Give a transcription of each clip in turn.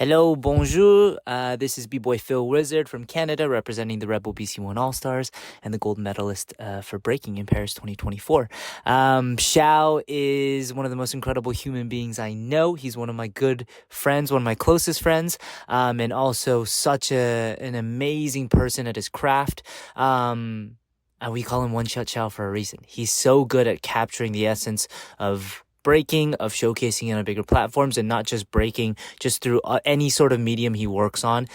Hello, bonjour. This is B-Boy Phil Wizard from Canada, representing the Rebel BC1 All-Stars and the gold medalist for breaking in Paris 2024. Xiao is one of the most incredible human beings I know. He's one of my good friends, one of my closest friends, and also such an amazing person at his craft. And we call him One Shot Xiao for a reason. He's so good at capturing the essence of breaking, of showcasing on bigger platforms, and not just breaking just through any sort of medium he works on.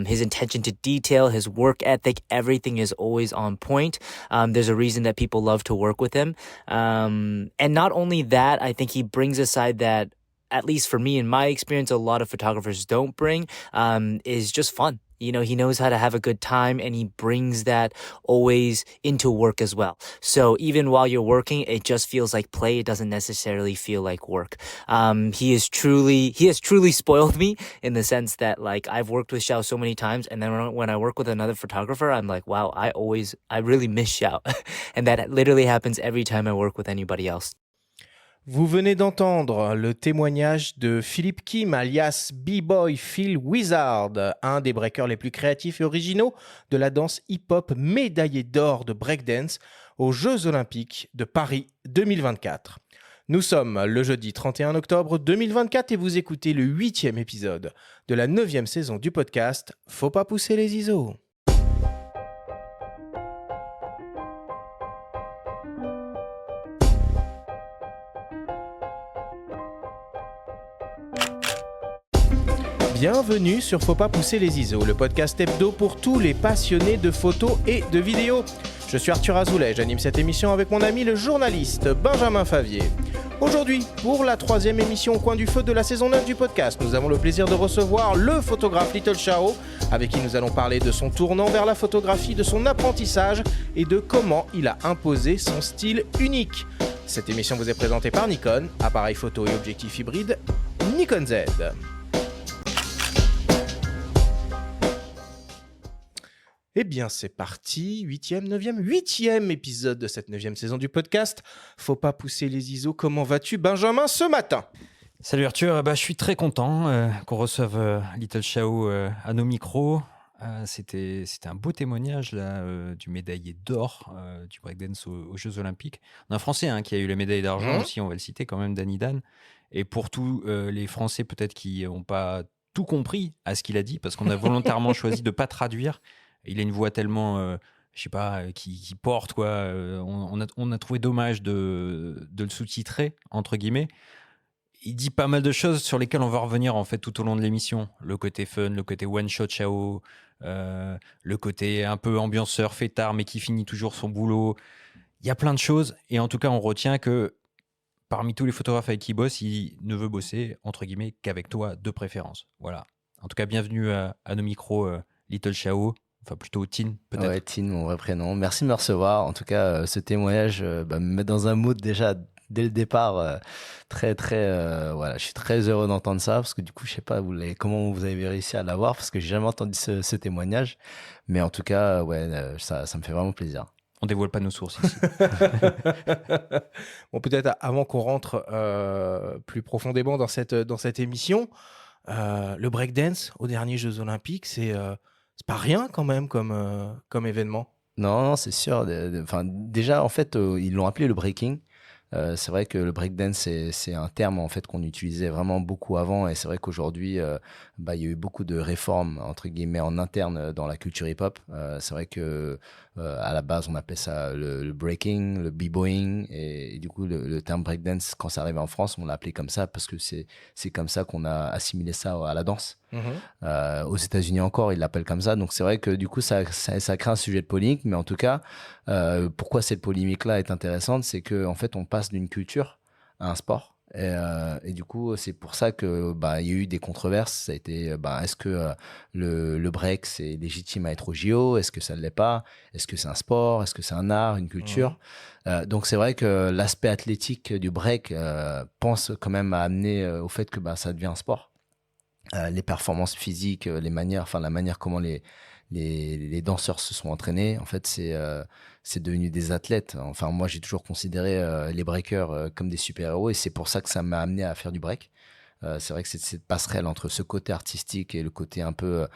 His attention to detail, his work ethic, everything is always on point. There's a reason that people love to work with him. And not only that, I think he brings a side that, at least for me in my experience, a lot of photographers don't bring, is just fun. You know, he knows how to have a good time, and he brings that always into work as well. So even while you're working, it just feels like play. It doesn't necessarily feel like work. He has truly spoiled me in the sense that, like, I've worked with Xiao so many times, and then when I work with another photographer, I'm like, wow, I really miss Xiao. And that literally happens every time I work with anybody else. Vous venez d'entendre le témoignage de Philippe Kim, alias B-Boy Phil Wizard, un des breakers les plus créatifs et originaux de la danse hip-hop, médaillé d'or de breakdance aux Jeux Olympiques de Paris 2024. Nous sommes le jeudi 31 octobre 2024 et vous écoutez le 8e épisode de la 9e saison du podcast Faut pas pousser les ISO. Bienvenue sur Faut pas pousser les ISO, le podcast hebdo pour tous les passionnés de photos et de vidéos. Je suis Arthur Azoulay, j'anime cette émission avec mon ami le journaliste Benjamin Favier. Aujourd'hui, pour la 3e émission au coin du feu de la saison 9 du podcast, nous avons le plaisir de recevoir le photographe Little Xiao, avec qui nous allons parler de son tournant vers la photographie, de son apprentissage et de comment il a imposé son style unique. Cette émission vous est présentée par Nikon, appareil photo et objectif hybride Nikon Z. Eh bien, c'est parti, 8e épisode de cette 9e saison du podcast. Faut pas pousser les ISO. Comment vas-tu, Benjamin, ce matin ? Salut Arthur, je suis très content qu'on reçoive Little Xiao à nos micros. C'était un beau témoignage là, du médaillé d'or du breakdance aux Jeux Olympiques. On a un Français qui a eu la médaille d'argent aussi, on va le citer quand même, Danny Dan. Et pour tous les Français peut-être qui n'ont pas tout compris à ce qu'il a dit, parce qu'on a volontairement choisi de ne pas traduire. Il a une voix tellement, qui porte, quoi. On a trouvé dommage de le sous-titrer, entre guillemets. Il dit pas mal de choses sur lesquelles on va revenir, en fait, tout au long de l'émission. Le côté fun, le côté one-shot Xiao, le côté un peu ambianceur, fêtard, mais qui finit toujours son boulot. Il y a plein de choses. Et en tout cas, on retient que parmi tous les photographes avec qui il bosse, il ne veut bosser, entre guillemets, qu'avec toi de préférence. Voilà. En tout cas, bienvenue à nos micros, Little Xiao. Enfin, plutôt Tin, peut-être. Ouais, Tin, mon vrai prénom. Merci de me recevoir. En tout cas, ce témoignage me met dans un mood déjà dès le départ. Voilà, je suis très heureux d'entendre ça parce que du coup, je sais pas comment vous avez réussi à l'avoir parce que j'ai jamais entendu ce témoignage. Mais en tout cas, ça me fait vraiment plaisir. On dévoile pas nos sources ici. Bon, peut-être avant qu'on rentre plus profondément dans cette émission, le breakdance aux derniers Jeux Olympiques, c'est pas rien quand même comme événement. Non, c'est sûr. Déjà, en fait, ils l'ont appelé le breaking. C'est vrai que le breakdance, c'est un terme en fait qu'on utilisait vraiment beaucoup avant, et c'est vrai qu'aujourd'hui, il y a eu beaucoup de réformes entre guillemets en interne dans la culture hip-hop. C'est vrai que à la base, on appelait ça le breaking, le b-boying, et du coup, le terme breakdance, quand ça arrivait en France, on l'a appelé comme ça parce que c'est comme ça qu'on a assimilé ça à la danse. Aux États-Unis encore, ils l'appellent comme ça. Donc c'est vrai que du coup, ça crée un sujet de polémique, mais en tout cas, pourquoi cette polémique-là est intéressante, c'est que en fait, on passe d'une culture à un sport. Et du coup, c'est pour ça que il y a eu des controverses. Ça a été, est-ce que le break c'est légitime à être au JO? Est-ce que ça ne l'est pas? Est-ce que c'est un sport? Est-ce que c'est un art, une culture? Donc c'est vrai que l'aspect athlétique du break pense quand même à amener au fait que ça devient un sport. Les performances physiques, la manière comment les danseurs se sont entraînés, en fait, c'est devenu des athlètes. Enfin, moi, j'ai toujours considéré les breakers comme des super-héros, et c'est pour ça que ça m'a amené à faire du break. C'est vrai que c'est cette passerelle entre ce côté artistique et le côté un peu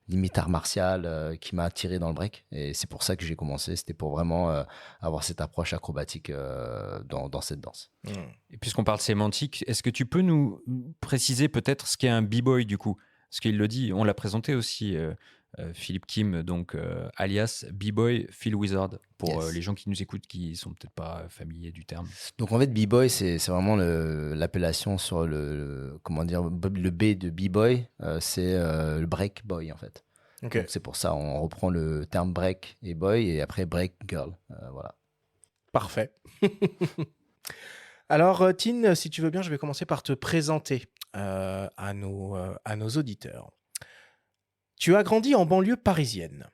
limite art martial qui m'a attiré dans le break. Et c'est pour ça que j'ai commencé. C'était pour vraiment avoir cette approche acrobatique dans cette danse. Et puisqu'on parle sémantique, est-ce que tu peux nous préciser peut-être ce qu'est un b-boy du coup? Parce qu'il le dit, on l'a présenté aussi, Philippe Kim, donc alias B-Boy Phil Wizard, pour les gens qui nous écoutent qui sont peut-être pas familiers du terme. Donc en fait, B-Boy, c'est vraiment l'appellation sur comment dire, le B de B-Boy, c'est le break boy en fait. Okay. Donc c'est pour ça, on reprend le terme break et boy et après break girl. Voilà. Parfait. Alors, Tine, si tu veux bien, je vais commencer par te présenter à nos auditeurs. Tu as grandi en banlieue parisienne.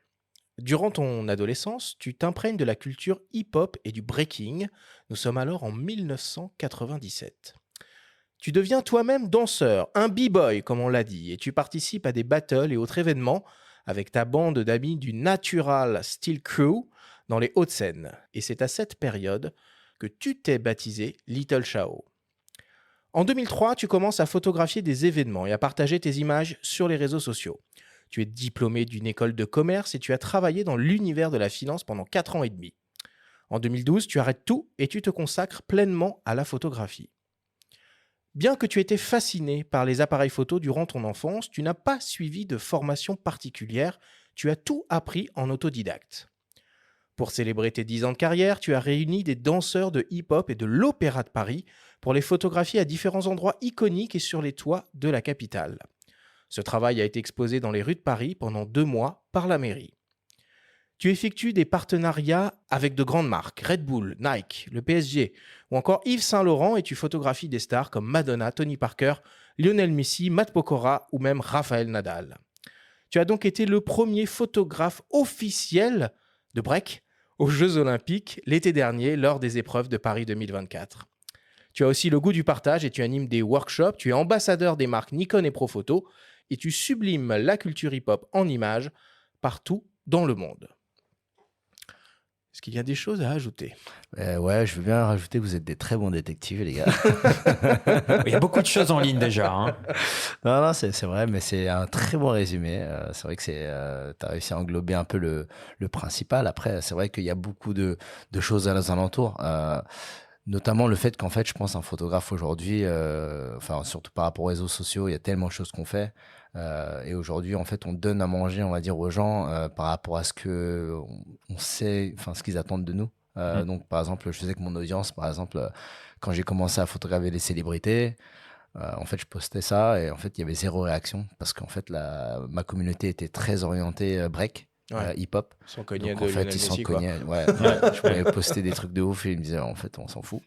Durant ton adolescence, tu t'imprègnes de la culture hip-hop et du breaking. Nous sommes alors en 1997. Tu deviens toi-même danseur, un b-boy comme on l'a dit, et tu participes à des battles et autres événements avec ta bande d'amis du Natural Steel Crew dans les Hauts-de-Seine. Et c'est à cette période que tu t'es baptisé Little Chao. En 2003, tu commences à photographier des événements et à partager tes images sur les réseaux sociaux. Tu es diplômé d'une école de commerce et tu as travaillé dans l'univers de la finance pendant 4 ans et demi. En 2012, tu arrêtes tout et tu te consacres pleinement à la photographie. Bien que tu aies été fasciné par les appareils photo durant ton enfance, tu n'as pas suivi de formation particulière, tu as tout appris en autodidacte. Pour célébrer tes 10 ans de carrière, tu as réuni des danseurs de hip-hop et de l'Opéra de Paris pour les photographier à différents endroits iconiques et sur les toits de la capitale. Ce travail a été exposé dans les rues de Paris pendant 2 mois par la mairie. Tu effectues des partenariats avec de grandes marques, Red Bull, Nike, le PSG ou encore Yves Saint Laurent et tu photographies des stars comme Madonna, Tony Parker, Lionel Messi, Matt Pokora ou même Rafael Nadal. Tu as donc été le premier photographe officiel de break aux Jeux Olympiques l'été dernier lors des épreuves de Paris 2024. Tu as aussi le goût du partage et tu animes des workshops, tu es ambassadeur des marques Nikon et Profoto et tu sublimes la culture hip-hop en images partout dans le monde. Est-ce qu'il y a des choses à ajouter ? Ouais, je veux bien rajouter que vous êtes des très bons détectives, les gars. Il y a beaucoup de choses en ligne déjà. Hein. Non, c'est vrai, mais c'est un très bon résumé. C'est vrai que tu as réussi à englober un peu le principal. Après, c'est vrai qu'il y a beaucoup de choses à les alentours. Notamment le fait qu'en fait, je pense un photographe aujourd'hui, surtout par rapport aux réseaux sociaux, il y a tellement de choses qu'on fait. Et aujourd'hui, en fait, on donne à manger, on va dire, aux gens par rapport à ce que on sait, ce qu'ils attendent de nous. Donc, par exemple, je faisais que mon audience, par exemple, quand j'ai commencé à photographier les célébrités, en fait, je postais ça et en fait, il y avait 0 réaction parce qu'en fait, ma communauté était très orientée break. Hip-hop. Ils sont cognés donc, en fait, ils sont cognés. Ouais. Je pouvais poster des trucs de ouf et ils me disaient, en fait, on s'en fout.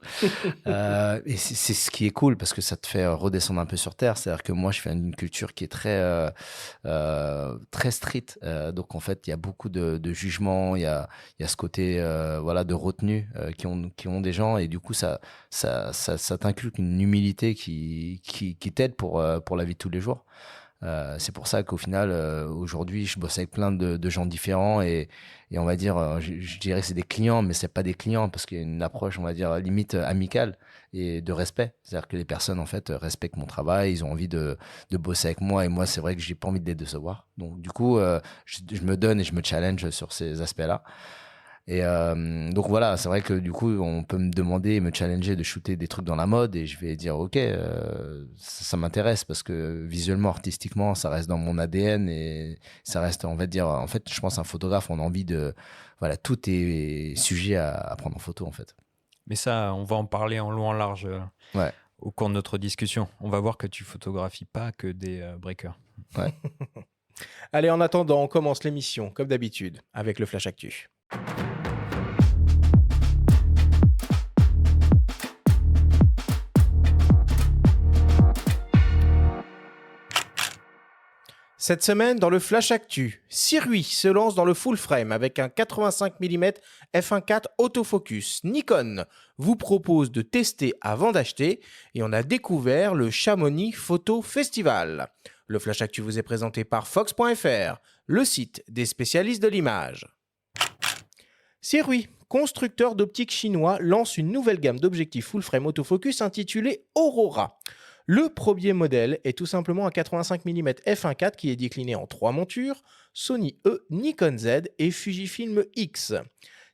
Et c'est ce qui est cool parce que ça te fait redescendre un peu sur terre. C'est-à-dire que moi, je viens d'une culture qui est très street. Donc, en fait, il y a beaucoup de jugements. Il y a ce côté de retenue qui ont des gens. Et du coup, ça t'inculque une humilité qui t'aide pour la vie de tous les jours. C'est pour ça qu'au final, aujourd'hui, je bosse avec plein de gens différents et on va dire, je dirais que c'est des clients, mais c'est pas des clients parce qu'il y a une approche, on va dire, limite amicale et de respect. C'est-à-dire que les personnes, en fait, respectent mon travail, ils ont envie de bosser avec moi et moi, c'est vrai que j'ai pas envie de les décevoir. Donc, du coup, je me donne et je me challenge sur ces aspects-là. Et donc voilà, c'est vrai que du coup, on peut me demander, me challenger de shooter des trucs dans la mode et je vais dire ok, ça m'intéresse parce que visuellement, artistiquement, ça reste dans mon ADN et ça reste, on va dire, en fait, je pense un photographe, on a envie de, tout est sujet à prendre en photo en fait. Mais ça, on va en parler en long en large au cours de notre discussion. On va voir que tu photographies pas que des breakers. Ouais. Allez, en attendant, on commence l'émission comme d'habitude avec le Flash Actu. Cette semaine, dans le Flash Actu, Sirui se lance dans le full frame avec un 85 mm f1.4 autofocus. Nikon vous propose de tester avant d'acheter et on a découvert le Chamonix Photo Festival. Le Flash Actu vous est présenté par Fox.fr, le site des spécialistes de l'image. Sirui, constructeur d'optique chinois, lance une nouvelle gamme d'objectifs full frame autofocus intitulée Aurora. Le premier modèle est tout simplement un 85 mm f1.4 qui est décliné en 3 montures, Sony E, Nikon Z et Fujifilm X.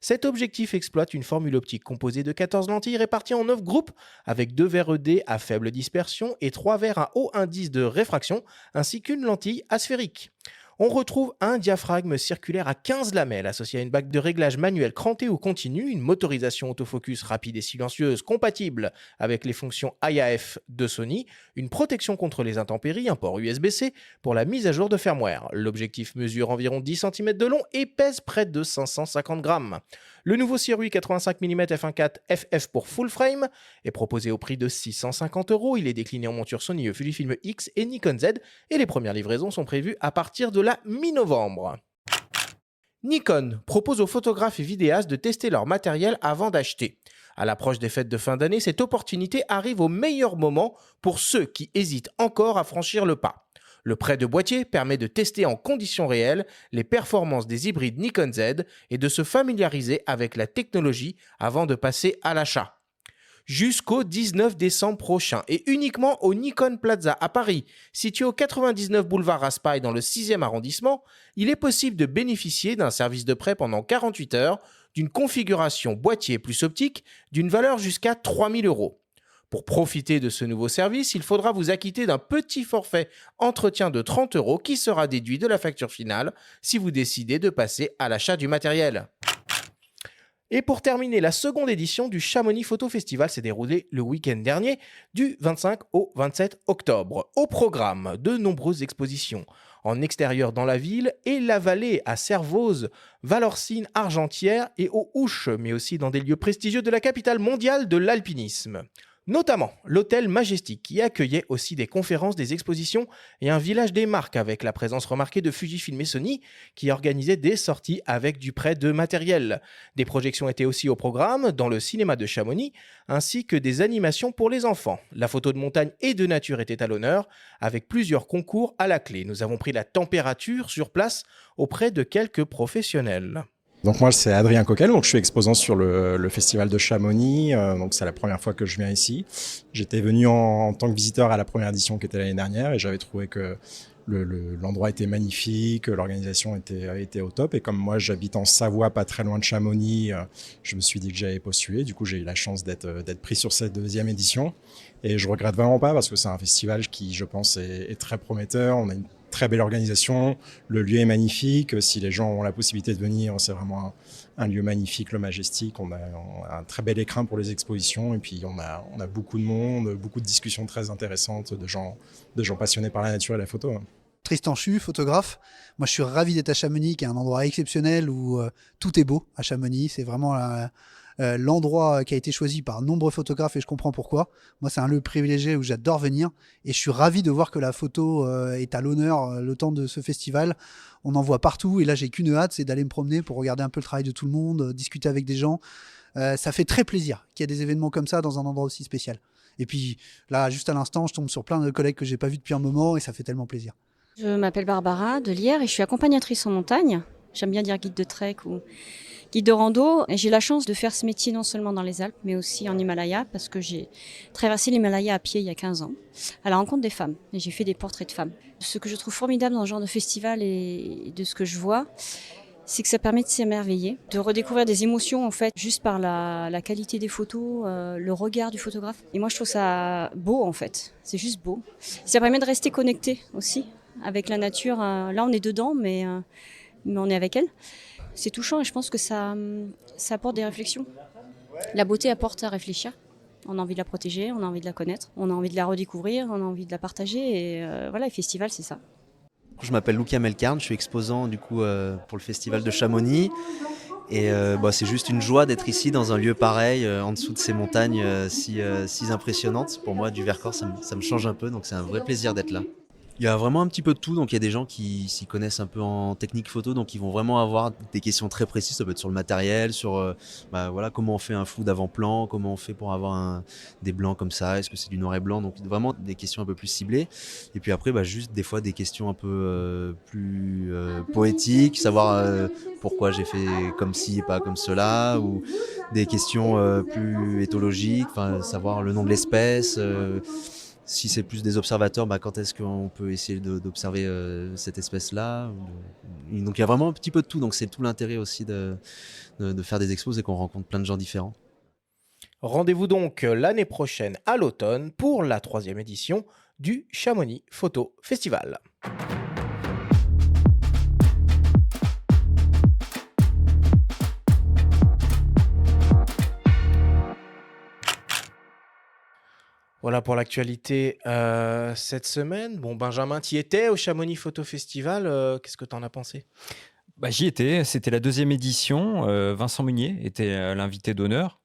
Cet objectif exploite une formule optique composée de 14 lentilles réparties en 9 groupes avec 2 verres ED à faible dispersion et 3 verres à haut indice de réfraction ainsi qu'une lentille asphérique. On retrouve un diaphragme circulaire à 15 lamelles associé à une bague de réglage manuelle crantée ou continue, une motorisation autofocus rapide et silencieuse compatible avec les fonctions IAF de Sony, une protection contre les intempéries, un port USB-C pour la mise à jour de firmware. L'objectif mesure environ 10 cm de long et pèse près de 550 grammes. Le nouveau Sirui 85 mm f1.4 FF pour full frame est proposé au prix de 650 €. Il est décliné en monture Sony Fujifilm X et Nikon Z et les premières livraisons sont prévues à partir de la mi-novembre. Nikon propose aux photographes et vidéastes de tester leur matériel avant d'acheter. À l'approche des fêtes de fin d'année, cette opportunité arrive au meilleur moment pour ceux qui hésitent encore à franchir le pas. Le prêt de boîtier permet de tester en conditions réelles les performances des hybrides Nikon Z et de se familiariser avec la technologie avant de passer à l'achat. Jusqu'au 19 décembre prochain et uniquement au Nikon Plaza à Paris, situé au 99 boulevard Raspail dans le 6e arrondissement, il est possible de bénéficier d'un service de prêt pendant 48 heures, d'une configuration boîtier plus optique d'une valeur jusqu'à 3 000 €. Pour profiter de ce nouveau service, il faudra vous acquitter d'un petit forfait entretien de 30 € qui sera déduit de la facture finale si vous décidez de passer à l'achat du matériel. Et pour terminer, la seconde édition du Chamonix Photo Festival s'est déroulée le week-end dernier, du 25 au 27 octobre. Au programme, de nombreuses expositions en extérieur dans la ville et la vallée à Servoz, Valorcine, Argentière et aux Ouches, mais aussi dans des lieux prestigieux de la capitale mondiale de l'alpinisme. Notamment l'hôtel Majestic qui accueillait aussi des conférences, des expositions et un village des marques avec la présence remarquée de Fujifilm et Sony qui organisaient des sorties avec du prêt de matériel. Des projections étaient aussi au programme dans le cinéma de Chamonix ainsi que des animations pour les enfants. La photo de montagne et de nature était à l'honneur avec plusieurs concours à la clé. Nous avons pris la température sur place auprès de quelques professionnels. Donc moi c'est Adrien Coquel, donc je suis exposant sur le festival de Chamonix, donc c'est la première fois que je viens ici. J'étais venu en tant que visiteur à la première édition qui était l'année dernière et j'avais trouvé que l'endroit était magnifique, l'organisation était au top et comme moi j'habite en Savoie pas très loin de Chamonix, je me suis dit que j'allais postuler. Du coup j'ai eu la chance d'être pris sur cette deuxième édition et je regrette vraiment pas parce que c'est un festival qui je pense est très prometteur. On a une très belle organisation, le lieu est magnifique, si les gens ont la possibilité de venir, c'est vraiment un lieu magnifique, le Majestic, on a un très bel écrin pour les expositions et puis on a beaucoup de monde, beaucoup de discussions très intéressantes de gens passionnés par la nature et la photo. Tristan Chu, photographe. Moi, je suis ravi d'être à Chamonix, qui est un endroit exceptionnel où tout est beau à Chamonix. C'est vraiment l'endroit qui a été choisi par nombreux photographes et je comprends pourquoi. Moi, c'est un lieu privilégié où j'adore venir et je suis ravi de voir que la photo est à l'honneur le temps de ce festival. On en voit partout et là, j'ai qu'une hâte, c'est d'aller me promener pour regarder un peu le travail de tout le monde, discuter avec des gens. Ça fait très plaisir qu'il y ait des événements comme ça dans un endroit aussi spécial. Et puis là, juste à l'instant, je tombe sur plein de collègues que j'ai pas vus depuis un moment et ça fait tellement plaisir. Je m'appelle Barbara de Lierre et je suis accompagnatrice en montagne. J'aime bien dire guide de trek ou guide de rando. Et j'ai la chance de faire ce métier non seulement dans les Alpes, mais aussi en Himalaya, parce que j'ai traversé l'Himalaya à pied il y a 15 ans, à la rencontre des femmes. Et j'ai fait des portraits de femmes. Ce que je trouve formidable dans ce genre de festival et de ce que je vois, c'est que ça permet de s'émerveiller, de redécouvrir des émotions en fait, juste par la qualité des photos, le regard du photographe. Et moi je trouve ça beau en fait, c'est juste beau. Ça permet de rester connecté aussi avec la nature. Là on est dedans, mais on est avec elle. C'est touchant et je pense que ça apporte des réflexions. La beauté apporte à réfléchir. On a envie de la protéger, on a envie de la connaître, on a envie de la redécouvrir, on a envie de la partager. Et voilà, le festival c'est ça. Je m'appelle Luca Melkarn, je suis exposant du coup pour le festival de Chamonix et c'est juste une joie d'être ici dans un lieu pareil en dessous de ces montagnes si impressionnantes. Pour moi du Vercors ça me change un peu donc c'est un vrai plaisir d'être là. Il y a vraiment un petit peu de tout, donc il y a des gens qui s'y connaissent un peu en technique photo, donc ils vont vraiment avoir des questions très précises, ça peut être sur le matériel, sur comment on fait un flou d'avant-plan, comment on fait pour avoir des blancs comme ça, est-ce que c'est du noir et blanc, donc vraiment des questions un peu plus ciblées. Et puis après, juste des fois des questions un peu plus poétiques, savoir pourquoi j'ai fait comme ci et pas comme cela, ou des questions plus éthologiques, savoir le nom de l'espèce. Si c'est plus des observateurs, quand est-ce qu'on peut essayer d'observer cette espèce-là. Donc il y a vraiment un petit peu de tout. Donc c'est tout l'intérêt aussi de faire des expos et qu'on rencontre plein de gens différents. Rendez-vous donc l'année prochaine à l'automne pour la 3e édition du Chamonix Photo Festival. Voilà pour l'actualité cette semaine. Bon, Benjamin, tu y étais au Chamonix Photo Festival. Qu'est-ce que tu en as pensé ? J'y étais, c'était la 2e édition. Vincent Munier était l'invité d'honneur.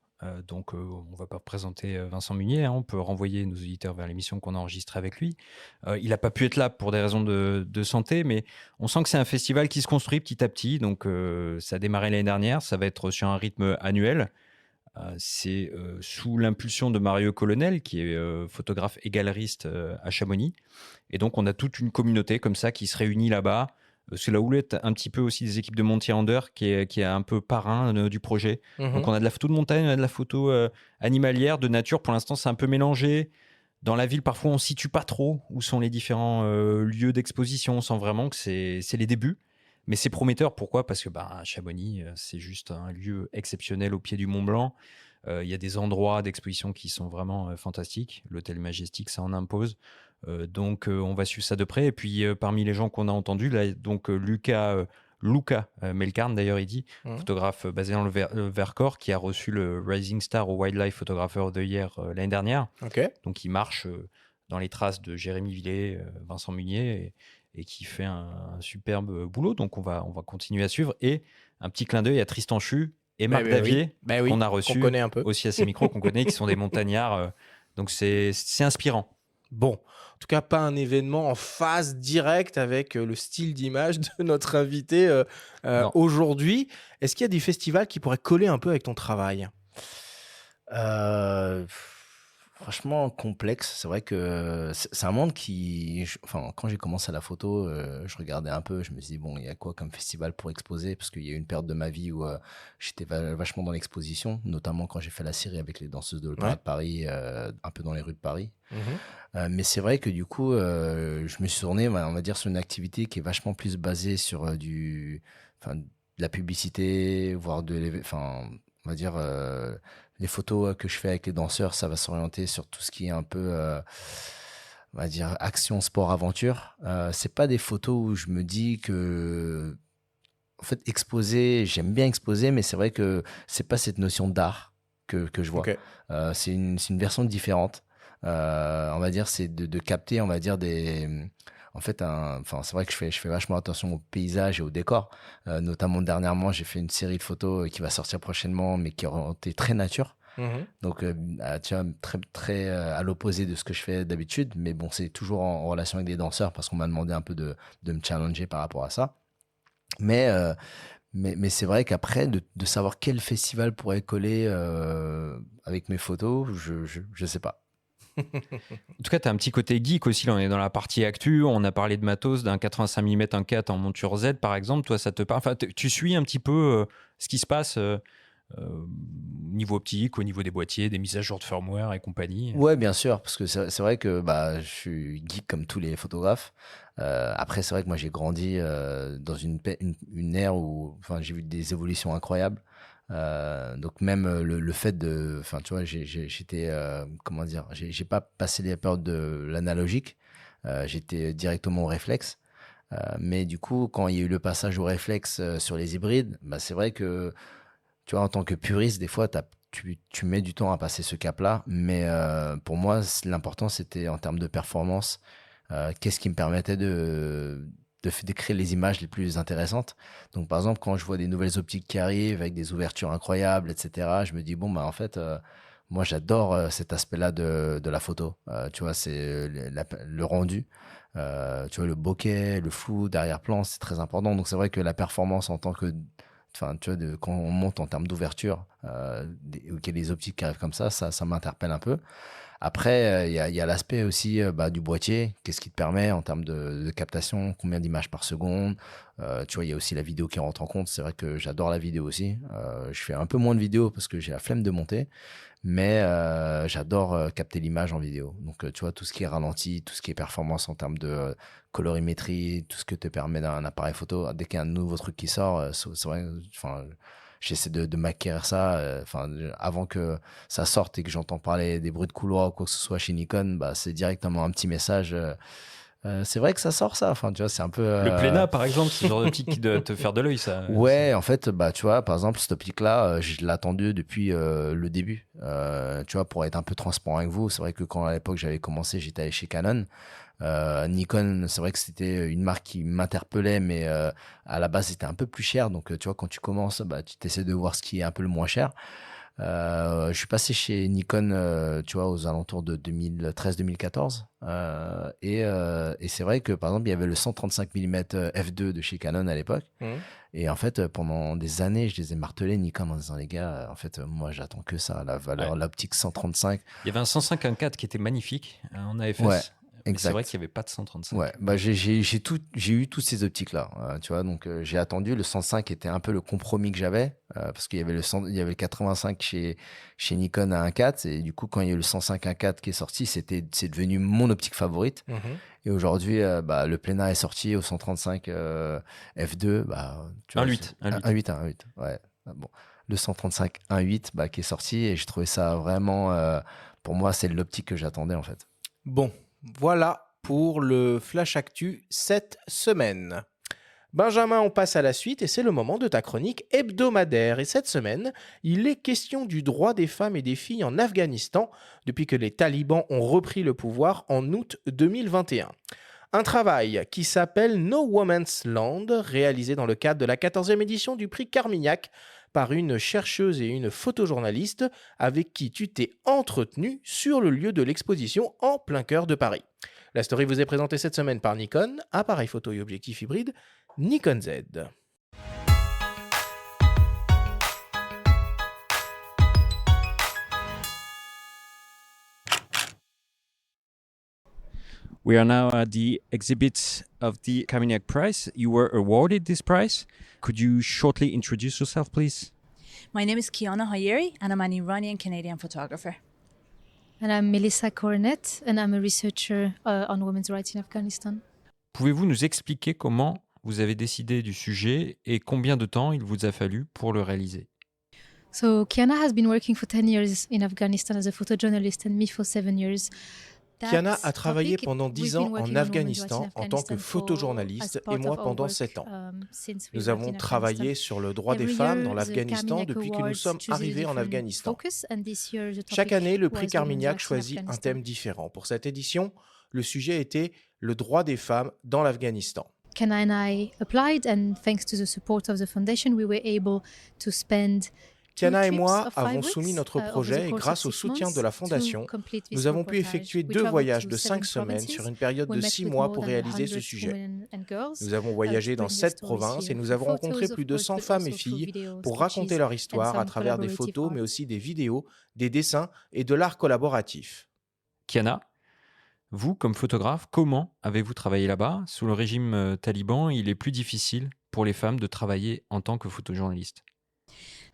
Donc, on ne va pas présenter Vincent Munier, hein, on peut renvoyer nos auditeurs vers l'émission qu'on a enregistrée avec lui. Il n'a pas pu être là pour des raisons de santé, mais on sent que c'est un festival qui se construit petit à petit. Donc, ça a démarré l'année dernière, ça va être sur un rythme annuel. C'est sous l'impulsion de Mario Colonel, qui est photographe et galeriste à Chamonix. Et donc, on a toute une communauté comme ça qui se réunit là-bas. C'est la houlette un petit peu aussi des équipes de Monty Under qui est un peu parrain du projet. Donc on a de la photo de montagne, on a de la photo animalière, de nature. Pour l'instant, c'est un peu mélangé. Dans la ville, parfois, on ne situe pas trop où sont les différents lieux d'exposition. On sent vraiment que c'est les débuts. Mais c'est prometteur. Pourquoi ? Parce que Chamonix, c'est juste un lieu exceptionnel au pied du Mont Blanc. Il y a des endroits d'exposition qui sont vraiment fantastiques. L'hôtel Majestic, ça en impose. Donc, on va suivre ça de près. Et puis, parmi les gens qu'on a entendus, là, donc Luca Melkarn, d'ailleurs, il dit, photographe basé dans le Vercors, qui a reçu le Rising Star au Wildlife Photographer of the Year l'année dernière. Okay. Donc, il marche dans les traces de Jérémy Villet, Vincent Munier, et qui fait un superbe boulot. Donc, on va continuer à suivre. Et un petit clin d'œil à Tristan Chu et Marc Davier, qu'on a reçu aussi à ces micros, qu'on connaît, qui sont des montagnards. Donc, c'est inspirant. Bon, en tout cas, pas un événement en phase directe avec le style d'image de notre invité aujourd'hui. Est-ce qu'il y a des festivals qui pourraient coller un peu avec ton travail ? Franchement, complexe. C'est vrai que c'est un monde qui... quand j'ai commencé la photo, je regardais un peu. Je me suis dit, bon, il y a quoi comme festival pour exposer ? Parce qu'il y a eu une période de ma vie où j'étais vachement dans l'exposition, notamment quand j'ai fait la série avec les danseuses de l'Opéra de Paris, un peu dans les rues de Paris. Mais c'est vrai que du coup, je me suis tourné, on va dire, sur une activité qui est vachement plus basée sur de la publicité, voire on va dire... les photos que je fais avec les danseurs, ça va s'orienter sur tout ce qui est un peu, on va dire, action, sport, aventure. C'est pas des photos où je me dis que, en fait, exposer, j'aime bien exposer, mais c'est vrai que c'est pas cette notion d'art que je vois. Okay. C'est une version différente. On va dire, c'est de capter, on va dire, en fait, c'est vrai que je fais vachement attention au paysage et au décor. Notamment, dernièrement, j'ai fait une série de photos qui va sortir prochainement, mais qui est orientée très nature. Donc, tu vois, très, très à l'opposé de ce que je fais d'habitude. Mais bon, c'est toujours en relation avec des danseurs parce qu'on m'a demandé un peu de me challenger par rapport à ça. Mais c'est vrai qu'après, de savoir quel festival pourrait coller avec mes photos, je sais pas. En tout cas, tu as un petit côté geek aussi. Là, on est dans la partie actu. On a parlé de matos, d'un 85 mm 1.4 en monture Z, par exemple. Toi, ça te parle. Enfin, tu suis un petit peu ce qui se passe au niveau optique, au niveau des boîtiers, des mises à jour de firmware et compagnie. Ouais, bien sûr, parce que c'est vrai que je suis geek comme tous les photographes. Après, c'est vrai que moi, j'ai grandi dans une ère où j'ai vu des évolutions incroyables. Donc même le fait de, tu vois, j'étais comment dire, j'ai pas passé les périodes de l'analogique, j'étais directement au réflexe, mais du coup quand il y a eu le passage au réflexe sur les hybrides, c'est vrai que tu vois, en tant que puriste, des fois tu mets du temps à passer ce cap-là, mais pour moi l'important c'était en termes de performance, qu'est-ce qui me permettait de créer les images les plus intéressantes. Donc, par exemple, quand je vois des nouvelles optiques qui arrivent avec des ouvertures incroyables, etc., je me dis, en fait, moi, j'adore cet aspect-là de la photo. Tu vois, c'est le rendu. Tu vois, le bokeh, le flou, derrière-plan, c'est très important. Donc, c'est vrai que la performance en tant que... tu vois, quand on monte en termes d'ouverture, qu'il y a des optiques qui arrivent comme ça m'interpelle un peu. Après, il y a l'aspect aussi du boîtier. Qu'est-ce qui te permet en termes de captation, combien d'images par seconde. Tu vois, il y a aussi la vidéo qui rentre en compte. C'est vrai que j'adore la vidéo aussi. Je fais un peu moins de vidéos parce que j'ai la flemme de monter. Mais j'adore capter l'image en vidéo. Donc, tu vois, tout ce qui est ralenti, tout ce qui est performance en termes de colorimétrie, tout ce que te permet d'un appareil photo. Dès qu'il y a un nouveau truc qui sort, c'est vrai, enfin, j'essaie de m'acquérir ça. Enfin, avant que ça sorte et que j'entends parler des bruits de couloir ou quoi que ce soit chez Nikon, c'est directement un petit message. C'est vrai que ça sort ça. Enfin, tu vois, c'est un peu. Le Plena, par exemple, c'est le genre d'optique qui doit te faire de l'œil, ça. Ouais, en fait, tu vois, par exemple, cette optique-là, je l'ai attendue depuis le début. Tu vois, pour être un peu transparent avec vous, c'est vrai que quand à l'époque j'avais commencé, j'étais allé chez Canon. Nikon, c'est vrai que c'était une marque qui m'interpellait, mais à la base, c'était un peu plus cher. Donc, tu vois, quand tu commences, tu t'essaies de voir ce qui est un peu le moins cher. Je suis passé chez Nikon, tu vois, aux alentours de 2013-2014. Et c'est vrai que, par exemple, il y avait le 135 mm f2 de chez Canon à l'époque. Et en fait, pendant des années, je les ai martelés, Nikon, en disant, les gars, en fait, moi, j'attends que ça, la valeur, l'optique 135. Il y avait un 105-1.4 qui était magnifique en AFS. Ouais. Mais c'est vrai qu'il n'y avait pas de 135. Ouais, j'ai eu toutes ces optiques-là, tu vois, donc j'ai attendu. Le 105 était un peu le compromis que j'avais, parce qu'il y avait il y avait le 85 chez Nikon à 1.4, et du coup, quand il y a eu le 105 1.4 qui est sorti, c'est devenu mon optique favorite. Et aujourd'hui, le Plena est sorti au 135 f2, tu vois, 1.8, ouais. Bon, le 135 1.8 qui est sorti, et j'ai trouvé ça vraiment, pour moi, c'est l'optique que j'attendais en fait. Bon. Voilà pour le Flash Actu cette semaine. Benjamin, on passe à la suite et c'est le moment de ta chronique hebdomadaire. Et cette semaine, il est question du droit des femmes et des filles en Afghanistan depuis que les talibans ont repris le pouvoir en août 2021. Un travail qui s'appelle No Woman's Land, réalisé dans le cadre de la 14e édition du prix Carmignac par une chercheuse et une photojournaliste avec qui tu t'es entretenu sur le lieu de l'exposition en plein cœur de Paris. La story vous est présentée cette semaine par Nikon, appareil photo et objectif hybride, Nikon Z. We are now at the exhibit of the Carmignac Prize. You were awarded this prize. Could you shortly introduce yourself, please? My name is Kiana Hayeri, and I'm an Iranian-Canadian photographer. And I'm Melissa Cornett, and I'm a researcher on women's rights in Afghanistan. Pouvez-vous nous expliquer comment vous avez décidé du sujet et combien de temps il vous a fallu pour le réaliser? So Kiana has been working for 10 years in Afghanistan as a photojournalist and me for 7 years. Kiana a travaillé pendant 10 ans en Afghanistan en tant que photojournaliste et moi pendant 7 ans. Nous avons travaillé sur le droit des femmes dans l'Afghanistan depuis que nous sommes arrivés en Afghanistan. Chaque année, le prix Carmignac choisit un thème différent. Pour cette édition, le sujet était le droit des femmes dans l'Afghanistan. Kiana and I applied, and thanks to the support of the foundation, we were able to spend Kiana et moi avons soumis notre projet et grâce au soutien de la Fondation, nous avons pu effectuer 2 voyages de 5 semaines sur une période de 6 mois pour réaliser ce sujet. Nous avons voyagé dans 7 provinces et nous avons rencontré plus de 100 femmes et filles pour raconter leur histoire à travers des photos, mais aussi des vidéos, des dessins et de l'art collaboratif. Kiana, vous, comme photographe, comment avez-vous travaillé là-bas? Sous le régime taliban, il est plus difficile pour les femmes de travailler en tant que photojournaliste.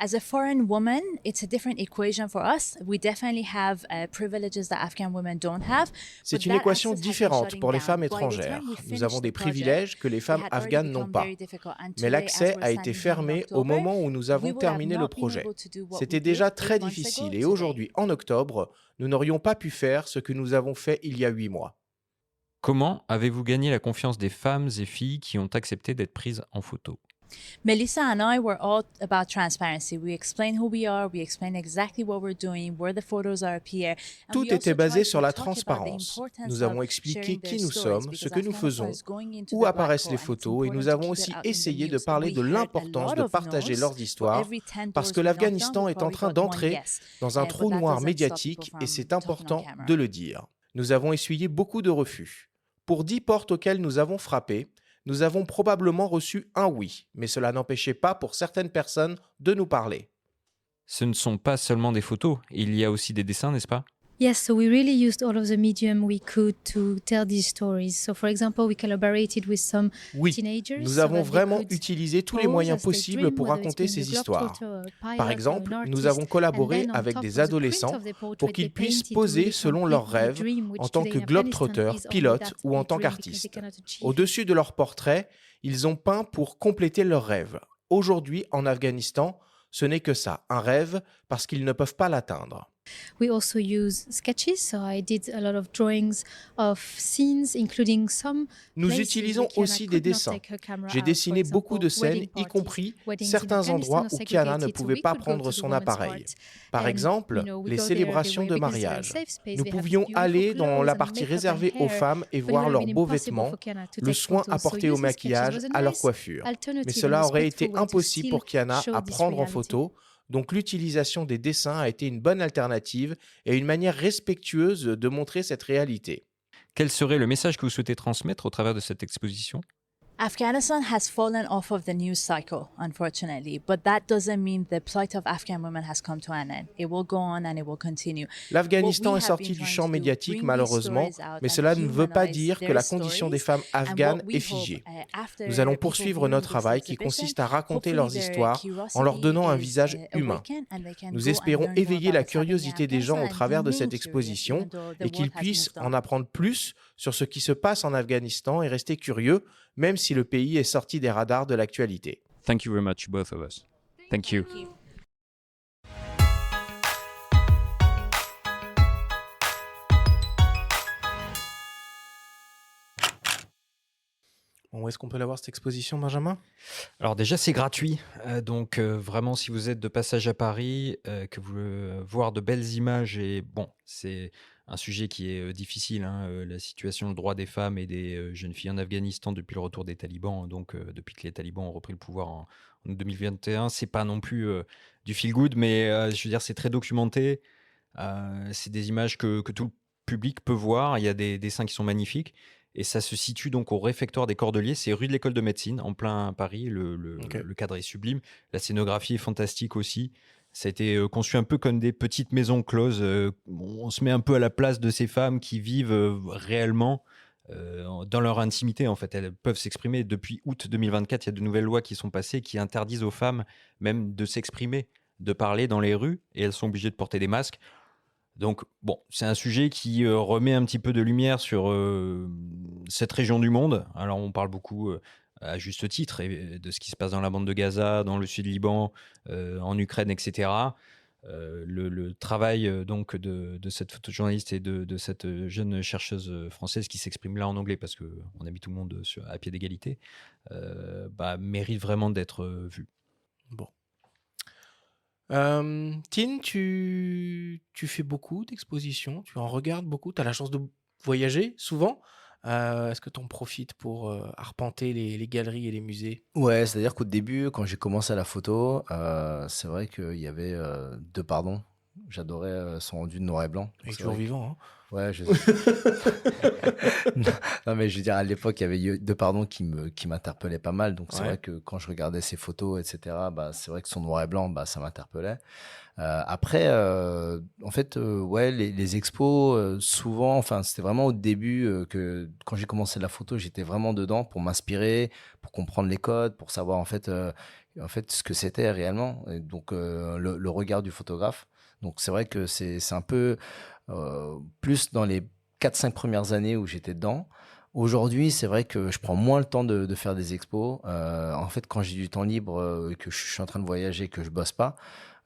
As a foreign woman, it's a different equation for us. We definitely have privileges that Afghan women don't have. C'est une équation différente pour les femmes étrangères. Nous avons des privilèges que les femmes afghanes n'ont pas. Mais l'accès a été fermé au moment où nous avons terminé le projet. C'était déjà très difficile et aujourd'hui, en octobre, nous n'aurions pas pu faire ce que nous avons fait il y a 8 mois. Comment avez-vous gagné la confiance des femmes et filles qui ont accepté d'être prises en photo? Melissa and I were all about transparency. We explain who we are, we explain exactly what we're doing, where the photos are appear. Tout était basé sur la transparence. Nous avons expliqué qui nous sommes, ce que nous faisons, où apparaissent les photos et nous avons aussi essayé de parler de l'importance de partager leurs histoires parce que l'Afghanistan est en train d'entrer dans un trou noir médiatique et c'est important de le dire. Nous avons essuyé beaucoup de refus. Pour 10 portes auxquelles nous avons frappé, nous avons probablement reçu un oui, mais cela n'empêchait pas pour certaines personnes de nous parler. Ce ne sont pas seulement des photos, il y a aussi des dessins, n'est-ce pas? Yes, so we really used all of the medium we could to tell these stories. So, for example, we collaborated with some Oui, teenagers. nous so avons that they vraiment could utilisé tous les pose moyens as they possibles dream, pour whether it's raconter being a ces histoires. globetrotter, or a Par pilot, exemple, or an nous artist. avons collaboré And then on avec top des of the print adolescents of the portrait, pour they qu'ils puissent painted poser really selon leurs complete rêves the dream, which en tant today que in Afghanistan globetrotters, is only pilotes that, ou a en tant dream, because they qu'artistes. cannot achieve. Au-dessus de leurs portraits, ils ont peint pour compléter leurs rêves. Aujourd'hui, en Afghanistan, ce n'est que ça, un rêve, parce qu'ils ne peuvent pas l'atteindre. We also use sketches, so I did a lot of drawings of scenes, including some Nous places utilisons where Kiana aussi could des not dessins. take her camera J'ai out, dessiné for beaucoup de example, scènes, wedding y parties, compris weddings in certains Afghanistan endroits are où Kiana ne segregated, so pouvait we pas could go prendre to the son women's appareil. part. Par And, exemple, you know, we les go there célébrations every de way because they're a mariage. safe space, Nous they have pouvions beautiful aller dans clothes la and partie makeup and réservée aux hair, femmes et but it voir would have leurs been beaux impossible vêtements, for Kiana to le take soin photos. So apporté au using sketches maquillage, was a à leur nice coiffure. Mais alternative cela and aurait respectful été way to impossible still pour Kiana show à this prendre en reality. photo, donc l'utilisation des dessins a été une bonne alternative et une manière respectueuse de montrer cette réalité. Quel serait le message que vous souhaitez transmettre au travers de cette exposition? Afghanistan has fallen off of the news cycle, unfortunately, but that doesn't mean the plight of Afghan women has come to an end. It will go on and it will continue. L'Afghanistan What we est have sorti been du trying champ to do, médiatique bring these malheureusement, stories out mais and cela ne veut pas humanize dire que their la condition des stories. femmes And afghanes what we est hope, figée. after Nous allons people poursuivre viewing notre this travail qui exhibition, consiste à raconter hopefully leurs their histoires en leur donnant un curiosity visage is humain. awakened and they can Nous go and espérons learn more éveiller about la what's happening in curiosité des gens au Afghanistan and travers de remain cette curious, exposition even though the et qu'ils world has puissent moved en on. apprendre plus sur ce qui se passe en Afghanistan et rester curieux, même si le pays est sorti des radars de l'actualité. Thank you very much, both of us. Thank you. Bon, où est-ce qu'on peut la voir cette exposition, Benjamin ? Alors déjà, c'est gratuit. Donc vraiment, si vous êtes de passage à Paris, que vous voulez voir de belles images, et bon, c'est un sujet qui est difficile, hein, la situation, le droit des femmes et des jeunes filles en Afghanistan depuis le retour des talibans, donc depuis que les talibans ont repris le pouvoir en 2021, c'est pas non plus du feel good, mais je veux dire, c'est très documenté. C'est des images que tout le public peut voir. Il y a des dessins qui sont magnifiques. Et ça se situe donc au réfectoire des Cordeliers. C'est rue de l'École de médecine, en plein Paris. Ok. Le cadre est sublime. La scénographie est fantastique aussi. Ça a été conçu un peu comme des petites maisons closes. On se met un peu à la place de ces femmes qui vivent réellement dans leur intimité. En fait, elles peuvent s'exprimer. Depuis août 2024, il y a de nouvelles lois qui sont passées qui interdisent aux femmes même de s'exprimer, de parler dans les rues. Et elles sont obligées de porter des masques. Donc, bon, c'est un sujet qui remet un petit peu de lumière sur cette région du monde. Alors, on parle beaucoup, à juste titre, de ce qui se passe dans la bande de Gaza, dans le sud du Liban, en Ukraine, etc. Le travail donc de cette photojournaliste et de cette jeune chercheuse française qui s'exprime là en anglais, parce qu'on a mis tout le monde à pied d'égalité, mérite vraiment d'être vu. Bon. Tine, tu fais beaucoup d'expositions, tu en regardes beaucoup, tu as la chance de voyager souvent. Est-ce que tu en profites pour arpenter les galeries et les musées ? Ouais, c'est-à-dire qu'au début, quand j'ai commencé la photo, c'est vrai qu'il y avait Depardon. J'adorais son rendu de noir et blanc. Il est C'est toujours vrai que- vivant, hein ? Ouais, non, mais je veux dire, à l'époque, il y avait Depardon qui m'interpellait pas mal. Donc, c'est Ouais. vrai que quand je regardais ses photos, etc., c'est vrai que son noir et blanc, ça m'interpellait. Après, en fait, ouais, les expos, souvent, enfin, c'était vraiment au début que quand j'ai commencé la photo, j'étais vraiment dedans pour m'inspirer, pour comprendre les codes, pour savoir en fait ce que c'était réellement. Et donc, le regard du photographe. Donc, c'est vrai que c'est un peu plus dans les 4-5 premières années où j'étais dedans. Aujourd'hui, c'est vrai que je prends moins le temps de faire des expos. En fait, quand j'ai du temps libre, que je suis en train de voyager, que je bosse pas,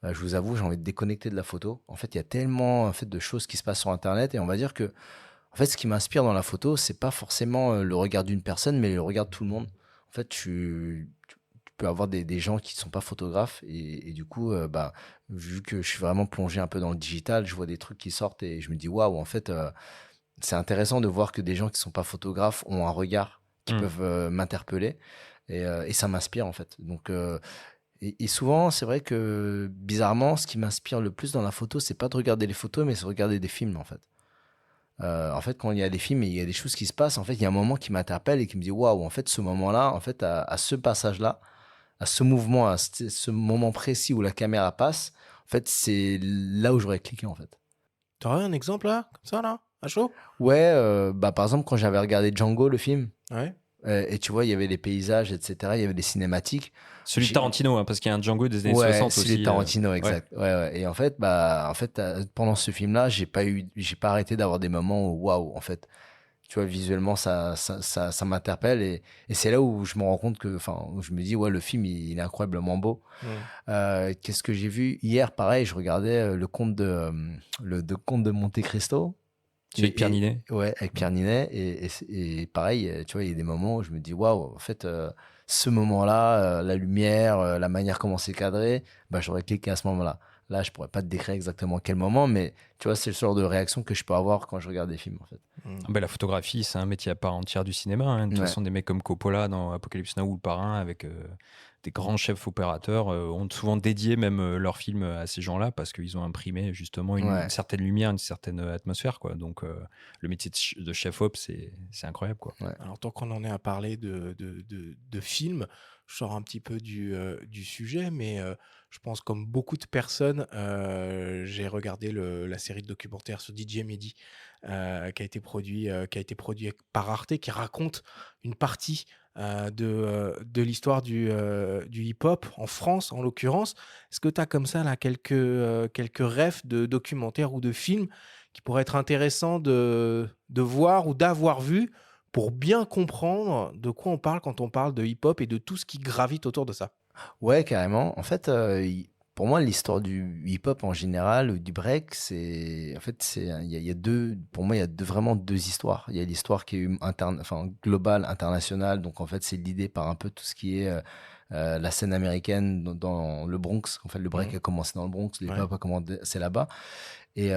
je vous avoue, j'ai envie de déconnecter de la photo. En fait, il y a tellement en fait, de choses qui se passent sur Internet et on va dire que en fait, ce qui m'inspire dans la photo, c'est pas forcément le regard d'une personne, mais le regard de tout le monde. En fait, tu peux avoir des gens qui sont pas photographes et du coup, vu que je suis vraiment plongé un peu dans le digital, je vois des trucs qui sortent et je me dis waouh, en fait, c'est intéressant de voir que des gens qui sont pas photographes ont un regard qui peuvent m'interpeller et ça m'inspire en fait. Donc et souvent, c'est vrai que bizarrement, ce qui m'inspire le plus dans la photo, c'est pas de regarder les photos, mais c'est de regarder des films en fait. En fait, quand il y a des films et il y a des choses qui se passent, en fait, il y a un moment qui m'interpelle et qui me dit waouh, en fait, ce moment-là, en fait, à ce passage-là, à ce mouvement, à ce moment précis où la caméra passe, en fait, c'est là où j'aurais cliqué en fait. T'aurais un exemple là, comme ça là, à chaud? Ouais, par exemple, quand j'avais regardé Django, le film, Ouais. et tu vois, il y avait des paysages, etc., il y avait des cinématiques. Celui de J'ai- Tarantino, hein, parce qu'il y a un Django des années Ouais, 60 celui aussi. de Tarantino, ouais. exact. Ouais, ouais. Et en fait, pendant ce film-là, j'ai pas arrêté d'avoir des moments où, waouh, en fait, tu vois, visuellement, ça m'interpelle et c'est là où je me rends compte où je me dis, ouais, le film, il est incroyablement beau. Mm. Qu'est-ce que j'ai vu hier? Pareil, je regardais le Comte de Monte Cristo. Celui avec Pierre Ninet. Ouais, avec Pierre Ninet. Et pareil, tu vois, il y a des moments où je me dis, waouh, en fait, ce moment-là, la lumière, la manière comment c'est cadré, j'aurais cliqué à ce moment-là. Là, je pourrais pas te décrire exactement quel moment, mais tu vois, c'est le genre de réaction que je peux avoir quand je regarde des films, en fait. La photographie, c'est un métier à part entière du cinéma. Hein. De toute Ouais. façon, des mecs comme Coppola dans Apocalypse Now ou Le Parrain, avec des grands chefs opérateurs, ont souvent dédié même leurs films à ces gens-là parce qu'ils ont imprimé justement une certaine lumière, une certaine atmosphère, quoi. Donc, le métier de chef-op, c'est incroyable, quoi. Ouais. Alors, tant qu'on en est à parler de films, je sors un petit peu du sujet, mais je pense comme beaucoup de personnes, j'ai regardé la série de documentaires sur DJ Mehdi qui a été produit par Arte, qui raconte une partie de l'histoire du hip-hop en France, en l'occurrence. Est-ce que tu as comme ça là, quelques refs de documentaires ou de films qui pourraient être intéressants de voir ou d'avoir vu pour bien comprendre de quoi on parle quand on parle de hip-hop et de tout ce qui gravite autour de ça? Ouais, carrément. En fait, pour moi, l'histoire du hip-hop en général, ou du break, il y a deux, pour moi, il y a vraiment deux histoires. Il y a l'histoire qui est globale, internationale. Donc, en fait, c'est l'idée par un peu tout ce qui est la scène américaine dans le Bronx. En fait, le break a commencé dans le Bronx, le hip-hop a commencé là-bas. Et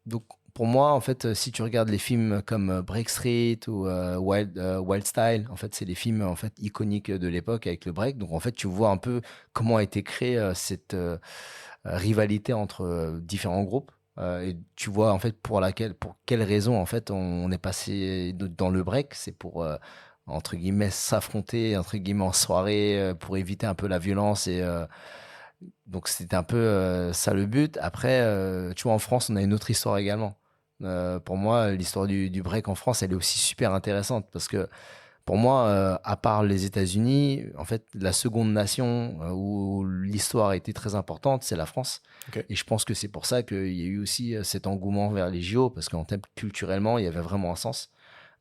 donc, pour moi, en fait, si tu regardes les films comme Break Street ou Wild Style, en fait, c'est les films en fait iconiques de l'époque avec le break. Donc, en fait, tu vois un peu comment a été créée cette rivalité entre différents groupes. Et tu vois en fait pour quelle raison en fait on est passé dans le break. C'est pour entre guillemets s'affronter entre guillemets en soirée pour éviter un peu la violence et donc c'était un peu ça le but. Après, tu vois, en France, on a une autre histoire également. Pour moi, l'histoire du break en France, elle est aussi super intéressante parce que pour moi, à part les États-Unis, en fait, la seconde nation où l'histoire a été très importante, c'est la France. Okay. Et je pense que c'est pour ça qu'il y a eu aussi cet engouement vers les JO parce qu'en termes culturellement, il y avait vraiment un sens.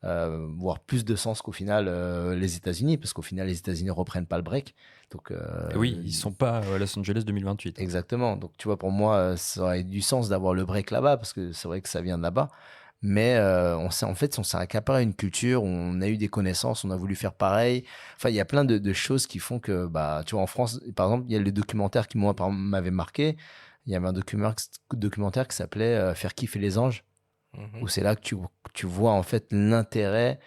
Voire plus de sens qu'au final les États-Unis, parce qu'au final les États-Unis ne reprennent pas le break. Donc, oui, ils ne sont pas à Los Angeles 2028. Exactement. Donc tu vois, pour moi, ça aurait du sens d'avoir le break là-bas, parce que c'est vrai que ça vient de là-bas. Mais on s'est accaparé une culture, on a eu des connaissances, on a voulu faire pareil. Enfin, il y a plein de choses qui font que, tu vois, en France, par exemple, il y a le documentaire qui m'avait marqué. Il y avait un documentaire qui s'appelait Faire kiffer les anges. Où c'est là que tu vois en fait l'intérêt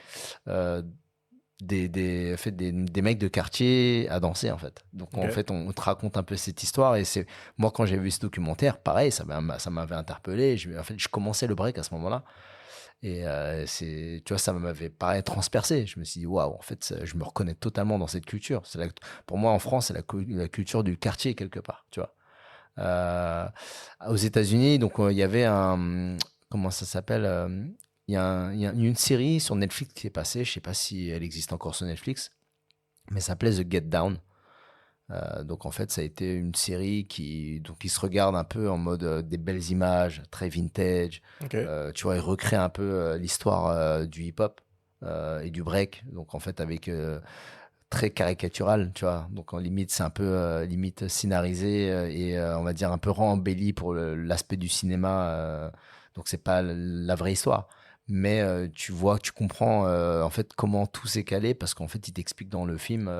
des mecs de quartier à danser en fait. Donc en fait on te raconte un peu cette histoire et c'est moi quand j'ai vu ce documentaire pareil ça m'avait interpellé. Je commençais le break à ce moment-là et tu vois ça m'avait pareil transpercé. Je me suis dit waouh en fait je me reconnais totalement dans cette culture. Pour moi en France c'est la culture du quartier quelque part tu vois. Aux États-Unis donc il y avait comment ça s'appelle il y a une série sur Netflix qui est passée, je sais pas si elle existe encore sur Netflix, mais ça s'appelait The Get Down. Donc en fait, ça a été une série qui se regarde un peu en mode des belles images, très vintage. Okay. Tu vois, il recrée un peu l'histoire du hip-hop et du break. Donc en fait, avec très caricatural, tu vois. Donc en limite, c'est un peu limite scénarisé et on va dire un peu embelli pour l'aspect du cinéma. Donc c'est pas la vraie histoire, mais tu comprends en fait comment tout s'est calé parce qu'en fait il t'explique dans le film,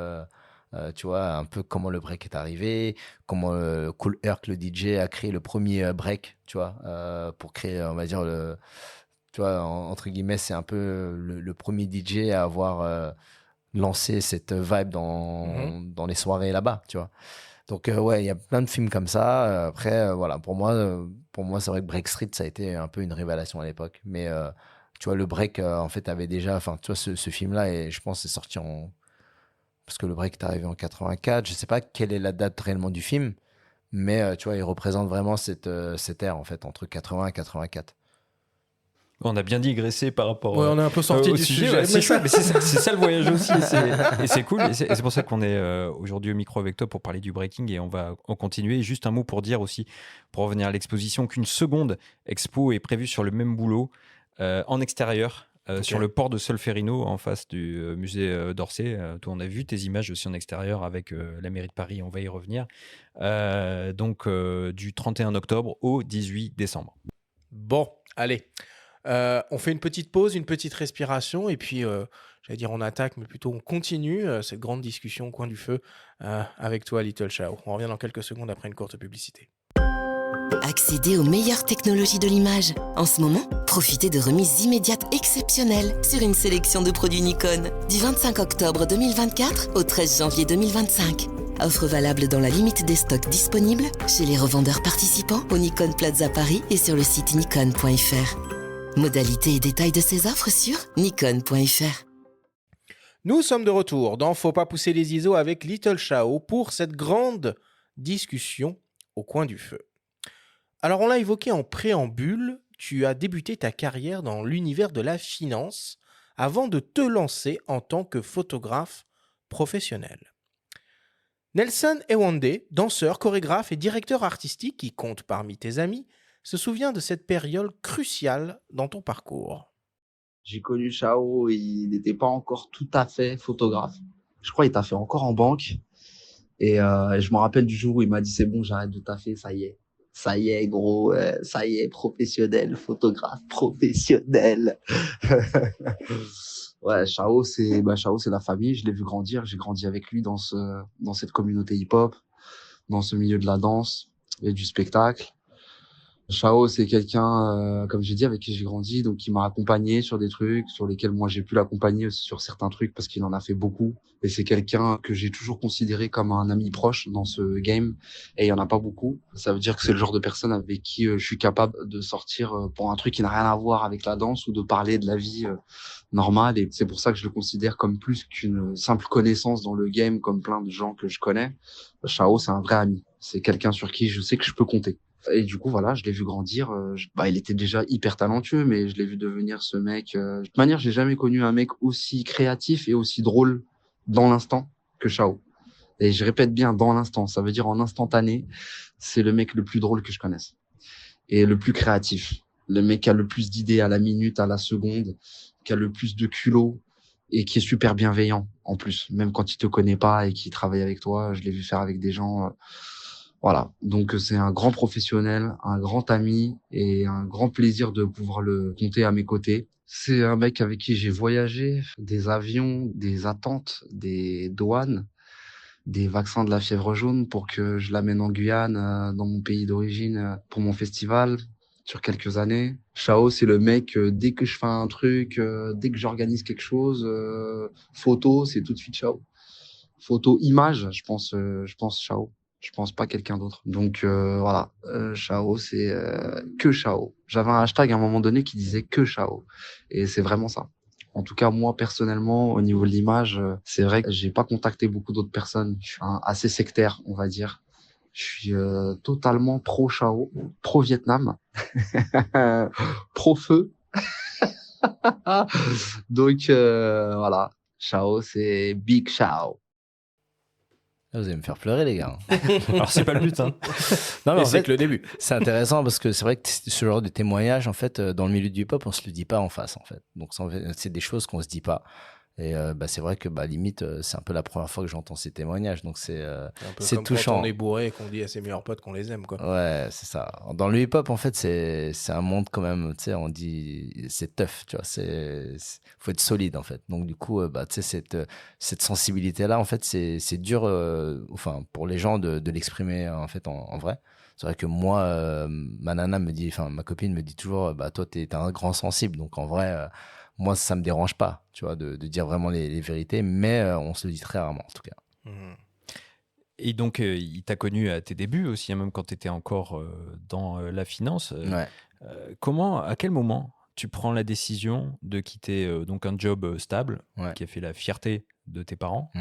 tu vois un peu comment le break est arrivé, comment Kool Herc le DJ a créé le premier break, tu vois, pour créer on va dire tu vois entre guillemets c'est un peu le premier DJ à avoir lancé cette vibe dans les soirées là-bas, tu vois. Donc ouais, il y a plein de films comme ça. Après, voilà, pour moi, c'est vrai que Break Street, ça a été un peu une révélation à l'époque. Mais tu vois, le break, en fait, avait déjà, enfin, tu vois, ce film-là, et je pense, c'est sorti parce que le break est arrivé en 84. Je sais pas quelle est la date réellement du film, Mais tu vois, il représente vraiment cette ère en fait entre 80 et 84. On a bien digressé par rapport Ouais, on est un peu sorti au du sujet. sujet. Ouais, c'est chouette, mais c'est ça le voyage aussi. Et c'est cool. Et c'est pour ça qu'on est aujourd'hui au micro avec toi pour parler du breaking et on va en continuer. Juste un mot pour dire aussi, pour revenir à l'exposition, qu'une seconde expo est prévue sur le même boulot en extérieur. Sur le port de Solferino, en face du musée d'Orsay. Toi, on a vu tes images aussi en extérieur avec la mairie de Paris, on va y revenir. Donc, du 31 octobre au 18 décembre. Bon, allez. On fait une petite pause, une petite respiration, et puis, j'allais dire on attaque, mais plutôt on continue cette grande discussion au coin du feu avec toi, Little Chao. On revient dans quelques secondes après une courte publicité. Accédez aux meilleures technologies de l'image. En ce moment, profitez de remises immédiates exceptionnelles sur une sélection de produits Nikon. Du 25 octobre 2024 au 13 janvier 2025. Offre valable dans la limite des stocks disponibles chez les revendeurs participants au Nikon Plaza Paris et sur le site nikon.fr. Modalités et détails de ces offres sur nikon.fr. Nous sommes de retour dans Faut pas pousser les ISO avec Little Chao pour cette grande discussion au coin du feu. Alors, on l'a évoqué en préambule, tu as débuté ta carrière dans l'univers de la finance avant de te lancer en tant que photographe professionnel. Nelson Ewande, danseur, chorégraphe et directeur artistique qui compte parmi tes amis, se souvient de cette période cruciale dans ton parcours. J'ai connu Chao, il n'était pas encore tout à fait photographe. Je crois qu'il taffait encore en banque. Et je me rappelle du jour où il m'a dit c'est bon, j'arrête de taffer, ça y est. Ça y est, gros, ça y est, professionnel, photographe professionnel. Ouais, Chao, c'est la famille. Je l'ai vu grandir. J'ai grandi avec lui dans cette communauté hip-hop, dans ce milieu de la danse et du spectacle. Chao, c'est quelqu'un, comme j'ai dit, avec qui j'ai grandi, donc qui m'a accompagné sur des trucs sur lesquels moi j'ai pu l'accompagner sur certains trucs parce qu'il en a fait beaucoup. Et c'est quelqu'un que j'ai toujours considéré comme un ami proche dans ce game. Et il y en a pas beaucoup. Ça veut dire que c'est le genre de personne avec qui je suis capable de sortir pour un truc qui n'a rien à voir avec la danse ou de parler de la vie normale. Et c'est pour ça que je le considère comme plus qu'une simple connaissance dans le game, comme plein de gens que je connais. Chao, c'est un vrai ami. C'est quelqu'un sur qui je sais que je peux compter. Et du coup, voilà, je l'ai vu grandir. Il était déjà hyper talentueux, mais je l'ai vu devenir ce mec. De toute manière, j'ai jamais connu un mec aussi créatif et aussi drôle dans l'instant que Chao. Et je répète bien, dans l'instant. Ça veut dire en instantané, c'est le mec le plus drôle que je connaisse. Et le plus créatif. Le mec qui a le plus d'idées à la minute, à la seconde, qui a le plus de culot et qui est super bienveillant, en plus. Même quand il te connaît pas et qu'il travaille avec toi, je l'ai vu faire avec des gens... Voilà, donc c'est un grand professionnel, un grand ami et un grand plaisir de pouvoir le compter à mes côtés. C'est un mec avec qui j'ai voyagé, des avions, des attentes, des douanes, des vaccins de la fièvre jaune pour que je l'amène en Guyane, dans mon pays d'origine, pour mon festival sur quelques années. Chao, c'est le mec, dès que je fais un truc, dès que j'organise quelque chose, photo, c'est tout de suite Chao. Photo, image, je pense Chao. Je pense pas quelqu'un d'autre. Donc voilà, Chao, c'est que Chao. J'avais un hashtag à un moment donné qui disait que Chao. Et c'est vraiment ça. En tout cas, moi, personnellement, au niveau de l'image, c'est vrai que j'ai pas contacté beaucoup d'autres personnes. Je suis assez sectaire, on va dire. Je suis totalement pro-Chao, pro-Vietnam, pro-feu. Donc voilà, Chao, c'est Big Chao. Vous allez me faire pleurer, les gars. Alors, c'est pas le but, hein. Non, mais c'est que le début. C'est intéressant parce que c'est vrai que ce genre de témoignage, en fait, dans le milieu du hip-hop, on se le dit pas en face, en fait. Donc, c'est des choses qu'on se dit pas. Et c'est vrai que limite, c'est un peu la première fois que j'entends ces témoignages. Donc, c'est comme touchant. Quand on est bourré et qu'on dit à ses meilleurs potes qu'on les aime, quoi. Ouais, c'est ça. Dans le hip-hop, en fait, c'est un monde quand même, tu sais, on dit, c'est tough, tu vois, faut être solide, en fait. Donc, du coup, tu sais, cette sensibilité-là, en fait, c'est dur, pour les gens de l'exprimer, en fait, en vrai. C'est vrai que moi, ma copine me dit toujours, toi, t'es un grand sensible. Donc, en vrai, moi, ça me dérange pas, tu vois, de dire vraiment les vérités, mais on se le dit très rarement, en tout cas. Mmh. Et donc, il t'a connu à tes débuts aussi, hein, même quand tu étais encore dans la finance. Ouais. À quel moment tu prends la décision de quitter donc un job stable qui a fait la fierté de tes parents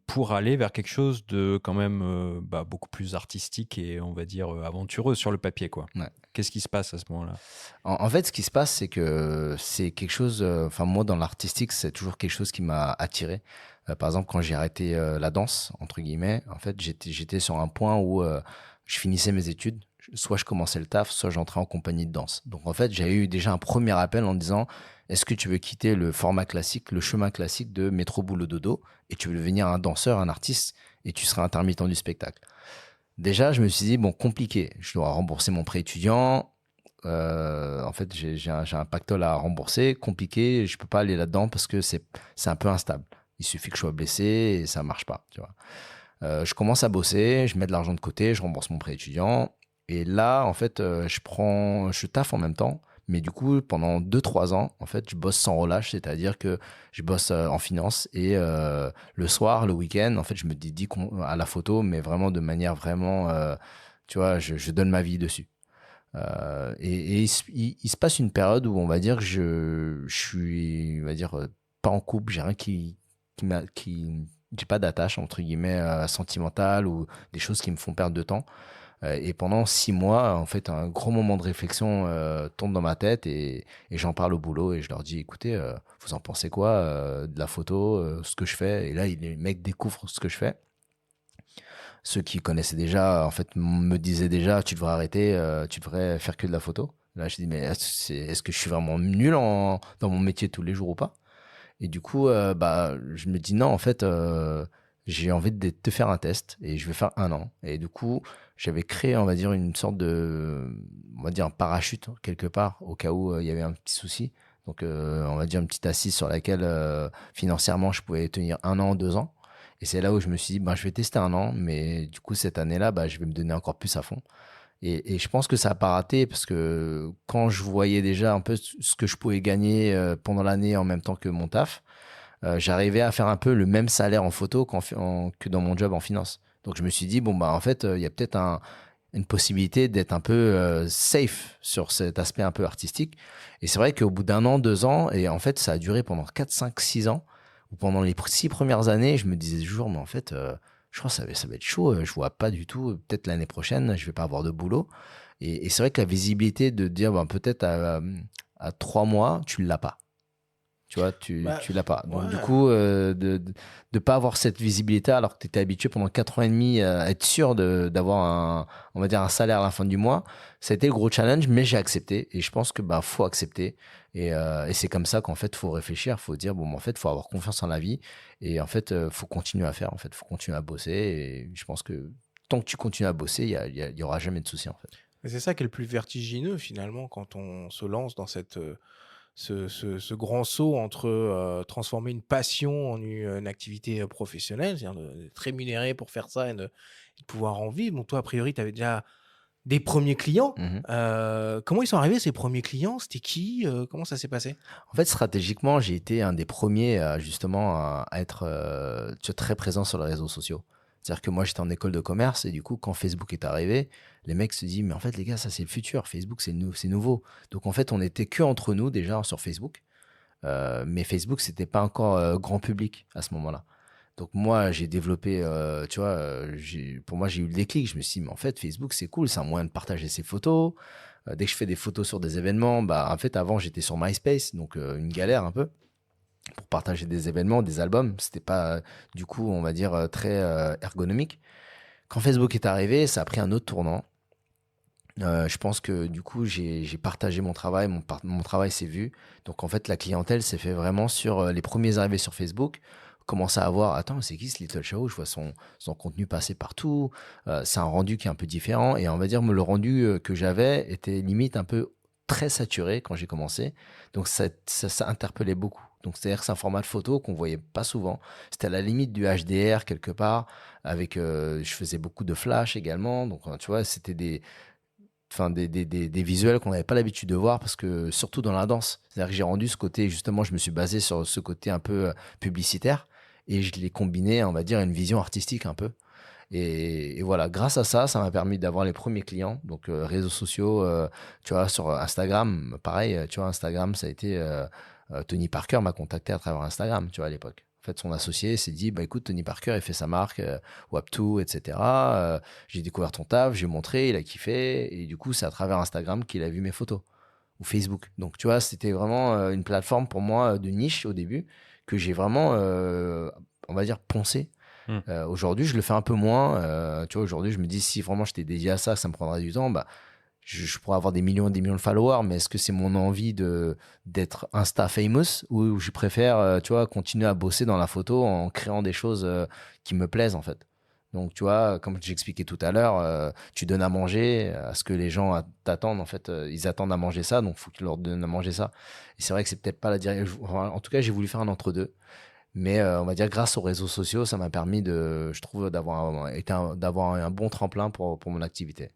pour aller vers quelque chose de quand même beaucoup plus artistique et on va dire aventureux sur le papier, quoi. Ouais. Qu'est-ce qui se passe à ce moment-là? En fait, ce qui se passe, c'est que c'est quelque chose. Enfin, moi, dans l'artistique, c'est toujours quelque chose qui m'a attiré. Par exemple, quand j'ai arrêté la danse, entre guillemets, en fait, j'étais sur un point où je finissais mes études. Soit je commençais le taf, soit j'entrais en compagnie de danse. Donc, en fait, j'ai eu déjà un premier appel en me disant, est-ce que tu veux quitter le format classique, le chemin classique de métro boulot dodo, et tu veux devenir un danseur, un artiste, et tu seras intermittent du spectacle. Déjà, je me suis dit, bon, compliqué. Je dois rembourser mon prêt étudiant. En fait, j'ai un pactole à rembourser. Compliqué. Je peux pas aller là-dedans parce que c'est un peu instable. Il suffit que je sois blessé et ça marche pas, tu vois. Je commence à bosser, je mets de l'argent de côté, je rembourse mon prêt étudiant. Et là, en fait, je taffe en même temps. Mais du coup, pendant 2-3 ans, en fait, je bosse sans relâche. C'est-à-dire que je bosse en finance et le soir, le week-end, en fait, je me dédie à la photo, mais vraiment de manière vraiment, tu vois, je donne ma vie dessus. Il se passe une période où on va dire que je suis, on va dire, pas en couple, j'ai rien j'ai pas d'attache entre guillemets sentimentale ou des choses qui me font perdre de temps. Et pendant 6 mois, en fait, un gros moment de réflexion tombe dans ma tête et j'en parle au boulot et je leur dis, écoutez, vous en pensez quoi de la photo, ce que je fais? Et là, les mecs découvrent ce que je fais. Ceux qui connaissaient déjà, en fait, me disaient déjà, tu devrais arrêter, tu devrais faire que de la photo. Là, je dis, mais est-ce que je suis vraiment nul dans mon métier tous les jours ou pas? Et du coup, je me dis, non, en fait, j'ai envie de te faire un test et je vais faire 1 an. Et du coup, j'avais créé, on va dire, une sorte de, on va dire, un parachute quelque part au cas où il y avait un petit souci. Donc, on va dire une petite assise sur laquelle financièrement je pouvais tenir 1 an, 2 ans. Et c'est là où je me suis dit, je vais tester 1 an, mais du coup, cette année-là, je vais me donner encore plus à fond. Et je pense que ça n'a pas raté parce que quand je voyais déjà un peu ce que je pouvais gagner pendant l'année en même temps que mon taf, j'arrivais à faire un peu le même salaire en photo que dans mon job en finance. Donc je me suis dit, en fait, il y a peut-être une possibilité d'être un peu safe sur cet aspect un peu artistique. Et c'est vrai qu'au bout d'1 an, 2 ans, et en fait, ça a duré pendant 4, 5, 6 ans, où pendant les 6 premières années, je me disais toujours, mais en fait, je crois que ça va être chaud, je vois pas du tout, peut-être l'année prochaine, je vais pas avoir de boulot. Et c'est vrai que la visibilité de dire, peut-être à 3 mois, tu l'as pas. Tu vois, tu l'as pas. Donc, du coup, de pas avoir cette visibilité alors que tu étais habitué pendant 4 ans et demi à être sûr d'avoir on va dire un salaire à la fin du mois, ça a été le gros challenge, mais j'ai accepté. Et je pense que, faut accepter. Et c'est comme ça qu'en fait, faut réfléchir. Faut dire, en fait, faut avoir confiance en la vie. Et en fait, faut continuer à faire. En fait, faut continuer à bosser. Et je pense que tant que tu continues à bosser, il y aura jamais de souci, en fait. Mais c'est ça qui est le plus vertigineux, finalement, quand on se lance dans ce grand saut entre transformer une passion en une activité professionnelle, c'est-à-dire d'être rémunéré pour faire ça et de pouvoir en vivre. Bon, toi, a priori, tu avais déjà des premiers clients. Comment ils sont arrivés, ces premiers clients? C'était qui? Comment ça s'est passé? En fait, stratégiquement, j'ai été un des premiers justement à être très présent sur les réseaux sociaux. C'est-à-dire que moi, j'étais en école de commerce et du coup, quand Facebook est arrivé, les mecs se disent, mais en fait, les gars, ça, c'est le futur. Facebook, c'est nouveau. Donc, en fait, on n'était que entre nous déjà sur Facebook. Mais Facebook, c'était pas encore grand public à ce moment-là. Donc, moi, j'ai développé, pour moi, j'ai eu le déclic. Je me suis dit, mais en fait, Facebook, c'est cool. C'est un moyen de partager ses photos. Dès que je fais des photos sur des événements, en fait, avant, j'étais sur MySpace. Donc, une galère un peu. Pour partager des événements, des albums, c'était pas du coup, on va dire, très ergonomique. Quand Facebook est arrivé, ça a pris un autre tournant. Je pense que du coup, j'ai partagé mon travail, mon travail s'est vu. Donc en fait, la clientèle s'est fait vraiment sur les premiers arrivés sur Facebook. Commence à avoir, attends, c'est qui ce Little Chao? Je vois son contenu passer partout. C'est un rendu qui est un peu différent. Et on va dire, le rendu que j'avais était limite un peu très saturé quand j'ai commencé. Donc ça interpellait beaucoup. Donc c'est-à-dire que c'est un format de photo qu'on voyait pas souvent. C'était à la limite du HDR quelque part. Avec, je faisais beaucoup de flash également. Donc tu vois, c'était des visuels qu'on n'avait pas l'habitude de voir parce que surtout dans la danse. C'est-à-dire que j'ai rendu ce côté, justement, je me suis basé sur ce côté un peu publicitaire et je l'ai combiné, on va dire, à une vision artistique un peu. Et voilà, grâce à ça, ça m'a permis d'avoir les premiers clients. Donc, réseaux sociaux, tu vois, sur Instagram, pareil, tu vois, Instagram, ça a été... Tony Parker m'a contacté à travers Instagram, tu vois, à l'époque. En fait, son associé s'est dit, bah écoute, Tony Parker, il fait sa marque, Wap2, etc. J'ai découvert ton taf, j'ai montré, il a kiffé. Et du coup, c'est à travers Instagram qu'il a vu mes photos. Ou Facebook. Donc, tu vois, c'était vraiment une plateforme pour moi de niche au début, que j'ai vraiment, on va dire, poncé. Aujourd'hui, je le fais un peu moins. Tu vois, aujourd'hui, je me dis, si vraiment j'étais dédié à ça, ça me prendrait du temps, bah, je pourrais avoir des millions et des millions de followers, mais est-ce que c'est mon envie d'être Insta famous ou je préfère, tu vois, continuer à bosser dans la photo en créant des choses qui me plaisent, en fait. Donc, tu vois, comme j'expliquais tout à l'heure, tu donnes à manger à ce que les gens t'attendent, en fait. Ils attendent à manger ça, donc il faut que tu leur donnes à manger ça. Et c'est vrai que c'est peut-être pas la direction. En tout cas, j'ai voulu faire un entre-deux. Mais on va dire, grâce aux réseaux sociaux, ça m'a permis je trouve, d'avoir un bon tremplin pour mon activité.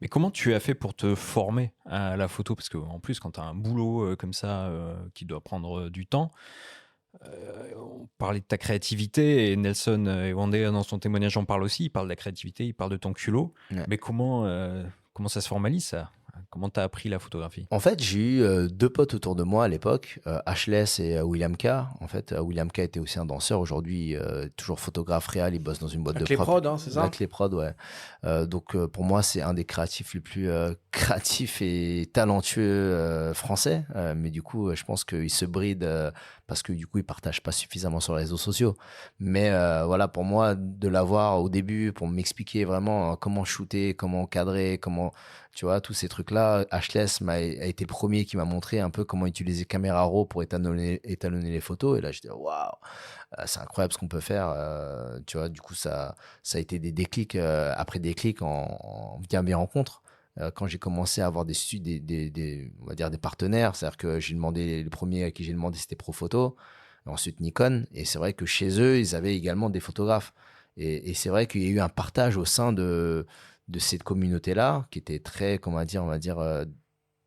Mais comment tu as fait pour te former à la photo? Parce qu'en plus, quand tu as un boulot comme ça qui doit prendre du temps, on parlait de ta créativité et Nelson Ewande, dans son témoignage, en parle aussi. Il parle de la créativité, il parle de ton culot. Ouais. Mais comment ça se formalise, ça? Comment tu as appris la photographie? En fait, j'ai eu deux potes autour de moi à l'époque, Ashless et William K. En fait, William K était aussi un danseur. Aujourd'hui, toujours photographe réel. Il bosse dans une boîte Avec de les prod. prods, hein, c'est ça? Avec les prods, ouais. Donc, pour moi, c'est un des créatifs les plus créatifs et talentueux français. Mais du coup, je pense qu'il se bride parce que du coup, il partage pas suffisamment sur les réseaux sociaux. Mais voilà, pour moi, de l'avoir au début, pour m'expliquer vraiment comment shooter, comment cadrer, comment... Tu vois, tous ces trucs-là, Ashless a été le premier qui m'a montré un peu comment utiliser Camera Raw pour étalonner les photos. Et là, je dis, waouh, c'est incroyable ce qu'on peut faire. Tu vois, du coup, ça a été des déclics après déclics en bien rencontres. Quand j'ai commencé à avoir on va dire des partenaires, c'est-à-dire que le premier à qui j'ai demandé, c'était Profoto, ensuite Nikon. Et c'est vrai que chez eux, ils avaient également des photographes. Et c'est vrai qu'il y a eu un partage au sein de cette communauté-là, qui était très, on va dire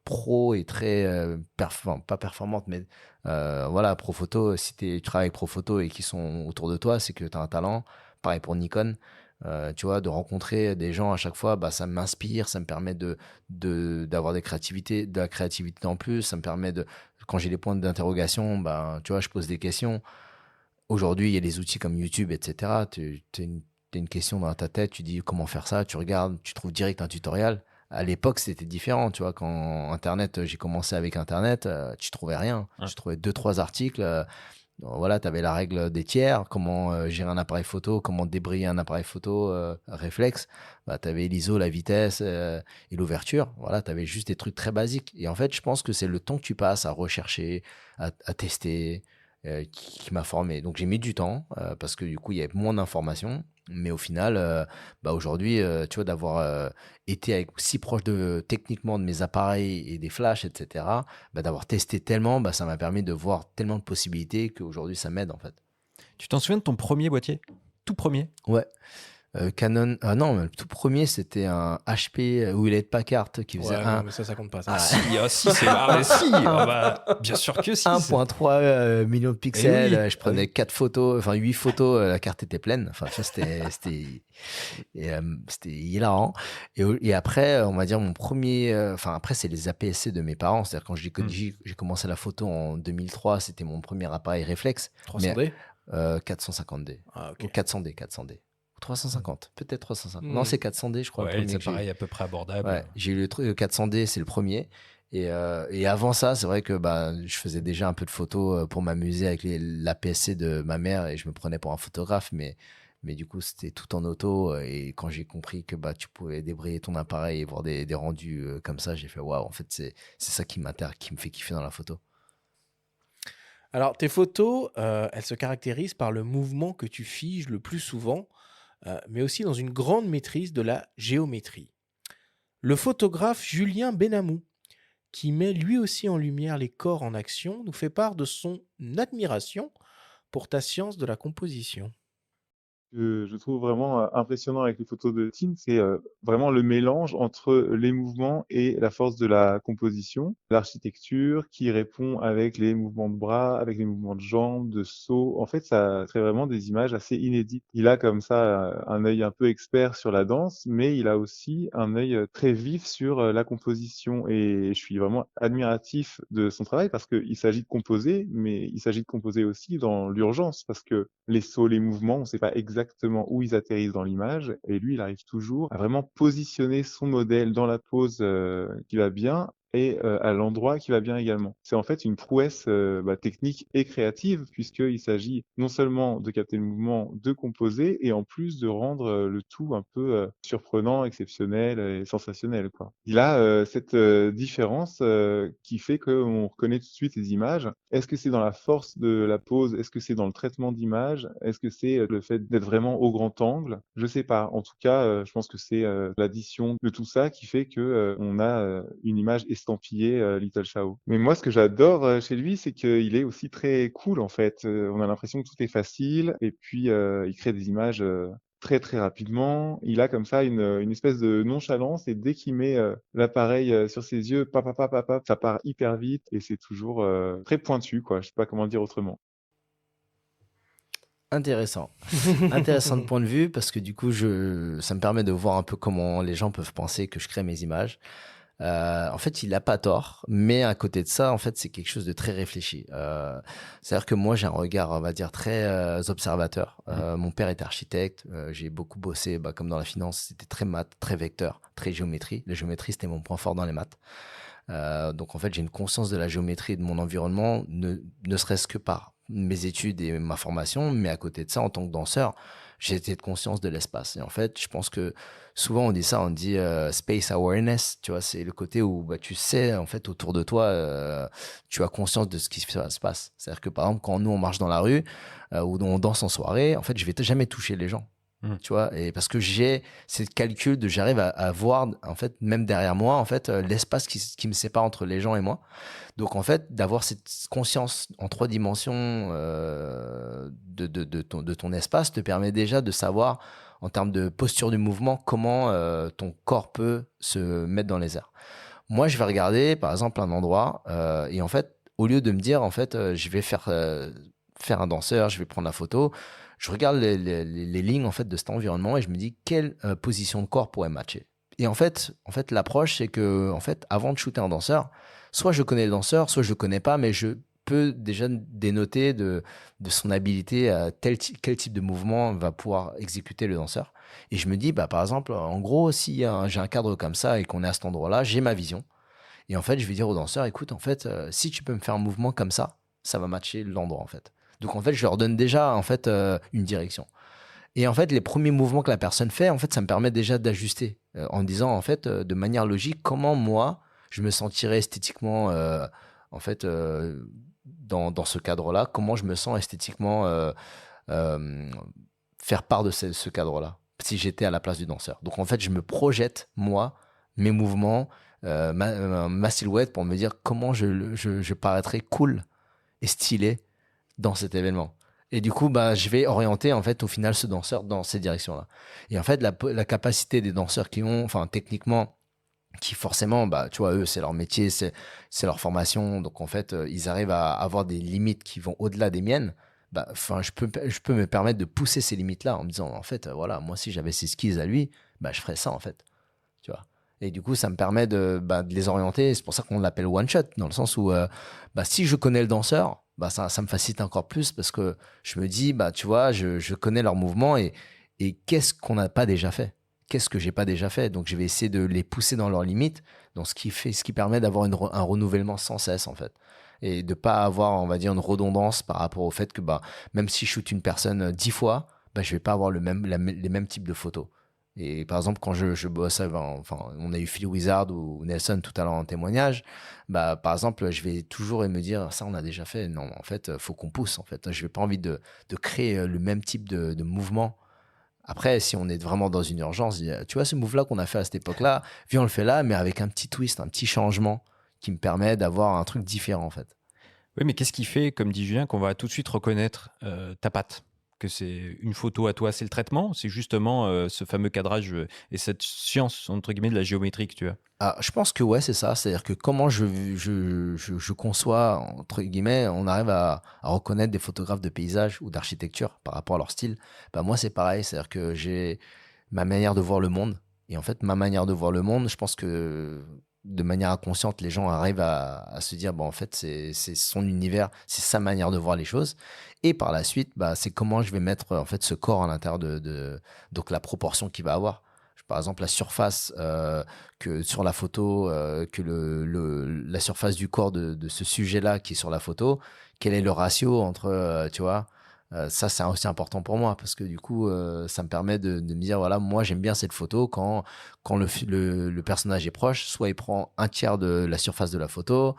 pro et très pas performante, mais voilà, Profoto, si tu travailles avec Profoto et qui sont autour de toi, c'est que tu as un talent. Pareil pour Nikon. Tu vois, de rencontrer des gens à chaque fois, bah, ça m'inspire, ça me permet d'avoir de la créativité en plus, ça me permet quand j'ai des points d'interrogation, bah, tu vois, je pose des questions. Aujourd'hui, il y a des outils comme YouTube, etc. Tu as une question dans ta tête, tu dis comment faire ça, tu regardes, tu trouves direct un tutoriel. À l'époque, c'était différent, tu vois, quand Internet, j'ai commencé avec Internet, tu trouvais rien. Ouais. Tu trouvais 2-3 articles. Voilà, tu avais la règle des tiers, comment gérer un appareil photo, comment débrayer un appareil photo réflexe. Bah, tu avais l'ISO, la vitesse et l'ouverture. Voilà, tu avais juste des trucs très basiques. Et en fait, je pense que c'est le temps que tu passes à rechercher, à tester, qui m'a formé. Donc j'ai mis du temps parce que du coup, il y avait moins d'informations. Mais au final, bah aujourd'hui, tu vois, d'avoir été si proche techniquement de mes appareils et des flashs, etc., bah d'avoir testé tellement, bah ça m'a permis de voir tellement de possibilités qu'aujourd'hui, ça m'aide en fait. Tu t'en souviens de ton premier boîtier? Tout premier? Ouais. Canon. Ah non, le tout premier, c'était un HP Hewlett Packard qui faisait Ouais, mais ça compte pas. Ça. Ah si, c'est ah, si. Bah, bien sûr que si. 1.3 millions de pixels. Eh oui. Je prenais 4 photos, enfin 8 photos. La carte était pleine. Enfin, ça, c'était hilarant. Et après, on va dire mon premier. Enfin, après, c'est les APS-C de mes parents. C'est-à-dire quand j'ai commencé la photo en 2003, c'était mon premier appareil réflexe. 300D 450D. Ah, ok. Ou 400D. 350, peut-être 350. Non, c'est 400D, je crois. Ouais, le premier c'est que j'ai eu. pareil, à peu près abordable. Ouais, j'ai eu le truc 400D, c'est le premier. Et avant ça, c'est vrai que bah, je faisais déjà un peu de photos pour m'amuser avec l'APS-C de ma mère et je me prenais pour un photographe, mais du coup, c'était tout en auto. Et quand j'ai compris que bah, tu pouvais débrayer ton appareil et voir des rendus comme ça, j'ai fait waouh, en fait, c'est ça qui me fait kiffer dans la photo. Alors, tes photos, elles se caractérisent par le mouvement que tu figes le plus souvent, mais aussi dans une grande maîtrise de la géométrie. Le photographe Julien Benamou, qui met lui aussi en lumière les corps en action, nous fait part de son admiration pour ta science de la composition. que je trouve vraiment impressionnant avec les photos de Tin, c'est vraiment le mélange entre les mouvements et la force de la composition, l'architecture qui répond avec les mouvements de bras, avec les mouvements de jambes, de sauts. En fait, ça crée vraiment des images assez inédites. Il a comme ça un œil un peu expert sur la danse, mais il a aussi un œil très vif sur la composition. Et je suis vraiment admiratif de son travail parce qu'il s'agit de composer, mais il s'agit de composer aussi dans l'urgence parce que les sauts, les mouvements, on ne sait pas exactement où ils atterrissent dans l'image. Et lui, il arrive toujours à vraiment positionner son modèle dans la pose qui va bien et à l'endroit qui va bien également. C'est en fait une prouesse technique et créative puisqu'il s'agit non seulement de capter le mouvement, de composer et en plus de rendre le tout un peu surprenant, exceptionnel et sensationnel, quoi. Il a cette différence qui fait qu'on reconnaît tout de suite les images. Est-ce que c'est dans la force de la pose? Est-ce que c'est dans le traitement d'image? Est-ce que c'est le fait d'être vraiment au grand angle? Je sais pas. En tout cas, je pense que c'est l'addition de tout ça qui fait que on a une image estampillée Little Chao. Mais moi, ce que j'adore chez lui, c'est qu'il est aussi très cool en fait. On a l'impression que tout est facile et puis il crée des images très très rapidement. Il a comme ça une espèce de nonchalance et dès qu'il met l'appareil sur ses yeux, ça part hyper vite et c'est toujours très pointu, quoi. Je sais pas comment le dire autrement. Intéressant. Intéressant de point de vue parce que du coup, ça me permet de voir un peu comment les gens peuvent penser que je crée mes images. En fait, il n'a pas tort, mais à côté de ça, en fait, c'est quelque chose de très réfléchi. C'est-à-dire que moi, j'ai un regard, on va dire, très observateur. Mon père était architecte, j'ai beaucoup bossé, comme dans la finance, c'était très maths, très vecteur, très géométrie. La géométrie, c'était mon point fort dans les maths. Donc, en fait, j'ai une conscience de la géométrie et de mon environnement, ne serait-ce que par mes études et ma formation, mais à côté de ça, en tant que danseur, j'ai cette conscience de l'espace. Et en fait, je pense que souvent on dit ça, on dit space awareness, tu vois, c'est le côté où tu sais, en fait, autour de toi, tu as conscience de ce qui se passe. C'est-à-dire que par exemple, quand nous on marche dans la rue ou on danse en soirée, en fait, je vais jamais toucher les gens. Tu vois, et parce que j'ai cette calcul j'arrive à voir, en fait, même derrière moi, en fait, l'espace qui me sépare entre les gens et moi. Donc, en fait, d'avoir cette conscience en 3 dimensions de ton espace te permet déjà de savoir, en termes de posture du mouvement, comment ton corps peut se mettre dans les airs. Moi, je vais regarder, par exemple, un endroit et en fait, au lieu de me dire, en fait, je vais faire un danseur, je vais prendre la photo, je regarde les lignes en fait de cet environnement et je me dis quelle position de corps pourrait matcher. Et en fait l'approche c'est que en fait avant de shooter un danseur, soit je connais le danseur, soit je le connais pas, mais je peux déjà dénoter de son habilité à quel type de mouvement va pouvoir exécuter le danseur. Et je me dis par exemple en gros si j'ai un cadre comme ça et qu'on est à cet endroit-là, j'ai ma vision. Et en fait je vais dire au danseur écoute en fait si tu peux me faire un mouvement comme ça va matcher l'endroit en fait. Donc en fait, je leur donne déjà en fait une direction. Et en fait, les premiers mouvements que la personne fait, en fait, ça me permet déjà d'ajuster en disant en fait de manière logique comment moi je me sentirais esthétiquement en fait dans ce cadre-là, comment je me sens esthétiquement faire part de ce cadre-là si j'étais à la place du danseur. Donc en fait, je me projette moi mes mouvements, ma silhouette pour me dire comment je paraîtrais cool et stylé dans cet événement. Et du coup, je vais orienter en fait au final ce danseur dans ces directions-là. Et en fait, la capacité des danseurs qui ont, enfin techniquement, qui forcément, tu vois, eux, c'est leur métier, c'est leur formation. Donc en fait, ils arrivent à avoir des limites qui vont au-delà des miennes. Je peux me permettre de pousser ces limites-là en me disant, en fait, voilà, moi si j'avais ces skills à lui, je ferais ça en fait. Tu vois. Et du coup, ça me permet de les orienter. C'est pour ça qu'on l'appelle one shot, dans le sens où si je connais le danseur, ça me facilite encore plus parce que je me dis, tu vois, je connais leurs mouvements et qu'est-ce qu'on n'a pas déjà fait? Qu'est-ce que j'ai pas déjà fait? Donc, je vais essayer de les pousser dans leurs limites, ce qui permet d'avoir un renouvellement sans cesse, en fait. Et de pas avoir, on va dire, une redondance par rapport au fait que, même si je shoot une personne 10 fois, je vais pas avoir les mêmes types de photos. Et par exemple, quand je bosse, on a eu Phil Wizard ou Nelson tout à l'heure en témoignage, par exemple, je vais toujours me dire, ça on a déjà fait. Non, en fait, faut qu'on pousse. En fait, je n'ai pas envie de créer le même type de mouvement. Après, si on est vraiment dans une urgence, tu vois, ce move-là qu'on a fait à cette époque-là, viens, on le fait là, mais avec un petit twist, un petit changement qui me permet d'avoir un truc différent, en fait. Oui, mais qu'est-ce qui fait, comme dit Julien, qu'on va tout de suite reconnaître ta patte? que c'est une photo à toi, c'est le traitement, c'est justement ce fameux cadrage et cette science, entre guillemets, de la géométrie que tu as. Ah, je pense que ouais, c'est ça. C'est-à-dire que comment je conçois, entre guillemets, on arrive à reconnaître des photographes de paysage ou d'architecture par rapport à leur style. Bah, moi, c'est pareil. C'est-à-dire que j'ai ma manière de voir le monde. Et en fait, ma manière de voir le monde, je pense que de manière inconsciente, les gens arrivent à se dire, bon, en fait, c'est son univers, c'est sa manière de voir les choses. Et par la suite, bah, c'est comment je vais mettre en fait ce corps à l'intérieur donc la proportion qu'il va avoir. Par exemple, la surface que sur la photo, que la surface du corps de ce sujet-là qui est sur la photo, quel est le ratio entre, tu vois, ça c'est aussi important pour moi parce que du coup, ça me permet de me dire, voilà, moi j'aime bien cette photo quand le personnage est proche, soit il prend un tiers de la surface de la photo,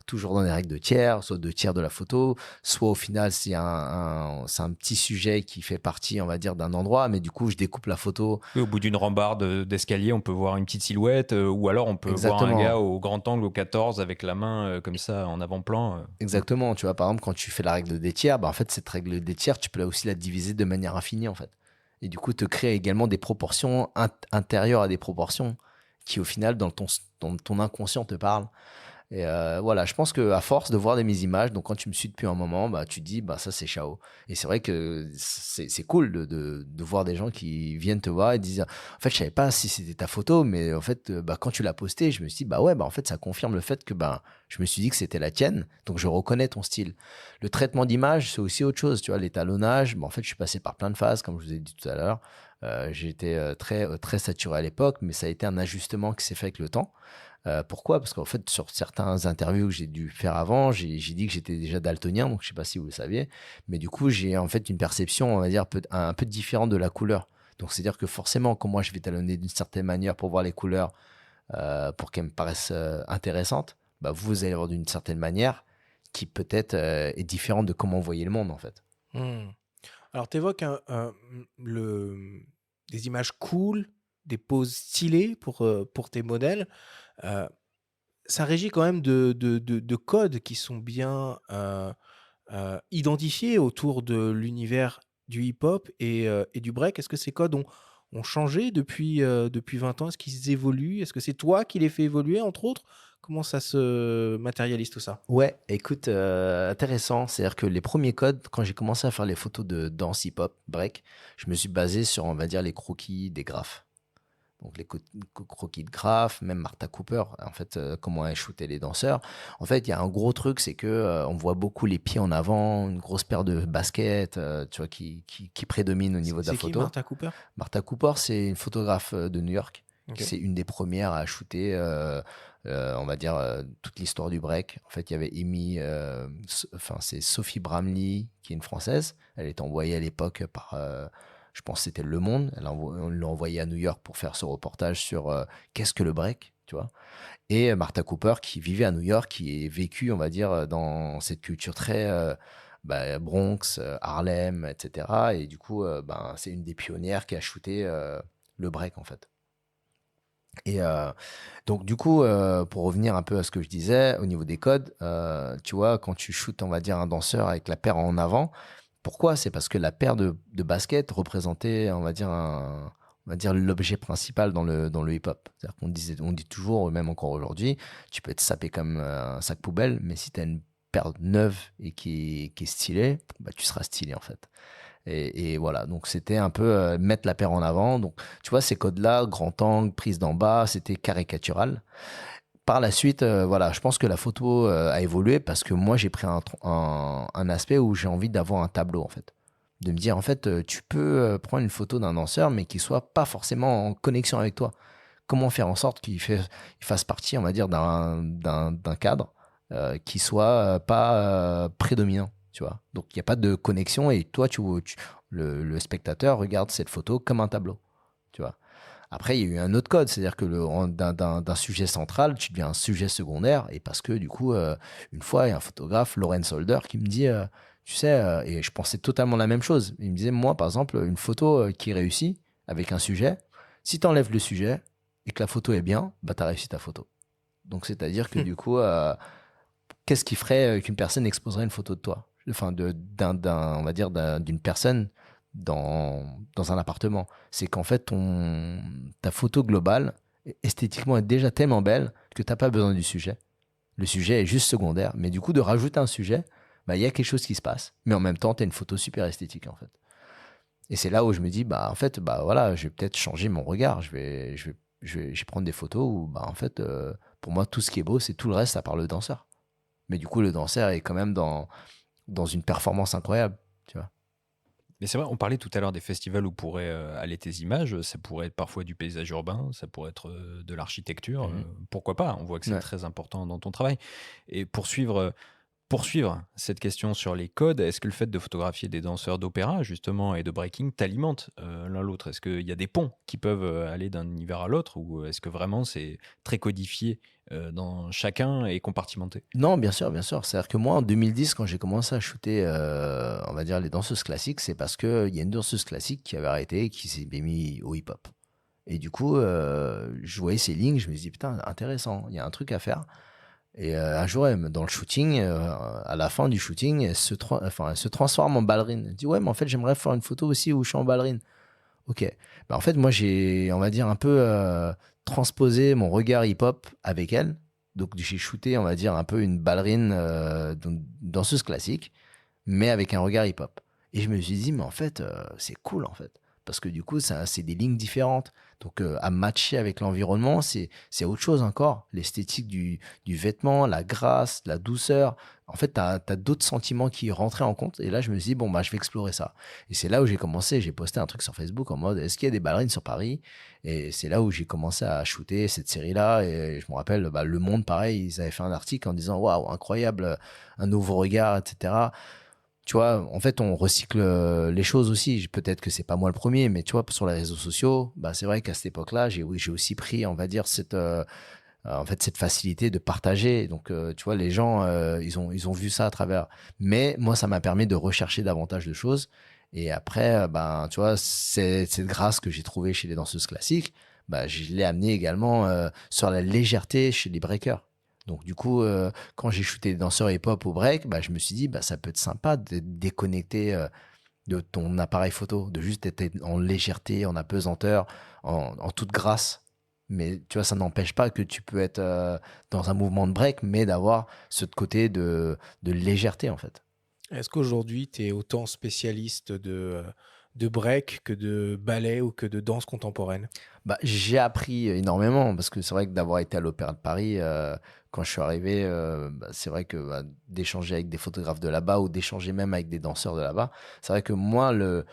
toujours dans les règles de tiers, soit 2 tiers de la photo, soit au final c'est c'est un petit sujet qui fait partie, on va dire, d'un endroit, mais du coup je découpe la photo. Et au bout d'une rambarde d'escalier, on peut voir une petite silhouette, ou alors on peut voir un gars au grand angle au 14 avec la main comme ça en avant-plan. Exactement, tu vois, par exemple quand tu fais la règle des tiers, bah, en fait cette règle des tiers, tu peux aussi la diviser de manière infinie en fait. Et du coup te créer également des proportions intérieures à des proportions qui au final dans ton inconscient te parlent. Et voilà, je pense qu'à force de voir mes images, donc quand tu me suis depuis un moment, bah, tu te dis, bah, ça c'est Xiao. Et c'est vrai que c'est cool de voir des gens qui viennent te voir et disent, en fait, je savais pas si c'était ta photo, mais en fait, bah, quand tu l'as postée, je me suis dit, bah ouais, bah, en fait, ça confirme le fait que bah, je me suis dit que c'était la tienne, donc je reconnais ton style. Le traitement d'image, c'est aussi autre chose, tu vois, l'étalonnage, bah, en fait, je suis passé par plein de phases, comme je vous ai dit tout à l'heure. J'ai été très saturé à l'époque, mais ça a été un ajustement qui s'est fait avec le temps. Pourquoi? Parce qu'en fait, sur certains interviews que j'ai dû faire avant, j'ai dit que j'étais déjà daltonien, donc je sais pas si vous le saviez, mais du coup, j'ai en fait une perception, on va dire, un peu différente de la couleur. Donc, c'est-à-dire que forcément, quand moi je vais talonner d'une certaine manière pour voir les couleurs, pour qu'elles me paraissent intéressantes, bah, vous allez voir d'une certaine manière qui peut-être est différente de comment vous voyez le monde, en fait. Alors, tu évoques des images cool, des poses stylées pour tes modèles. Ça régit quand même de codes qui sont bien identifiés autour de l'univers du hip-hop et du break. Est-ce que ces codes ont changé depuis 20 ans? Est-ce qu'ils évoluent? Est-ce que c'est toi qui les fais évoluer, entre autres? Comment ça se matérialise tout ça? Ouais, écoute, intéressant. C'est-à-dire que les premiers codes, quand j'ai commencé à faire les photos de danse hip-hop, break, je me suis basé sur, on va dire, les croquis des graphes. Donc les croquis de graphes, même Martha Cooper, en fait, comment elle shootait les danseurs. En fait, il y a un gros truc, c'est que on voit beaucoup les pieds en avant, une grosse paire de baskets, tu vois, qui prédomine au niveau de la photo. C'est qui Martha Cooper? Martha Cooper, c'est une photographe de New York. Okay. C'est une des premières à shooter, on va dire, toute l'histoire du break. En fait, il y avait Amy, c'est Sophie Bramley, qui est une Française. Elle était envoyée à l'époque par... je pense que c'était Le Monde. On l'a envoyé à New York pour faire ce reportage sur qu'est-ce que le break, tu vois. Et Martha Cooper, qui vivait à New York, qui est vécue, on va dire, dans cette culture très Bronx, Harlem, etc. Et du coup, c'est une des pionnières qui a shooté le break, en fait. Et donc, du coup, pour revenir un peu à ce que je disais, au niveau des codes, tu vois, quand tu shootes, on va dire, un danseur avec la paire en avant, pourquoi? C'est parce que la paire de baskets représentait, on va dire l'objet principal dans le hip-hop. C'est-à-dire on dit toujours, même encore aujourd'hui, tu peux être sapé comme un sac poubelle, mais si tu as une paire neuve et qui est stylée, bah, tu seras stylé en fait. Et voilà, donc c'était un peu mettre la paire en avant. Donc tu vois, ces codes-là, grand angle, prise d'en bas, c'était caricatural. Par la suite, voilà, je pense que la photo a évolué parce que moi, j'ai pris un aspect où j'ai envie d'avoir un tableau, en fait. De me dire, en fait, tu peux prendre une photo d'un danseur, mais qui soit pas forcément en connexion avec toi. Comment faire en sorte qu'il fasse partie, on va dire, d'un cadre qui soit pas prédominant, tu vois. Donc, il n'y a pas de connexion et toi, le spectateur regarde cette photo comme un tableau, tu vois. Après, il y a eu un autre code, c'est-à-dire que d'un sujet central, tu deviens un sujet secondaire. Et parce que, du coup, une fois, il y a un photographe, Lorenz Holder, qui me dit, tu sais, et je pensais totalement la même chose. Il me disait, moi, par exemple, une photo qui réussit avec un sujet, si tu enlèves le sujet et que la photo est bien, bah, tu as réussi ta photo. Donc, c'est-à-dire que, du coup, qu'est-ce qui ferait qu'une personne exposerait une photo de toi? Enfin, on va dire, d'une personne dans un appartement. C'est qu'en fait, ta photo globale, esthétiquement, est déjà tellement belle que tu n'as pas besoin du sujet. Le sujet est juste secondaire. Mais du coup, de rajouter un sujet, bah, y a quelque chose qui se passe. Mais en même temps, tu as une photo super esthétique, en fait. Et c'est là où je me dis, bah, en fait, bah, voilà, je vais peut-être changer mon regard. Je vais prendre des photos où, bah, en fait, pour moi, tout ce qui est beau, c'est tout le reste à part le danseur. Mais du coup, le danseur est quand même dans une performance incroyable, tu vois. Mais c'est vrai, on parlait tout à l'heure des festivals où pourraient aller tes images. Ça pourrait être parfois du paysage urbain, ça pourrait être de l'architecture. Pourquoi pas? On voit que c'est Ouais. très important dans ton travail. Et poursuivre cette question sur les codes, est-ce que le fait de photographier des danseurs d'opéra, justement, et de breaking t'alimente l'un l'autre? Est-ce qu'il y a des ponts qui peuvent aller d'un univers à l'autre, ou est-ce que vraiment c'est très codifié dans chacun et compartimenté? Non, bien sûr, bien sûr. C'est-à-dire que moi, en 2010, quand j'ai commencé à shooter, on va dire, les danseuses classiques, c'est parce qu'il y a une danseuse classique qui avait arrêté et qui s'est mis au hip-hop. Et du coup, je voyais ces lignes, je me dis, putain, intéressant, il y a un truc à faire. Et un jour, dans le shooting, à la fin du shooting, elle se transforme en ballerine. Elle dit, ouais, mais en fait, j'aimerais faire une photo aussi où je suis en ballerine. Ok. Ben, en fait, moi, j'ai, on va dire, un peu transposé mon regard hip-hop avec elle. Donc, j'ai shooté, on va dire, un peu une ballerine, donc, danseuse classique, mais avec un regard hip-hop. Et je me suis dit, mais en fait, c'est cool, en fait. Parce que du coup, c'est des lignes différentes. Donc, à matcher avec l'environnement, c'est autre chose encore. L'esthétique du vêtement, la grâce, la douceur. En fait, tu as d'autres sentiments qui rentraient en compte. Et là, je me suis dit, bon, bah, je vais explorer ça. Et c'est là où j'ai commencé. J'ai posté un truc sur Facebook en mode, est-ce qu'il y a des ballerines sur Paris? Et c'est là où j'ai commencé à shooter cette série-là. Et je me rappelle, bah, Le Monde, pareil, ils avaient fait un article en disant, waouh, incroyable, un nouveau regard, etc. Tu vois, en fait, on recycle les choses aussi. Peut-être que c'est pas moi le premier, mais tu vois, sur les réseaux sociaux, bah, c'est vrai qu'à cette époque-là, j'ai aussi pris, on va dire, cette facilité de partager. Donc, tu vois, les gens, ils ont vu ça à travers. Mais moi, ça m'a permis de rechercher davantage de choses. Et après, ben, tu vois, cette grâce que j'ai trouvée chez les danseuses classiques, bah, je l'ai amenée également sur la légèreté chez les breakers. Donc, du coup, quand j'ai shooté des danseurs hip-hop au break, bah, je me suis dit, bah, ça peut être sympa d'être déconnecté de ton appareil photo, de juste être en légèreté, en apesanteur, en toute grâce. Mais tu vois, ça n'empêche pas que tu peux être dans un mouvement de break, mais d'avoir ce côté de légèreté, en fait. Est-ce qu'aujourd'hui, tu es autant spécialiste de break que de ballet ou que de danse contemporaine? Bah, j'ai appris énormément parce que c'est vrai que d'avoir été à l'Opéra de Paris, quand je suis arrivé, bah, c'est vrai que d'échanger avec des photographes de là-bas ou d'échanger même avec des danseurs de là-bas, c'est vrai que moi, le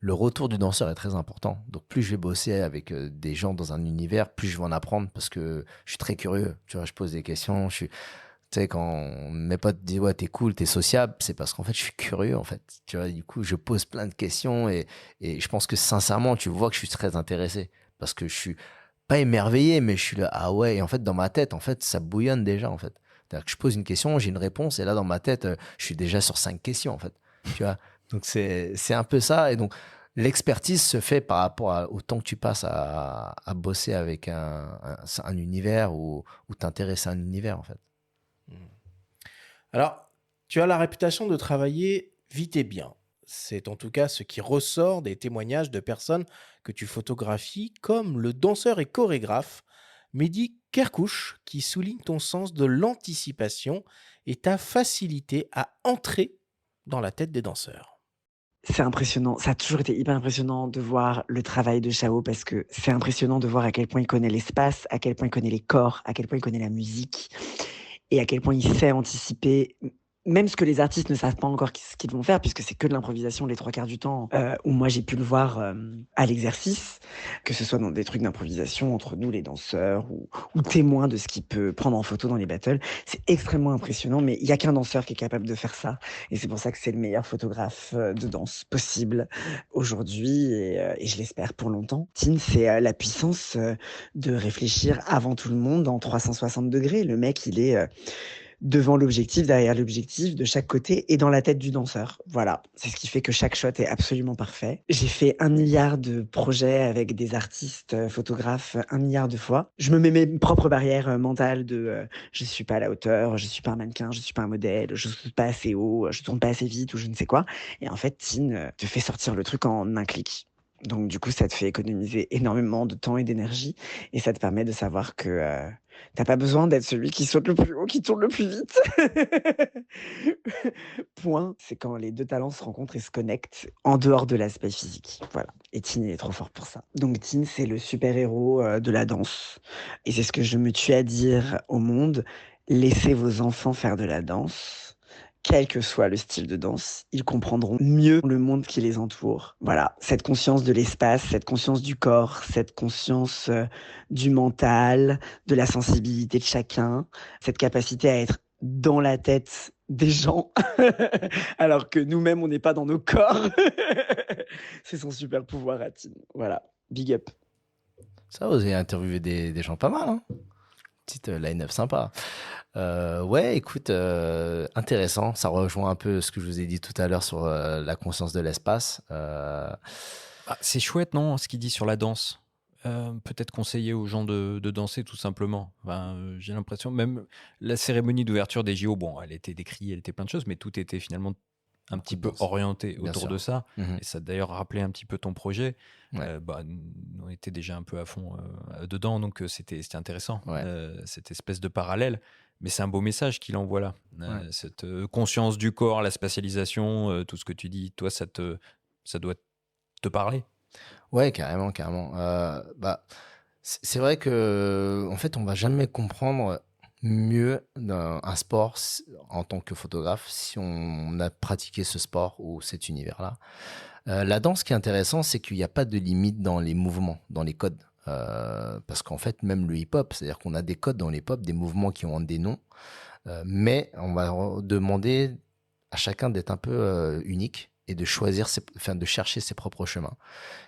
retour du danseur est très important. Donc, plus je vais bosser avec des gens dans un univers, plus je vais en apprendre parce que je suis très curieux. Tu vois, je pose des questions. Tu sais, quand mes potes disent, ouais, t'es cool, t'es sociable, c'est parce qu'en fait, je suis curieux, en fait. Tu vois, du coup, je pose plein de questions et je pense que sincèrement, tu vois que je suis très intéressé parce que je suis pas émerveillé, mais je suis là, ah ouais, et en fait, dans ma tête, en fait, ça bouillonne déjà, en fait. C'est-à-dire que je pose une question, j'ai une réponse, et là, dans ma tête, je suis déjà sur 5 questions, en fait. Tu vois, donc c'est un peu ça, et donc l'expertise se fait par rapport au temps que tu passes à bosser avec un univers ou t'intéresser à un univers, en fait. Alors, tu as la réputation de travailler vite et bien. C'est en tout cas ce qui ressort des témoignages de personnes que tu photographies, comme le danseur et chorégraphe Mehdi Kerkouche, qui souligne ton sens de l'anticipation et ta facilité à entrer dans la tête des danseurs. C'est impressionnant. Ça a toujours été hyper impressionnant de voir le travail de Chao parce que c'est impressionnant de voir à quel point il connaît l'espace, à quel point il connaît les corps, à quel point il connaît la musique et à quel point il sait anticiper même ce que les artistes ne savent pas encore ce qu'ils vont faire, puisque c'est que de l'improvisation les 3/4 du temps, où moi j'ai pu le voir à l'exercice, que ce soit dans des trucs d'improvisation entre nous les danseurs ou témoins de ce qu'il peut prendre en photo dans les battles. C'est extrêmement impressionnant, mais il n'y a qu'un danseur qui est capable de faire ça. Et c'est pour ça que c'est le meilleur photographe de danse possible aujourd'hui, et je l'espère pour longtemps. Tin, c'est la puissance de réfléchir avant tout le monde en 360 degrés. Le mec, il est... devant l'objectif, derrière l'objectif, de chaque côté et dans la tête du danseur. Voilà, c'est ce qui fait que chaque shot est absolument parfait. J'ai fait 1 milliard de projets avec des artistes, photographes 1 milliard de fois. Je me mets mes propres barrières mentales de je suis pas à la hauteur, je suis pas un mannequin, je suis pas un modèle, je saute pas assez haut, je tourne pas assez vite ou je ne sais quoi. Et en fait, Tine te fait sortir le truc en un clic. Donc du coup, ça te fait économiser énormément de temps et d'énergie et ça te permet de savoir que t'as pas besoin d'être celui qui saute le plus haut, qui tourne le plus vite. Point. C'est quand les deux talents se rencontrent et se connectent en dehors de l'aspect physique. Voilà. Et Tine, il est trop fort pour ça. Donc Tine, c'est le super-héros de la danse. Et c'est ce que je me tue à dire au monde. Laissez vos enfants faire de la danse. Quel que soit le style de danse, ils comprendront mieux le monde qui les entoure. Voilà, cette conscience de l'espace, cette conscience du corps, cette conscience du mental, de la sensibilité de chacun, cette capacité à être dans la tête des gens, alors que nous-mêmes, on n'est pas dans nos corps. C'est son super pouvoir à Tine. Voilà, big up. Ça, vous avez interviewé des gens pas mal, hein. Petite line-up sympa. Ouais, écoute, intéressant. Ça rejoint un peu ce que je vous ai dit tout à l'heure sur la conscience de l'espace. C'est chouette, non, ce qu'il dit sur la danse. Peut-être conseiller aux gens de danser tout simplement. Enfin, j'ai l'impression, même la cérémonie d'ouverture des JO, bon, elle était décriée, elle était plein de choses, mais tout était finalement un petit peu orienté Bien autour sûr. de ça. Mhm. Et ça a d'ailleurs rappelé un petit peu ton projet. Ouais. On était déjà un peu à fond dedans, donc c'était intéressant, Ouais. cette espèce de parallèle. Mais c'est un beau message qu'il envoie là. Ouais. Cette conscience du corps, la spatialisation, tout ce que tu dis, toi, ça doit te parler. Ouais, carrément, carrément. C'est vrai que en fait, on va jamais comprendre mieux un sport en tant que photographe si on a pratiqué ce sport ou cet univers-là. La danse, ce qui est intéressant, c'est qu'il n'y a pas de limite dans les mouvements, dans les codes. Parce qu'en fait, même le hip-hop, c'est-à-dire qu'on a des codes dans le hip-hop, des mouvements qui ont des noms, mais on va demander à chacun d'être un peu unique et de choisir, de chercher ses propres chemins.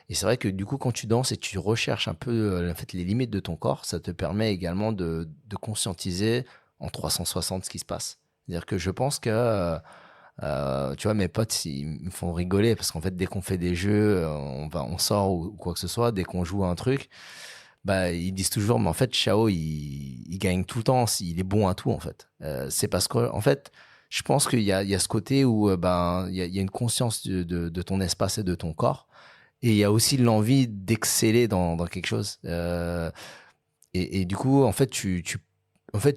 Et c'est vrai que du coup, quand tu danses et tu recherches un peu en fait, les limites de ton corps, ça te permet également de conscientiser en 360 ce qui se passe. C'est-à-dire que je pense que tu vois, mes potes, ils me font rigoler parce qu'en fait, dès qu'on fait des jeux, on sort ou quoi que ce soit, dès qu'on joue à un truc, ils disent toujours, mais en fait, Xiao, il gagne tout le temps, il est bon à tout, en fait. C'est parce que, en fait, je pense qu'il y a ce côté où, il y a une conscience de ton espace et de ton corps. Et il y a aussi l'envie d'exceller dans quelque chose. Et du coup, en fait,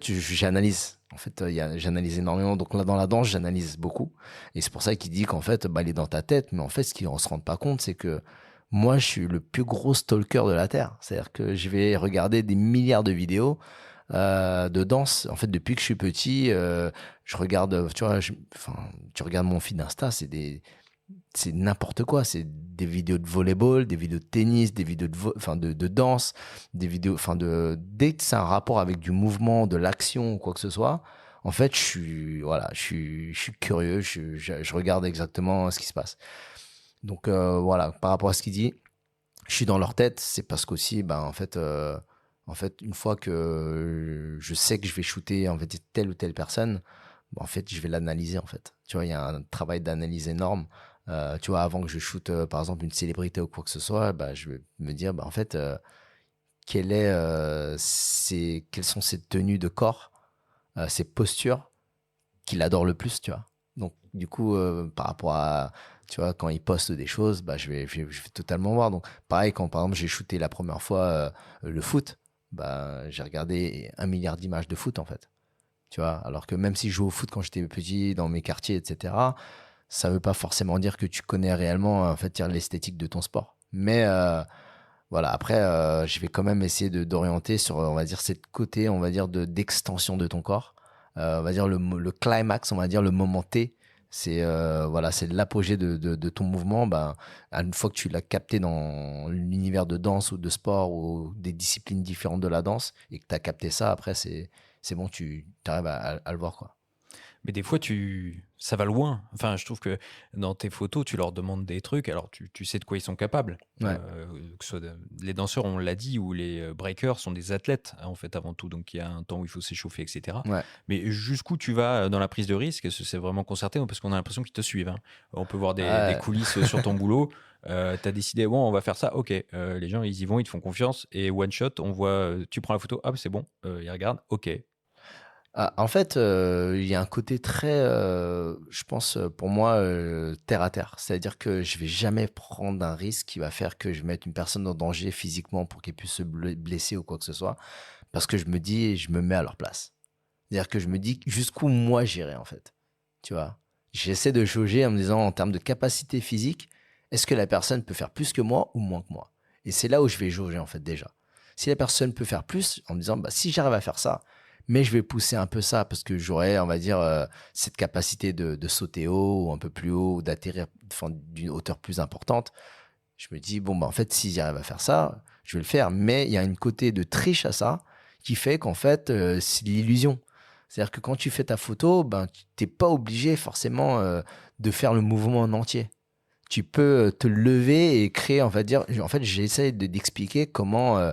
j'analyse. En fait, j'analyse énormément. Donc là, dans la danse, j'analyse beaucoup. Et c'est pour ça qu'il dit qu'en fait, il est dans ta tête. Mais en fait, ce qu'ils ne se rendent pas compte, c'est que moi, je suis le plus gros stalker de la Terre. C'est-à-dire que je vais regarder des milliards de vidéos de danse. En fait, depuis que je suis petit, je regarde, tu vois, tu regardes mon feed d'Insta, c'est n'importe quoi. C'est des vidéos de volleyball, des vidéos de tennis, des vidéos de danse, des vidéos, dès que c'est un rapport avec du mouvement, de l'action ou quoi que ce soit, en fait, je suis curieux, je regarde exactement ce qui se passe. Donc, voilà, par rapport à ce qu'il dit, je suis dans leur tête, c'est parce qu'aussi, en fait, une fois que je sais que je vais shooter, en fait, telle ou telle personne, en fait, je vais l'analyser, en fait. Tu vois, il y a un travail d'analyse énorme. Tu vois, avant que je shoote, par exemple, une célébrité ou quoi que ce soit, je vais me dire, en fait, quelles sont ses tenues de corps, ses postures qu'il adore le plus, tu vois. Donc, du coup, par rapport à, tu vois, quand il poste des choses, je vais totalement voir. Donc, pareil, quand, par exemple, j'ai shooté la première fois le foot, j'ai regardé 1 milliard d'images de foot, en fait. Tu vois, alors que même si je joue au foot quand j'étais petit, dans mes quartiers, etc., ça veut pas forcément dire que tu connais réellement en fait l'esthétique de ton sport. Mais voilà, après je vais quand même essayer d'orienter sur, on va dire, cette côté, on va dire, d'extension de ton corps. On va dire le climax, on va dire le moment T. C'est voilà, c'est l'apogée de ton mouvement. Une fois que tu l'as capté dans l'univers de danse ou de sport ou des disciplines différentes de la danse et que tu as capté ça, après c'est bon, tu arrives à le voir, quoi. Mais des fois, ça va loin. Enfin, je trouve que dans tes photos, tu leur demandes des trucs, alors tu sais de quoi ils sont capables. Ouais. Que ce soit les danseurs, on l'a dit, ou les breakers sont des athlètes, hein, en fait, avant tout. Donc, il y a un temps où il faut s'échauffer, etc. Ouais. Mais jusqu'où tu vas dans la prise de risque? Est-ce que c'est vraiment concerté? Parce qu'on a l'impression qu'ils te suivent, hein. On peut voir des Ouais. coulisses sur ton boulot. Tu as décidé, bon, on va faire ça. Ok. Les gens, ils y vont, ils te font confiance. Et one shot, on voit, tu prends la photo, hop, c'est bon. Ils regardent, ok. Ah, en fait, il y a un côté très, je pense, pour moi, terre à terre. C'est-à-dire que je vais jamais prendre un risque qui va faire que je mette une personne en danger physiquement pour qu'elle puisse se blesser ou quoi que ce soit, parce que je me dis, je me mets à leur place. C'est-à-dire que je me dis jusqu'où moi j'irai, en fait. Tu vois? J'essaie de jauger en me disant, en termes de capacité physique, est-ce que la personne peut faire plus que moi ou moins que moi? Et c'est là où je vais jauger, en fait, déjà. Si la personne peut faire plus, en me disant, bah, si j'arrive à faire ça, mais je vais pousser un peu ça parce que j'aurai, on va dire, cette capacité de sauter haut ou un peu plus haut, ou d'atterrir d'une hauteur plus importante. Je me dis, bon, bah, en fait, si j'arrive à faire ça, je vais le faire. Mais il y a une côté de triche à ça qui fait qu'en fait, c'est l'illusion. C'est-à-dire que quand tu fais ta photo, ben, tu n'es pas obligé forcément de faire le mouvement en entier. Tu peux te lever et créer, on va dire, en fait, j'essaie d'expliquer comment...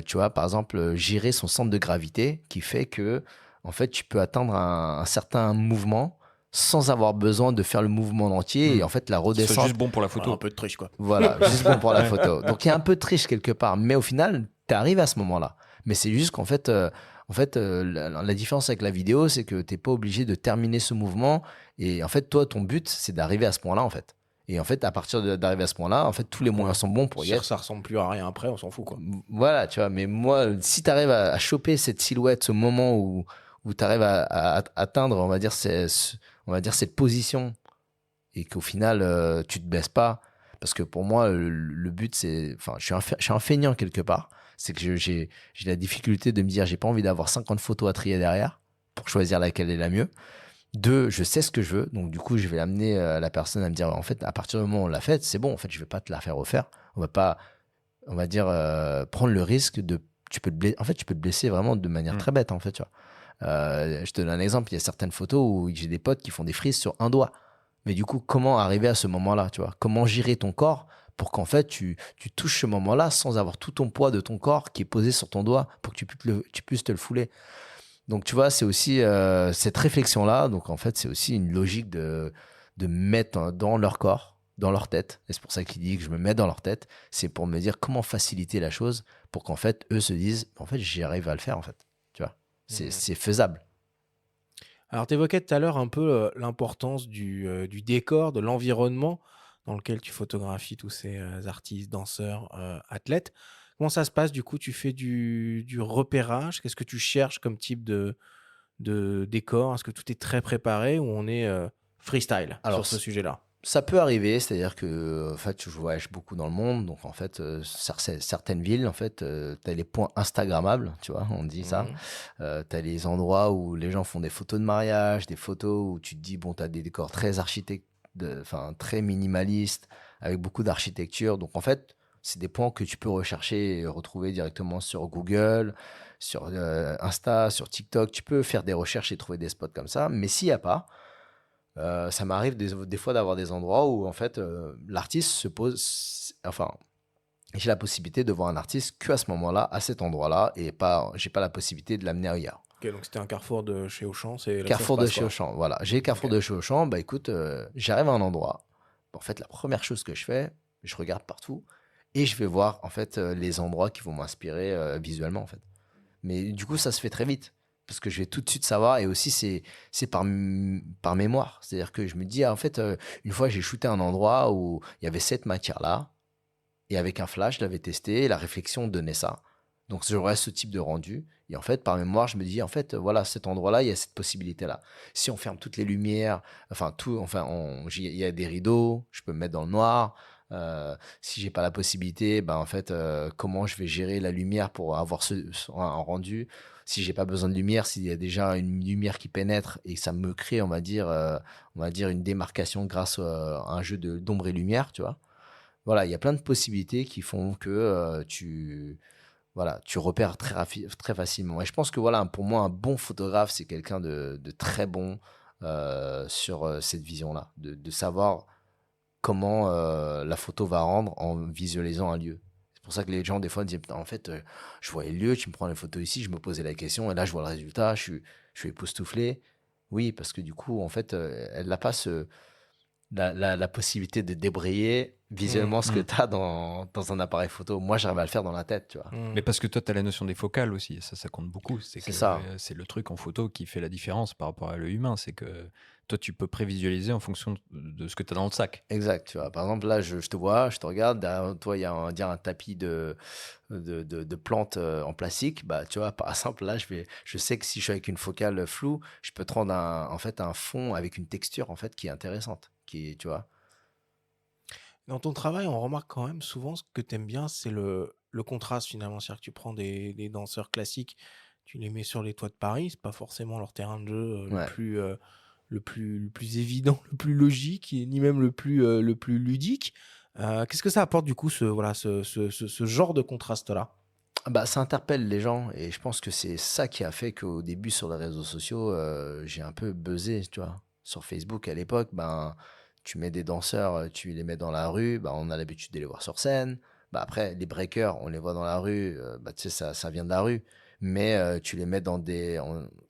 tu vois, par exemple, gérer son centre de gravité qui fait que, en fait, tu peux atteindre un certain mouvement sans avoir besoin de faire le mouvement entier et en fait la redescente. C'est juste bon pour la photo. Voilà, un peu de triche, quoi. Voilà, juste bon pour la photo. Donc il y a un peu de triche quelque part, mais au final, tu arrives à ce moment-là. Mais c'est juste qu'en fait, la différence avec la vidéo, c'est que tu n'es pas obligé de terminer ce mouvement et en fait, toi, ton but, c'est d'arriver à ce point-là, en fait. Et en fait, à partir d'arriver à ce point-là, en fait, tous les moyens sont bons pour y être. Ça ressemble plus à rien après, on s'en fout, quoi. Voilà, tu vois, mais moi, si tu arrives à choper cette silhouette, ce moment où tu arrives à atteindre, on va dire, cette position, et qu'au final, tu te blesses pas, parce que pour moi, le but, c'est... Enfin, je suis un feignant quelque part. C'est que j'ai la difficulté de me dire, j'ai pas envie d'avoir 50 photos à trier derrière pour choisir laquelle est la mieux. 2, je sais ce que je veux, donc du coup, je vais amener la personne à me dire, en fait, à partir du moment où on l'a faite, c'est bon, en fait, je vais pas te la faire refaire. On va pas, on va dire, prendre le risque de... tu peux te blesser vraiment de manière très bête, en fait, tu vois. Je te donne un exemple, il y a certaines photos où j'ai des potes qui font des frises sur un doigt. Mais du coup, comment arriver à ce moment-là, tu vois? Comment gérer ton corps pour qu'en fait, tu touches ce moment-là sans avoir tout ton poids de ton corps qui est posé sur ton doigt pour que tu puisses te le fouler. Donc, tu vois, c'est aussi cette réflexion-là. Donc, en fait, c'est aussi une logique de mettre dans leur corps, dans leur tête. Et c'est pour ça qu'il dit que je me mets dans leur tête. C'est pour me dire comment faciliter la chose pour qu'en fait, eux se disent, en fait, j'y arrive à le faire, en fait. Tu vois, c'est faisable. Alors, tu évoquais tout à l'heure un peu l'importance du décor, de l'environnement dans lequel tu photographies tous ces artistes, danseurs, athlètes. Comment ça se passe? Du coup, tu fais du repérage? Qu'est-ce que tu cherches comme type de décor? Est-ce que tout est très préparé ou on est freestyle Alors, sur ce sujet-là? Ça peut arriver, c'est-à-dire que en fait, je voyage beaucoup dans le monde, donc en fait, certaines villes, en fait, tu as les points Instagrammables, tu vois, on dit ça. Tu as les endroits où les gens font des photos de mariage, des photos où tu te dis, bon, tu as des décors très très minimalistes, avec beaucoup d'architecture. Donc en fait, c'est des points que tu peux rechercher et retrouver directement sur Google, sur Insta, sur TikTok. Tu peux faire des recherches et trouver des spots comme ça, mais s'il n'y a pas, ça m'arrive des fois d'avoir des endroits où en fait l'artiste se pose, enfin j'ai la possibilité de voir un artiste qu'à ce moment-là, à cet endroit-là, et j'ai pas la possibilité de l'amener ailleurs. Ok, donc c'était un carrefour de chez Auchan, c'est là que Carrefour ça de se passe, chez quoi. Auchan, voilà. J'ai le carrefour de chez Auchan, bah écoute, j'arrive à un endroit. En fait, la première chose que je fais, je regarde partout et je vais voir en fait les endroits qui vont m'inspirer visuellement en fait. Mais du coup, ça se fait très vite parce que je vais tout de suite savoir et aussi c'est par mémoire. C'est-à-dire que je me dis, en fait, une fois j'ai shooté un endroit où il y avait cette matière-là et avec un flash, je l'avais testé et la réflexion donnait ça. Donc j'aurais ce type de rendu et en fait par mémoire je me dis en fait voilà cet endroit-là il y a cette possibilité-là. Si on ferme toutes les lumières, enfin tout, enfin il y a des rideaux, je peux me mettre dans le noir. Si j'ai pas la possibilité, ben en fait comment je vais gérer la lumière pour avoir un rendu. Si j'ai pas besoin de lumière, s'il y a déjà une lumière qui pénètre et ça me crée on va dire une démarcation grâce à un jeu d'ombre et lumière, tu vois. Voilà, il y a plein de possibilités qui font que tu repères très facilement. Et je pense que voilà, pour moi, un bon photographe, c'est quelqu'un de très bon, sur cette vision-là, de savoir comment la photo va rendre en visualisant un lieu. C'est pour ça que les gens, des fois, disent, putain, en fait, je voyais le lieu, tu me prends les photos ici, je me posais la question, et là, je vois le résultat, je suis époustouflé. Oui, parce que du coup, en fait, elle n'a pas la possibilité de débrayer visuellement ce que tu as dans un appareil photo. Moi, j'arrive à le faire dans la tête, tu vois. Mais parce que toi, tu as la notion des focales aussi, et ça compte beaucoup. C'est ça. C'est le truc en photo qui fait la différence par rapport à l'œil humain. C'est que toi, tu peux prévisualiser en fonction de ce que tu as dans le sac. Exact, tu vois. Par exemple, là, je te vois, je te regarde, derrière toi, il y a un tapis de plantes en plastique. Bah, tu vois, par exemple, là, je sais que si je suis avec une focale floue, je peux te rendre en fait, un fond avec une texture en fait, qui est intéressante. Tu vois. Dans ton travail, on remarque quand même souvent ce que tu aimes bien, c'est le contraste finalement. C'est-à-dire que tu prends des danseurs classiques, tu les mets sur les toits de Paris, c'est pas forcément leur terrain de jeu Ouais. le plus évident, le plus logique, ni même le plus ludique. Qu'est-ce que ça apporte du coup ce genre de contraste-là? Bah, ça interpelle les gens et je pense que c'est ça qui a fait qu'au début sur les réseaux sociaux, j'ai un peu buzzé, tu vois. Sur Facebook à l'époque, ben, tu mets des danseurs, tu les mets dans la rue, bah, on a l'habitude de les voir sur scène. Bah, après, les breakers, on les voit dans la rue, bah, tu sais, ça vient de la rue. Mais tu les mets dans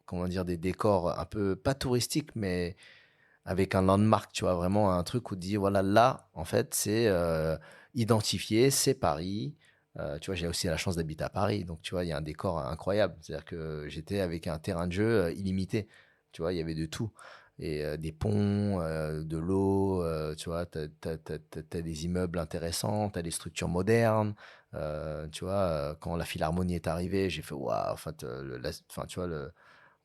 comment dire, des décors un peu, pas touristiques, mais avec un landmark, tu vois, vraiment un truc où tu dis, voilà, là, en fait, c'est identifié, c'est Paris. Tu vois, j'ai aussi la chance d'habiter à Paris, donc tu vois, il y a un décor incroyable. C'est-à-dire que j'étais avec un terrain de jeu illimité. Tu vois, il y avait de tout. Et des ponts, de l'eau, tu vois, t'as des immeubles intéressants, t'as des structures modernes. Tu vois, quand la Philharmonie est arrivée, j'ai fait, waouh, enfin, tu vois,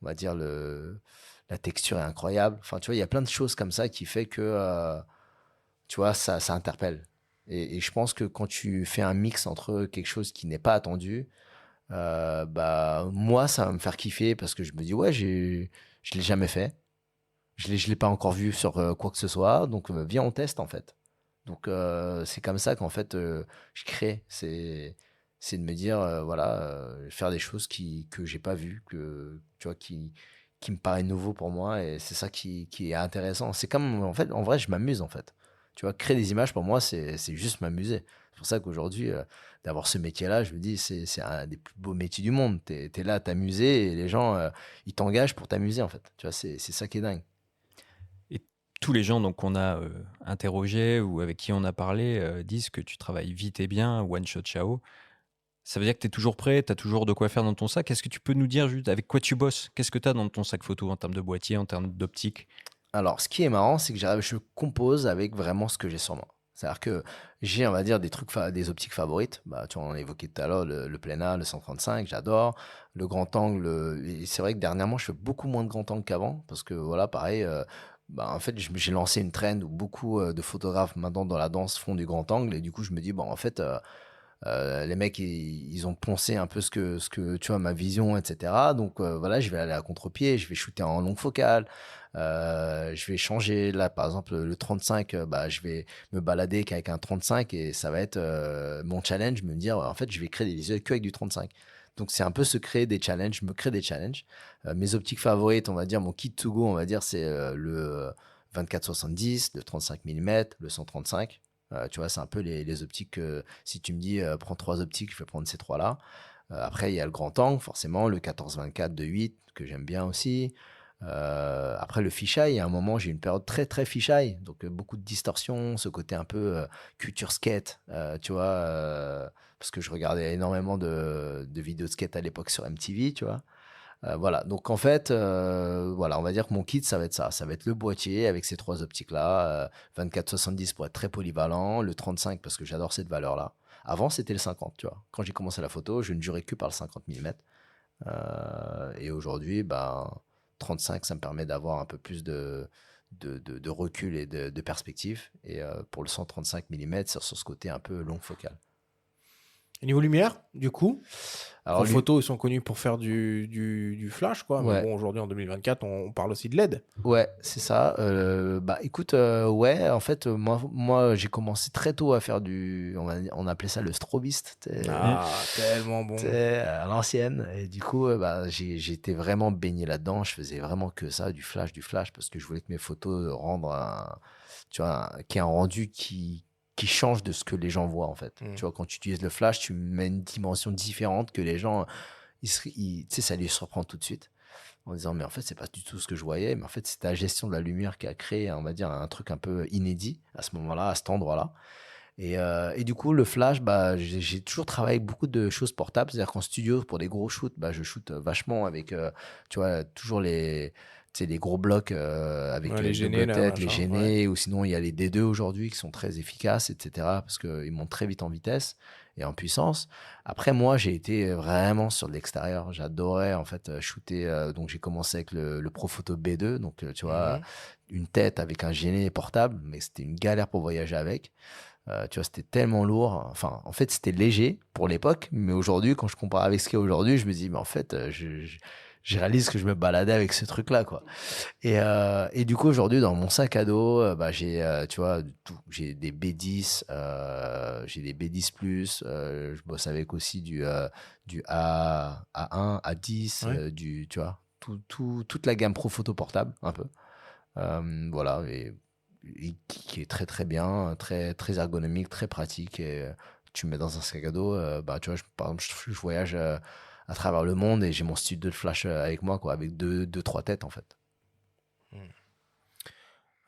on va dire, la texture est incroyable. Enfin, tu vois, il y a plein de choses comme ça qui fait que, tu vois, ça interpelle. Et je pense que quand tu fais un mix entre quelque chose qui n'est pas attendu, bah, moi, ça va me faire kiffer parce que je me dis, ouais, je l'ai jamais fait. Je l'ai pas encore vu sur quoi que ce soit. Donc, viens, on teste, en fait. Donc, c'est comme ça qu'en fait, je crée. C'est de me dire, voilà, faire des choses que j'ai pas vues, tu vois, qui me paraît nouveau pour moi. Et c'est ça qui est intéressant. C'est comme, en fait, en vrai, je m'amuse, en fait. Tu vois, créer des images, pour moi, c'est juste m'amuser. C'est pour ça qu'aujourd'hui, d'avoir ce métier-là, je me dis, c'est un des plus beaux métiers du monde. T'es là à t'amuser et les gens, ils t'engagent pour t'amuser, en fait. Tu vois, c'est ça qui est dingue. Et tous les gens donc, qu'on a interrogés ou avec qui on a parlé disent que tu travailles vite et bien, one shot ciao. Ça veut dire que tu es toujours prêt, tu as toujours de quoi faire dans ton sac. Est-ce que tu peux nous dire juste avec quoi tu bosses? Qu'est-ce que tu as dans ton sac photo en termes de boîtier, en termes d'optique? Alors, ce qui est marrant, c'est que je compose avec vraiment ce que j'ai sur moi. C'est-à-dire que j'ai, on va dire, des optiques favorites. Bah, tu vois, on a évoqué tout à l'heure le plein A, le 135, j'adore. Le grand angle, et c'est vrai que dernièrement, je fais beaucoup moins de grand angle qu'avant. Parce que, voilà, pareil, bah, en fait, j'ai lancé une trend où beaucoup de photographes maintenant dans la danse font du grand angle. Et du coup, je me dis, bon, en fait, les mecs, ils ont poncé un peu ce que tu vois, ma vision, etc. Donc voilà, je vais aller à contre-pied, je vais shooter en longue focale, je vais changer. Là, par exemple, le 35, bah, je vais me balader qu'avec un 35 et ça va être mon challenge, me dire, en fait, je vais créer des visuels qu'avec du 35. Donc c'est un peu se créer des challenges, me créer des challenges. Mes optiques favorites, on va dire, mon kit to go, on va dire, c'est le 24-70, le 35 mm, le 135. Tu vois, c'est un peu les optiques. Si tu me dis, prends 3 optiques, je vais prendre ces 3-là. Après, il y a le grand angle, forcément, le 14-24 de 8, que j'aime bien aussi. Après, le fisheye, à un moment, j'ai eu une période très, très fisheye. Donc, beaucoup de distorsion, ce côté un peu culture skate, tu vois, parce que je regardais énormément de vidéos de skate à l'époque sur MTV, tu vois. Voilà, donc en fait, voilà, on va dire que mon kit, ça va être ça. Ça va être le boîtier avec ces 3 optiques-là. 24-70 pour être très polyvalent. Le 35 parce que j'adore cette valeur-là. Avant, c'était le 50, tu vois. Quand j'ai commencé la photo, je ne jurais que par le 50 mm. Et aujourd'hui, ben, 35, ça me permet d'avoir un peu plus de recul et de perspective. Et pour le 135 mm, c'est sur ce côté un peu long focal. Au niveau lumière, du coup? Alors, En lui- photo, ils sont connus pour faire du flash, quoi. Ouais. Mais bon, aujourd'hui, en 2024, on parle aussi de LED. Ouais, c'est ça. Bah, écoute, ouais, en fait, moi, j'ai commencé très tôt à faire on appelait ça le strobiste, Tellement bon. à l'ancienne. Et du coup, bah, j'ai été vraiment baigné là-dedans. Je faisais vraiment que ça, du flash, parce que je voulais que mes photos qu'il y ait un rendu qui change de ce que les gens voient, en fait. Tu vois, quand tu utilises le flash, tu mets une dimension différente que les gens, tu sais, ça les surprend tout de suite. En disant, mais en fait, c'est pas du tout ce que je voyais, mais en fait, c'est ta gestion de la lumière qui a créé, on va dire, un truc un peu inédit à ce moment-là, à cet endroit-là. Et du coup, le flash, bah, j'ai toujours travaillé avec beaucoup de choses portables. C'est-à-dire qu'en studio, pour des gros shoots, bah, je shoot vachement avec, tu vois, toujours tu sais, les gros blocs avec Ouais, les les gênés, là, têtes, les machin, gênés, ou sinon, il y a les D2 aujourd'hui qui sont très efficaces, etc., parce qu'ils montent très vite en vitesse et en puissance. Après, moi, j'ai été vraiment sur de l'extérieur. J'adorais, en fait, shooter. Donc, j'ai commencé avec le Profoto B2. Donc, tu vois, une tête avec un gêné portable, mais c'était une galère pour voyager avec. Tu vois, c'était tellement lourd. Enfin, en fait, c'était léger pour l'époque, mais aujourd'hui, quand je compare avec ce qu'il y a aujourd'hui, je me dis, mais en fait, je réalise que je me baladais avec ce truc-là, quoi. Et du coup, aujourd'hui, dans mon sac à dos, bah, tu vois, j'ai des B10, j'ai des B10 Plus, je bosse avec aussi du A1, A10, tu vois, toute la gamme pro photo portable, un peu. Voilà, et qui est très très bien, très très ergonomique, très pratique. Et tu me mets dans un sac à dos, bah, tu vois, par exemple, je voyage à travers le monde et j'ai mon studio de flash avec moi, quoi, avec deux, trois têtes, en fait.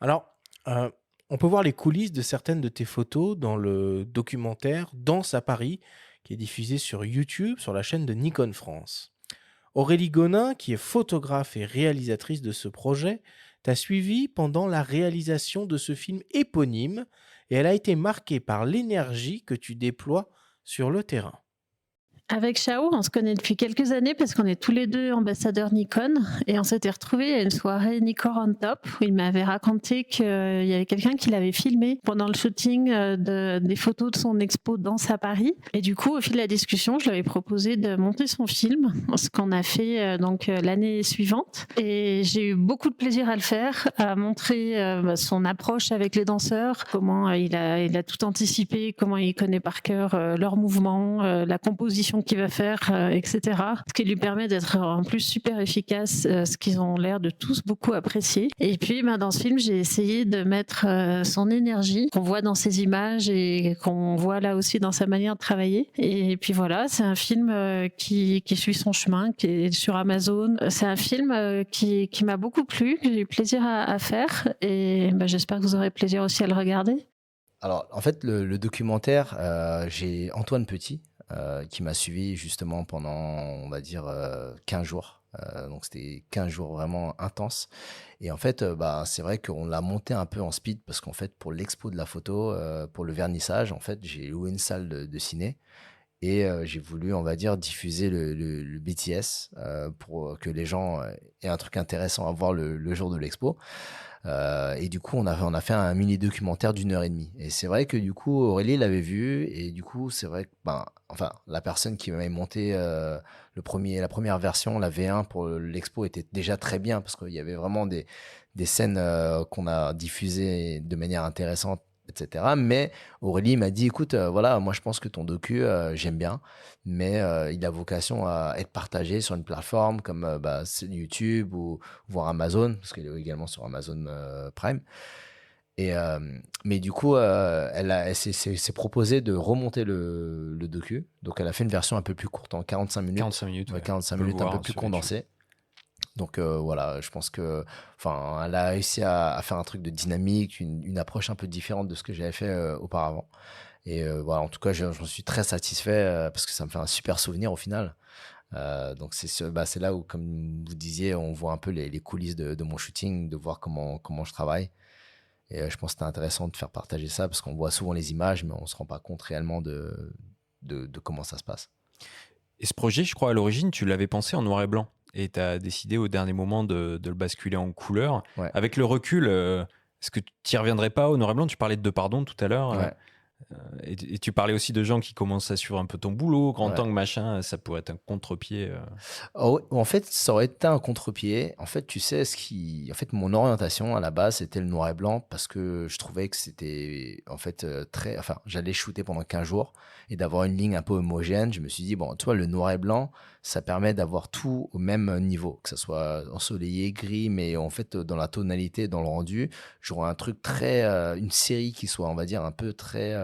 Alors, on peut voir les coulisses de certaines de tes photos dans le documentaire Danse à Paris, qui est diffusé sur YouTube, sur la chaîne de Nikon France. Aurélie Gonin, qui est photographe et réalisatrice de ce projet, t'a suivi pendant la réalisation de ce film éponyme et elle a été marquée par l'énergie que tu déploies sur le terrain. Avec Shao, on se connaît depuis quelques années parce qu'on est tous les deux ambassadeurs Nikon et on s'était retrouvés à une soirée Nikon on Top où il m'avait raconté qu'il y avait quelqu'un qui l'avait filmé pendant le shooting des photos de son expo Danse à Paris. Et du coup, au fil de la discussion, je lui avais proposé de monter son film, ce qu'on a fait donc l'année suivante. Et j'ai eu beaucoup de plaisir à le faire, à montrer son approche avec les danseurs, comment il a tout anticipé, comment il connaît par cœur leurs mouvements, la composition qu'il va faire, etc. Ce qui lui permet d'être en plus super efficace, ce qu'ils ont l'air de tous beaucoup apprécier. Et puis dans ce film, j'ai essayé de mettre son énergie qu'on voit dans ses images et qu'on voit là aussi dans sa manière de travailler. Et puis voilà, c'est un film qui suit son chemin, qui est sur Amazon. C'est un film qui m'a beaucoup plu, que j'ai eu plaisir à faire et j'espère que vous aurez plaisir aussi à le regarder. Alors, en fait, le documentaire, j'ai Antoine Petit, qui m'a suivi justement pendant, on va dire, 15 jours. Donc, c'était 15 jours vraiment intenses. Et en fait, bah, c'est vrai qu'on l'a monté un peu en speed parce qu'en fait, pour l'expo de la photo, pour le vernissage, en fait, j'ai loué une salle de ciné. Et j'ai voulu, on va dire, diffuser le BTS pour que les gens aient un truc intéressant à voir le jour de l'expo. Et du coup, on a fait un mini documentaire d'1h30. Et c'est vrai que du coup, Aurélie l'avait vu. Et du coup, c'est vrai que, la personne qui m'avait monté la première version, la V1 pour l'expo, était déjà très bien parce qu'il y avait vraiment des scènes qu'on a diffusées de manière intéressante, etc. Mais Aurélie m'a dit, écoute, voilà, moi je pense que ton docu, j'aime bien, mais il a vocation à être partagé sur une plateforme comme YouTube ou voire Amazon, parce qu'il est également sur Amazon Prime. Mais du coup, elle s'est proposé de remonter le docu. Donc elle a fait une version un peu plus courte, en 45 minutes. 45 minutes, ouais. 45 On peut le minutes, un voir peu plus sur condensée. Donc voilà, je pense que, elle a réussi à faire un truc de dynamique, une approche un peu différente de ce que j'avais fait auparavant. Et voilà, en tout cas, j'en suis très satisfait parce que ça me fait un super souvenir au final. Donc c'est là où, comme vous disiez, on voit un peu les coulisses de mon shooting, de voir comment je travaille. Et je pense que c'était intéressant de faire partager ça parce qu'on voit souvent les images, mais on se rend pas compte réellement de comment ça se passe. Et ce projet, je crois, à l'origine, tu l'avais pensé en noir et blanc. Et tu as décidé au dernier moment de le basculer en couleur. Ouais. Avec le recul, est-ce que tu n'y reviendrais pas au noir et blanc? Tu parlais de Depardon tout à l'heure. Ouais. Et tu parlais aussi de gens qui commencent à suivre un peu ton boulot, grand Ouais. angle, machin, ça pourrait être un contre-pied. Oh, ouais, en fait, ça aurait été un contre-pied. En fait, tu sais, en fait, mon orientation à la base, c'était le noir et blanc parce que je trouvais que c'était, en fait, enfin, j'allais shooter pendant 15 jours et d'avoir une ligne un peu homogène. Je me suis dit, bon, tu vois, le noir et blanc, ça permet d'avoir tout au même niveau, que ça soit ensoleillé, gris, mais en fait, dans la tonalité, dans le rendu, j'aurais un truc très, une série qui soit, on va dire, un peu très,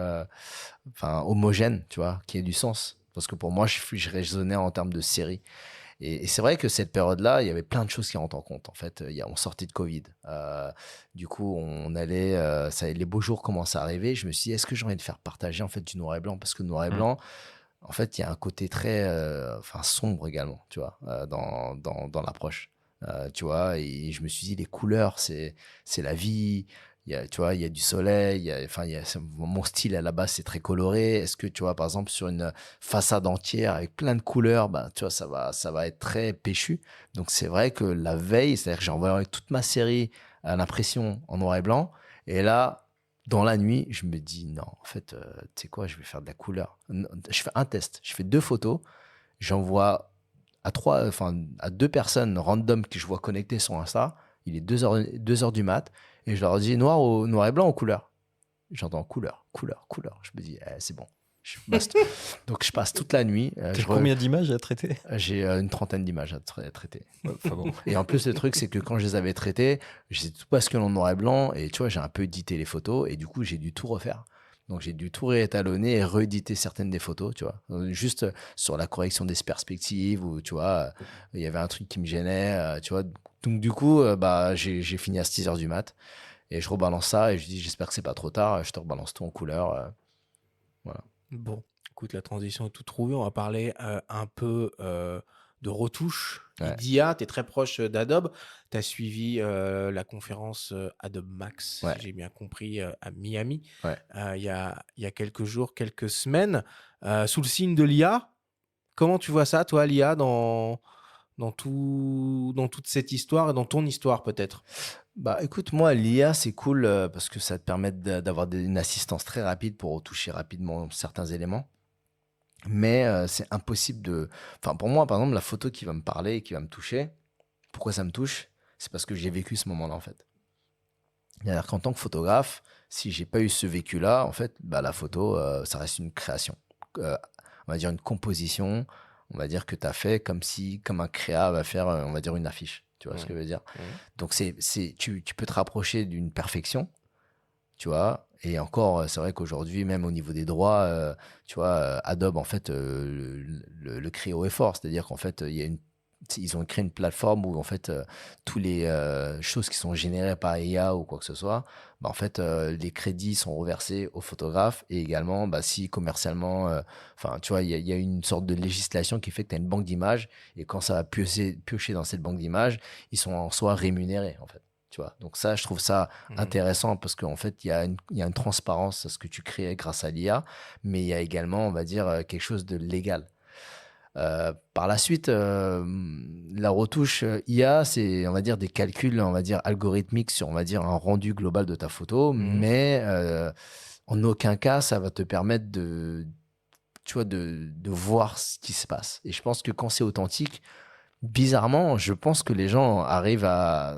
enfin, homogène, tu vois, qui ait du sens. Parce que pour moi, je raisonnais en termes de série. Et c'est vrai que cette période-là, il y avait plein de choses qui rentrent en compte. En fait, on sortait de Covid. Du coup, on allait, les beaux jours commençaient à arriver. Je me suis dit, est-ce que j'ai envie de faire partager en fait du noir et blanc? Parce que le noir et blanc, en fait, il y a un côté très, enfin, sombre également, tu vois, dans l'approche. Tu vois, et je me suis dit, les couleurs, c'est la vie. Tu vois, il y a du soleil, mon style à la base c'est très coloré. Est-ce que tu vois, par exemple, sur une façade entière avec plein de couleurs, bah, tu vois, ça va être très péchu. Donc c'est vrai que la veille, c'est-à-dire que j'ai envoyé toute ma série à l'impression en noir et blanc. Et là, dans la nuit, je me dis non, en fait, tu sais quoi, je vais faire de la couleur. Je fais un test, je fais 2 photos, j'envoie à 2 personnes random que je vois connectées sur Insta. Il est 2h du mat. Et je leur dis noir et blanc ou couleur. J'entends couleur. Je me dis, c'est bon. Donc je passe toute la nuit. Combien d'images à traiter? J'ai une 30aine d'images à traiter. Enfin bon. Et en plus, le truc, c'est que quand je les avais traitées, j'étais tout basculé en noir et blanc. Et tu vois, j'ai un peu édité les photos. Et du coup, j'ai dû tout refaire. Donc j'ai dû tout réétalonner et rééditer certaines des photos, tu vois. Juste sur la correction des perspectives ou tu vois, il y avait un truc qui me gênait, tu vois. Donc du coup, j'ai fini à 6h du mat et je rebalance ça et je dis j'espère que c'est pas trop tard, je te rebalance tout en couleur, voilà. Bon, écoute, la transition est toute trouvée. On va parler un peu de retouches et d'IA. Tu es très proche d'Adobe. Tu as suivi la conférence Adobe Max, si j'ai bien compris, à Miami, il y a quelques jours, quelques semaines, sous le signe de l'IA. Comment tu vois ça, toi, l'IA, dans toute cette histoire et dans ton histoire, peut-être? Bah écoute, moi, l'IA, c'est cool parce que ça te permet d'avoir une assistance très rapide pour retoucher rapidement certains éléments. Mais c'est impossible Enfin, pour moi, par exemple, la photo qui va me parler et qui va me toucher, pourquoi ça me touche? C'est parce que j'ai vécu ce moment-là, en fait. C'est-à-dire qu'en tant que photographe, si j'ai pas eu ce vécu-là, en fait, bah, la photo, ça reste une création. On va dire une composition, on va dire que tu as fait comme un créa va faire, on va dire, une affiche. Tu vois ce que je veux dire? Donc, tu peux te rapprocher d'une perfection, tu vois. Et encore, c'est vrai qu'aujourd'hui, même au niveau des droits, tu vois, Adobe, en fait, le crée haut et fort. C'est-à-dire qu'en fait, ils ont créé une plateforme où, en fait, tous les choses qui sont générées par IA ou quoi que ce soit, bah, en fait, les crédits sont reversés aux photographes et également, bah, si commercialement, enfin, tu vois, il y a une sorte de législation qui fait que tu as une banque d'images et quand ça va piocher dans cette banque d'images, ils sont en soi rémunérés, en fait. Tu vois, donc ça, je trouve ça intéressant parce qu'en fait, il y a une transparence à ce que tu crées grâce à l'IA, mais il y a également, on va dire, quelque chose de légal. Par la suite, la retouche IA, c'est, on va dire, des calculs, on va dire, algorithmiques sur, on va dire, un rendu global de ta photo, mais en aucun cas, ça va te permettre tu vois, de voir ce qui se passe. Et je pense que quand c'est authentique, bizarrement, je pense que les gens arrivent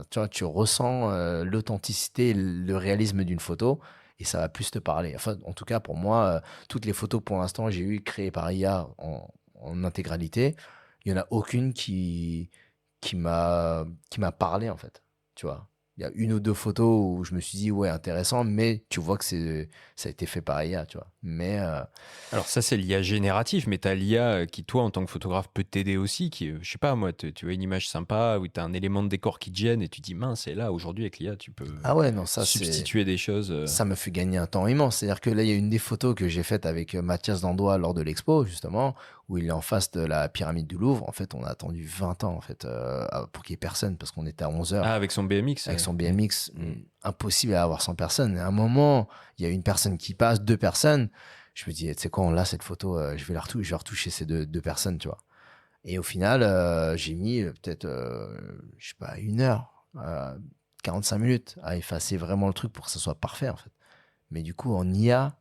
tu vois, tu ressens l'authenticité, le réalisme d'une photo et ça va plus te parler. Enfin, en tout cas, pour moi, toutes les photos pour l'instant j'ai eues créées par IA en intégralité, il n'y en a aucune qui m'a parlé en fait. Tu vois, il y a 1 ou 2 photos où je me suis dit ouais intéressant, mais tu vois que ça a été fait par IA, tu vois. Mais alors ça c'est l'IA générative, mais tu as l'IA qui toi en tant que photographe peut t'aider aussi, qui je sais pas moi, tu as une image sympa où tu as un élément de décor qui te gêne et tu dis mince, et là aujourd'hui avec l'IA tu peux substituer des choses. Ça me fait gagner un temps immense. C'est-à-dire que là il y a une des photos que j'ai faites avec Mathias Dandois lors de l'expo justement, où il est en face de la pyramide du Louvre. En fait, on a attendu 20 ans en fait pour qu'il y ait personne parce qu'on était à 11h. Ah, avec son BMX. Avec son BMX, impossible à avoir 100 personnes. Et à un moment, il y a une personne qui passe, 2 personnes. Je me dis, tu sais quoi, on l'a cette photo, je vais retoucher ces deux personnes, tu vois. Et au final, j'ai mis peut-être, je sais pas, 1 heure, 45 minutes à effacer vraiment le truc pour que ça soit parfait en fait. Mais du coup, en IA,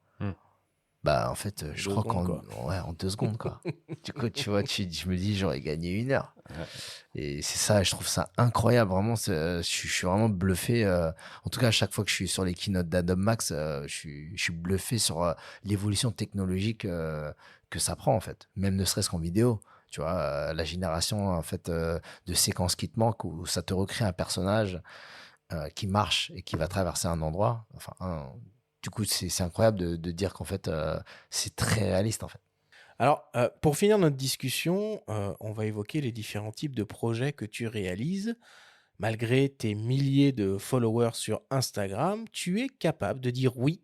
Bah, en fait, je 2 crois secondes, quoi. en 2 secondes, quoi. Du coup, tu vois, je me dis, j'aurais gagné 1 heure. Ouais. Et c'est ça, je trouve ça incroyable. Vraiment, je suis vraiment bluffé. En tout cas, à chaque fois que je suis sur les keynotes d'Adobe Max, je suis bluffé sur l'évolution technologique que ça prend, en fait. Même ne serait-ce qu'en vidéo. Tu vois, la génération, en fait, de séquences qui te manquent, où ça te recrée un personnage qui marche et qui va traverser un endroit. Enfin, du coup, c'est incroyable de dire qu'en fait, c'est très réaliste, en fait. Alors, pour finir notre discussion, on va évoquer les différents types de projets que tu réalises. Malgré tes milliers de followers sur Instagram, tu es capable de dire oui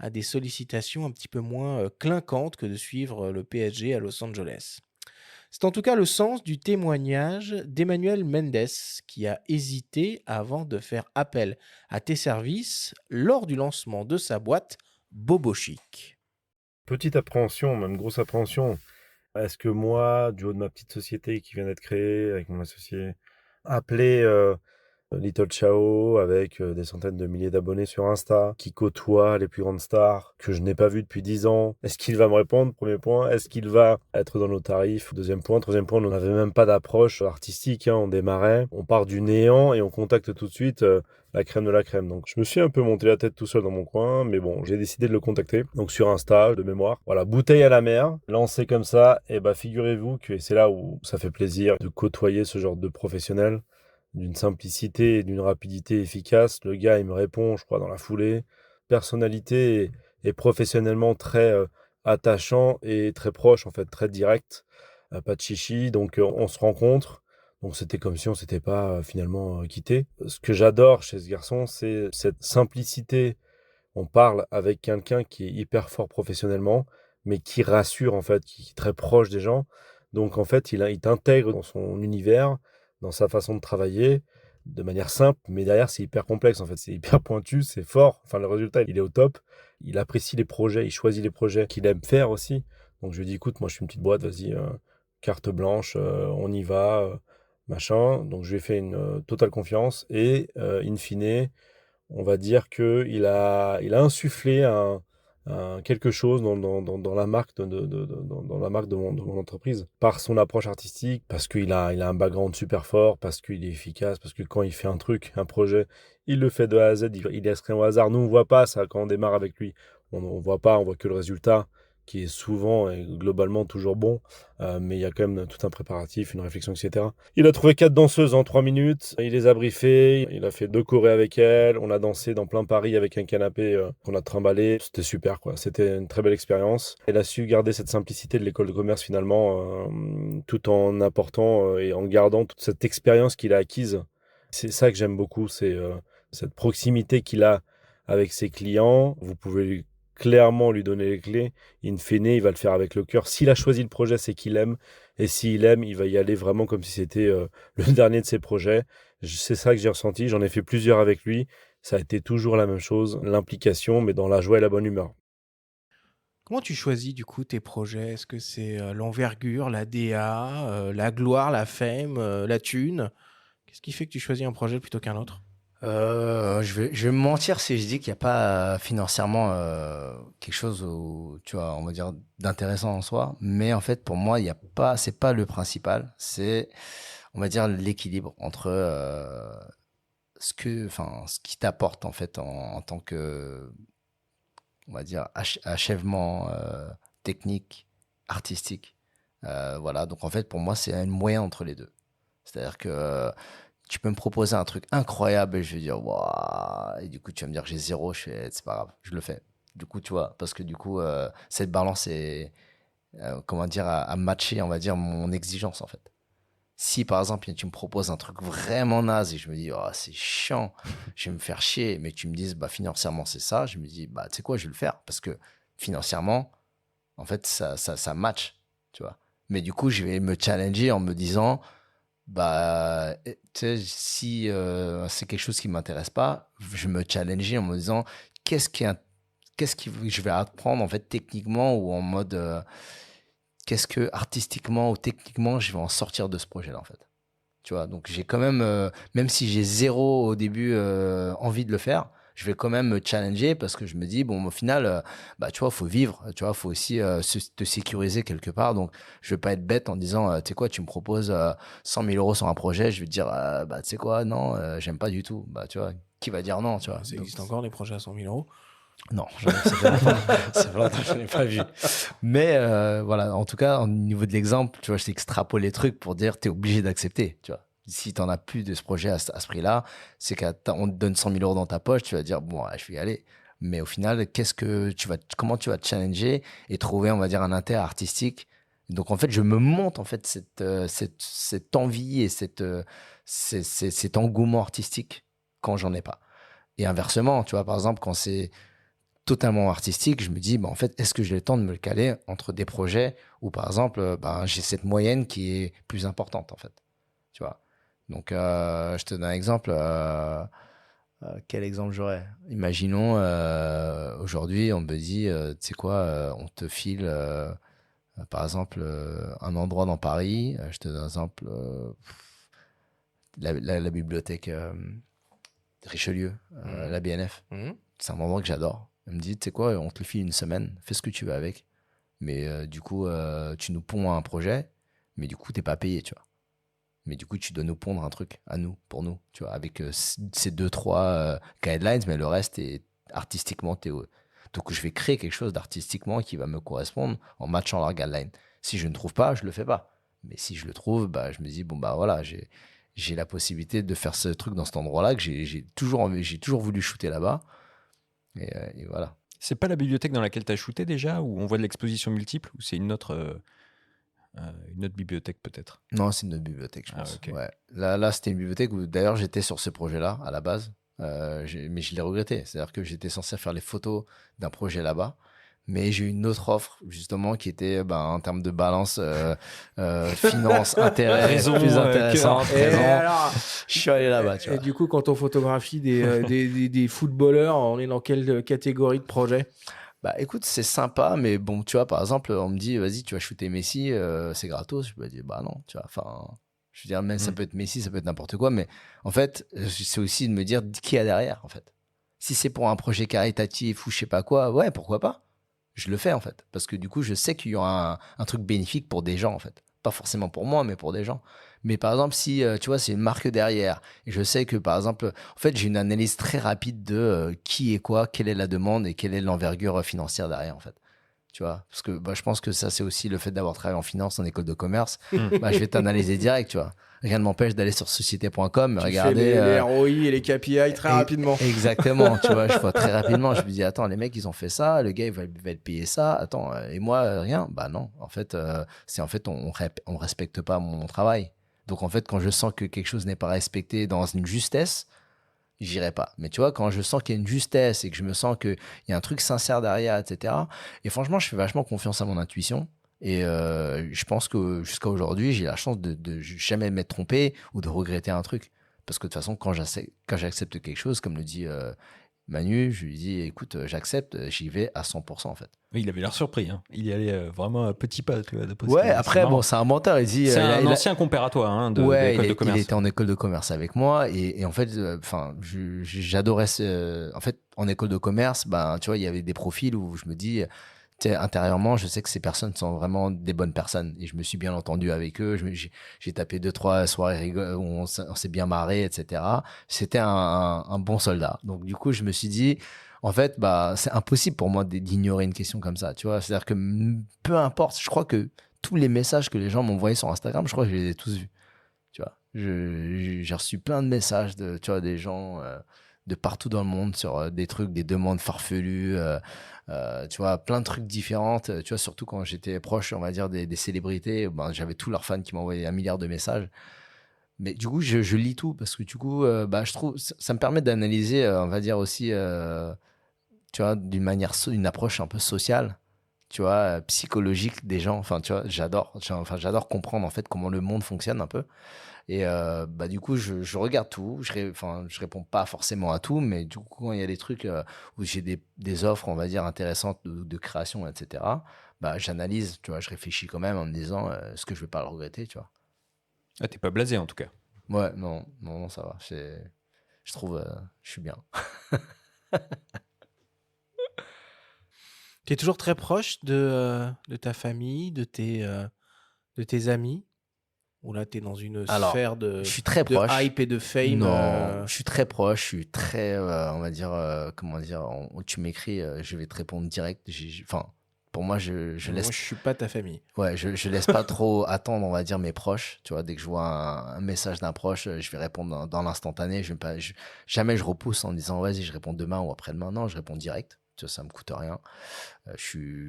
à des sollicitations un petit peu moins clinquantes que de suivre le PSG à Los Angeles. C'est en tout cas le sens du témoignage d'Emmanuel Mendes, qui a hésité avant de faire appel à tes services lors du lancement de sa boîte Bobo Chic. Petite appréhension, même grosse appréhension. Est-ce que moi, du haut de ma petite société qui vient d'être créée avec mon associé, appeler Little Chao avec des centaines de milliers d'abonnés sur Insta, qui côtoie les plus grandes stars, que je n'ai pas vu depuis 10 ans, est-ce qu'il va me répondre? Premier point. Est-ce qu'il va être dans nos tarifs? Deuxième point. Troisième point, on n'avait même pas d'approche artistique, hein, on démarrait, on part du néant et on contacte tout de suite la crème de la crème. Donc je me suis un peu monté la tête tout seul dans mon coin, mais bon, j'ai décidé de le contacter. Donc sur Insta, de mémoire. Voilà, bouteille à la mer, lancé comme ça, et bah figurez-vous que c'est là où ça fait plaisir de côtoyer ce genre de professionnel, d'une simplicité et d'une rapidité efficace. Le gars, il me répond, je crois, dans la foulée. Personnalité et professionnellement très attachant et très proche, en fait, très direct. Pas de chichi, donc on se rencontre. Donc c'était comme si on s'était pas finalement quitté. Ce que j'adore chez ce garçon, c'est cette simplicité. On parle avec quelqu'un qui est hyper fort professionnellement, mais qui rassure en fait, qui est très proche des gens. Donc en fait, il t'intègre dans son univers, dans sa façon de travailler, de manière simple, mais derrière c'est hyper complexe en fait, c'est hyper pointu, c'est fort. Enfin, le résultat, il est au top. Il apprécie les projets, il choisit les projets qu'il aime faire aussi. Donc je lui dis, écoute, moi je suis une petite boîte, vas-y, carte blanche, on y va. Machin. Donc je lui ai fait une totale confiance et in fine, on va dire qu'il il a insufflé quelque chose dans la marque dans la marque de mon entreprise par son approche artistique, parce qu'il a un background super fort, parce qu'il est efficace, parce que quand il fait un truc, un projet, il le fait de A à Z, il laisse rien au hasard. Nous, on voit pas ça quand on démarre avec lui. On voit pas, on voit que le résultat, qui est souvent et globalement toujours bon, mais il y a quand même tout un préparatif, une réflexion, etc. Il a trouvé 4 danseuses en 3 minutes, il les a briefées, il a fait 2 chorés avec elles, on a dansé dans plein Paris avec un canapé qu'on a trimballé, c'était super quoi, c'était une très belle expérience. Elle a su garder cette simplicité de l'école de commerce finalement, tout en apportant et en gardant toute cette expérience qu'il a acquise. C'est ça que j'aime beaucoup, c'est cette proximité qu'il a avec ses clients. Vous pouvez clairement lui donner les clés. In fine, il va le faire avec le cœur. S'il a choisi le projet, c'est qu'il aime. Et s'il aime, il va y aller vraiment comme si c'était le dernier de ses projets. C'est ça que j'ai ressenti. J'en ai fait plusieurs avec lui. Ça a été toujours la même chose, l'implication, mais dans la joie et la bonne humeur. Comment tu choisis du coup tes projets? Est-ce que c'est l'envergure, la DA, la gloire, la fame, la thune? Qu'est-ce qui fait que tu choisis un projet plutôt qu'un autre? Je vais me mentir si je dis qu'il n'y a pas financièrement quelque chose, tu vois, on va dire d'intéressant en soi. Mais en fait, pour moi, il y a pas, c'est pas le principal. C'est, on va dire, l'équilibre entre ce qui t'apporte en fait en tant que, on va dire, achèvement technique, artistique. Voilà. Donc en fait, pour moi, c'est un moyen entre les deux. C'est-à-dire que tu peux me proposer un truc incroyable et je vais dire waouh, et du coup tu vas me dire j'ai zéro, je fais c'est pas grave, je le fais. Du coup tu vois, parce que du coup cette balance est comment dire à matcher, on va dire, mon exigence en fait. Si par exemple tu me proposes un truc vraiment naze et je me dis oh c'est chiant, je vais me faire chier, mais tu me dis bah financièrement c'est ça, je me dis bah tu sais quoi, je vais le faire parce que financièrement en fait ça match, tu vois. Mais du coup je vais me challenger en me disant bah, tu sais, si c'est quelque chose qui m'intéresse pas, je me challengeais en me disant qu'est-ce que je vais apprendre en fait techniquement ou en mode qu'est-ce que artistiquement ou techniquement je vais en sortir de ce projet-là en fait. Tu vois, donc j'ai quand même, même si j'ai zéro au début envie de le faire, je vais quand même me challenger parce que je me dis, bon, au final, tu vois, faut vivre, tu vois, faut aussi te sécuriser quelque part. Donc, je vais pas être bête en disant, tu sais quoi, tu me proposes 100 000 euros sur un projet, je vais te dire, tu sais quoi, non, j'aime pas du tout. Tu vois, qui va dire non, tu vois. Ça existe encore, les projets à 100 000 euros? Non, c'est vrai, je n'ai pas vu. Mais voilà, en tout cas, au niveau de l'exemple, tu vois, je t'extrapole les trucs pour dire, tu es obligé d'accepter, tu vois. Si tu n'en as plus de ce projet à ce prix-là, c'est qu'on te donne 100 000 euros dans ta poche, tu vas dire, bon, je vais y aller. Mais au final, comment tu vas te challenger et trouver, on va dire, un intérêt artistique. Donc, en fait, je me monte, en fait, cette envie et cet engouement artistique quand j'en ai pas. Et inversement, tu vois, par exemple, quand c'est totalement artistique, je me dis, en fait, est-ce que j'ai le temps de me le caler entre des projets où, par exemple, j'ai cette moyenne qui est plus importante, en fait. Tu vois. Donc, je te donne un exemple. Quel exemple j'aurais? Imaginons, aujourd'hui, on me dit, tu sais quoi, on te file, par exemple, un endroit dans Paris. Je te donne un exemple, la bibliothèque Richelieu, la BNF. C'est un endroit que j'adore. Elle me dit, tu sais quoi, on te le file une semaine, fais ce que tu veux avec. Mais du coup, tu nous ponds un projet, mais du coup, t'es pas payé, tu vois. Mais du coup, tu dois nous pondre un truc à nous, pour nous, tu vois, avec ces 2-3 guidelines, mais le reste est artistiquement théo. Donc, je vais créer quelque chose d'artistiquement qui va me correspondre en matchant leurs guidelines. Si je ne trouve pas, je le fais pas. Mais si je le trouve, je me dis, bon, voilà, j'ai la possibilité de faire ce truc dans cet endroit-là que j'ai toujours voulu shooter là-bas. Et voilà. C'est pas la bibliothèque dans laquelle tu as shooté déjà, où on voit de l'exposition multiple, ou c'est une autre bibliothèque peut-être? Non, c'est une autre bibliothèque, je pense. Okay. Ouais. Là, c'était une bibliothèque où d'ailleurs j'étais sur ce projet-là à la base, mais je l'ai regretté. C'est-à-dire que j'étais censé faire les photos d'un projet là-bas, mais j'ai eu une autre offre justement qui était en termes de balance finance, intérêt, plus intéressante. Alors, je suis allé là-bas. Tu vois. Et du coup, quand on photographie des footballeurs, on est dans quelle catégorie de projet? Écoute, c'est sympa, mais bon, tu vois, par exemple, on me dit, vas-y, tu vas shooter Messi, c'est gratos. Je me dis, non, tu vois, enfin, je veux dire, même ça peut être Messi, ça peut être n'importe quoi, mais en fait, c'est aussi de me dire qui y a derrière, en fait. Si c'est pour un projet caritatif ou je sais pas quoi, ouais, pourquoi pas? Je le fais, en fait, parce que du coup, je sais qu'il y aura un truc bénéfique pour des gens, en fait. Pas forcément pour moi, mais pour des gens. Mais par exemple, si, tu vois, c'est une marque derrière, et je sais que, par exemple, en fait, j'ai une analyse très rapide de qui est quoi, quelle est la demande et quelle est l'envergure financière derrière, en fait. Tu vois, parce que je pense que ça, c'est aussi le fait d'avoir travaillé en finance, en école de commerce. Je vais t'analyser direct, tu vois. Rien ne m'empêche d'aller sur société.com, regarder les ROI et les KPI très rapidement. Exactement, tu vois, je vois très rapidement. Je me dis, attends, les mecs, ils ont fait ça, le gars, il va être payé ça. Attends, et moi, rien. Non, en fait, on respecte pas mon travail. Donc, en fait, quand je sens que quelque chose n'est pas respecté dans une justesse, j'irai pas. Mais tu vois, quand je sens qu'il y a une justesse et que je me sens qu'il y a un truc sincère derrière, etc. Et franchement, je fais vachement confiance à mon intuition. Et je pense que jusqu'à aujourd'hui, j'ai la chance de jamais m'être trompé ou de regretter un truc. Parce que de toute façon, quand j'accepte quelque chose, comme le dit Manu, je lui dis, écoute, j'accepte, j'y vais à 100% en fait. Oui, il avait l'air surpris. Hein. Il y allait vraiment à petits pas. Tu vois, ouais, après, c'est un menteur. Il dit, c'est un ancien compère à toi de l'école de commerce. Il était en école de commerce avec moi. Et en fait, j'adorais en fait, en école de commerce, tu vois, il y avait des profils où je me dis, intérieurement, je sais que ces personnes sont vraiment des bonnes personnes. Et je me suis bien entendu avec eux. J'ai tapé 2-3 soirées où on s'est bien marré, etc. C'était un bon soldat. Donc, du coup, je me suis dit, en fait, c'est impossible pour moi d'ignorer une question comme ça, tu vois. C'est-à-dire que peu importe, je crois que tous les messages que les gens m'ont envoyés sur Instagram, je crois que je les ai tous vus, tu vois. J'ai reçu plein de messages tu vois, des gens de partout dans le monde sur des trucs, des demandes farfelues, tu vois, plein de trucs différents, tu vois, surtout quand j'étais proche, on va dire, des célébrités, j'avais tous leurs fans qui m'envoyaient 1 milliard de messages. Mais du coup, je lis tout parce que du coup, je trouve, ça me permet d'analyser, on va dire aussi, tu vois, d'une manière, une approche un peu sociale, tu vois, psychologique des gens. Enfin, tu vois, j'adore comprendre en fait comment le monde fonctionne un peu. Et du coup, je regarde tout. Je réponds pas forcément à tout, mais du coup, quand il y a des trucs où j'ai des offres, on va dire, intéressantes de création, etc., j'analyse, tu vois, je réfléchis quand même en me disant est-ce que je vais pas le regretter, tu vois. Ah, t'es pas blasé en tout cas. Ouais, non, ça va. Je trouve, je suis bien. Tu es toujours très proche de ta famille, de tes amis? Ou là, tu es dans une Alors, sphère je suis très de proche. hype et de fame Non, je suis très proche, je suis très, on va dire, comment dire, tu m'écris, je vais te répondre direct. Enfin, pour moi, je Moi, laisse, je suis pas ta famille. ouais, je laisse pas trop attendre, on va dire, mes proches. Tu vois, dès que je vois un message d'un proche, je vais répondre dans l'instantané. Je vais pas, jamais je repousse en disant, vas-y, je réponds demain ou après-demain. Non, je réponds direct. Tu vois, ça me coûte rien.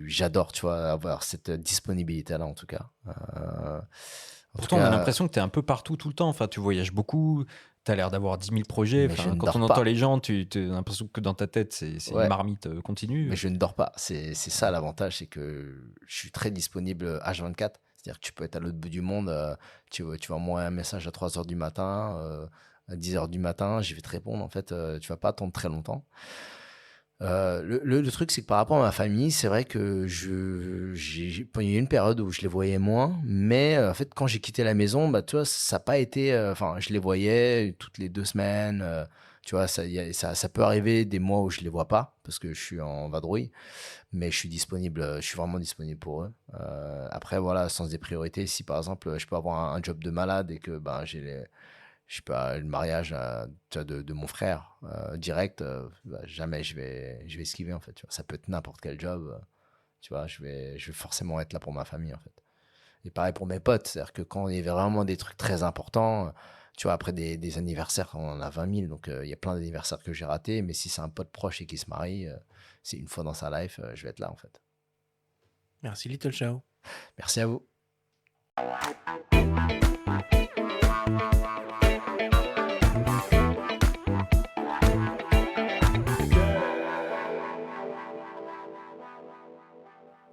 J'adore, tu vois, avoir cette disponibilité-là, en tout cas. En tout Pourtant, on a cas, l'impression que tu es un peu partout tout le temps. Enfin, tu voyages beaucoup, tu as l'air d'avoir 10 000 projets. mais je Enfin, ne quand dors on entend pas. les gens, tu as l'impression que dans ta tête, c'est une Ouais. marmite continue. Mais je ne dors pas. C'est ça l'avantage, c'est que je suis très disponible H24. C'est-à-dire que tu peux être à l'autre bout du monde, tu vas m'envoyer un message à 3 heures du matin, à 10 heures du matin, je vais te répondre. En fait, tu vas pas attendre très longtemps. Le truc, c'est que par rapport à ma famille, c'est vrai que il y a eu une période où je les voyais moins, mais en fait, quand j'ai quitté la maison, bah, tu vois, ça n'a pas été. Enfin, je les voyais toutes les 2 semaines. Tu vois, ça peut arriver des mois où je les vois pas parce que je suis en vadrouille, mais je suis disponible, je suis vraiment disponible pour eux. Après, voilà, sens des priorités. Si par exemple, je peux avoir un job de malade et que ben, je sais pas, le mariage tu vois, de mon frère direct, bah, jamais je vais esquiver en fait. Tu vois. Ça peut être n'importe quel job. Tu vois, je vais forcément être là pour ma famille en fait. Et pareil pour mes potes, c'est-à-dire que quand il y avait vraiment des trucs très importants, tu vois, après des anniversaires, on en a 20 000, donc il y a plein d'anniversaires que j'ai ratés, mais si c'est un pote proche et qui se marie, c'est une fois dans sa life, je vais être là en fait. Merci Little Chao. Merci à vous.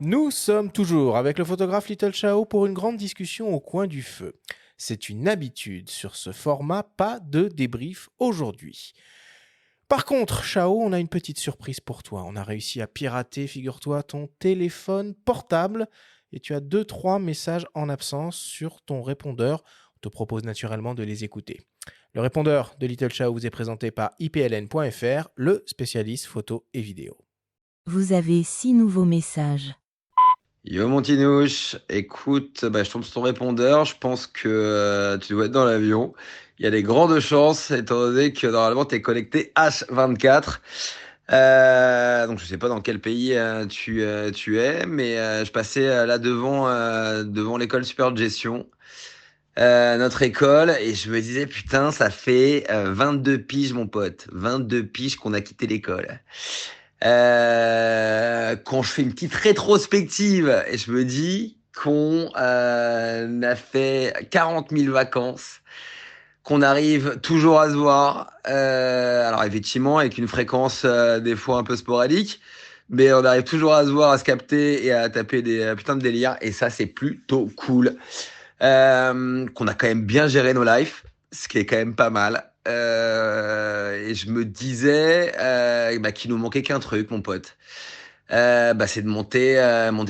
Nous sommes toujours avec le photographe Little Chao pour une grande discussion au coin du feu. C'est une habitude sur ce format, pas de débrief aujourd'hui. Par contre, Chao, on a une petite surprise pour toi. On a réussi à pirater, figure-toi, ton téléphone portable et tu as 2-3 messages en absence sur ton répondeur. On te propose naturellement de les écouter. Le répondeur de Little Chao vous est présenté par ipln.fr, le spécialiste photo et vidéo. Vous avez 6 nouveaux messages. Yo mon Tinouche, écoute, je tombe sur ton répondeur, je pense que tu dois être dans l'avion. Il y a des grandes chances, étant donné que normalement tu es connecté H24. Donc je sais pas dans quel pays tu es, mais je passais là devant l'école supérieure de gestion, notre école, et je me disais putain, ça fait 22 piges mon pote, 22 piges qu'on a quitté l'école. Quand je fais une petite rétrospective et je me dis qu'on a fait 40 000 vacances, qu'on arrive toujours à se voir, alors effectivement avec une fréquence des fois un peu sporadique, mais on arrive toujours à se voir, à se capter et à taper des putains de délires, et ça c'est plutôt cool. Qu'on a quand même bien géré nos lives, ce qui est quand même pas mal. Et je me disais qu'il nous manquait qu'un truc, mon pote. C'est de monter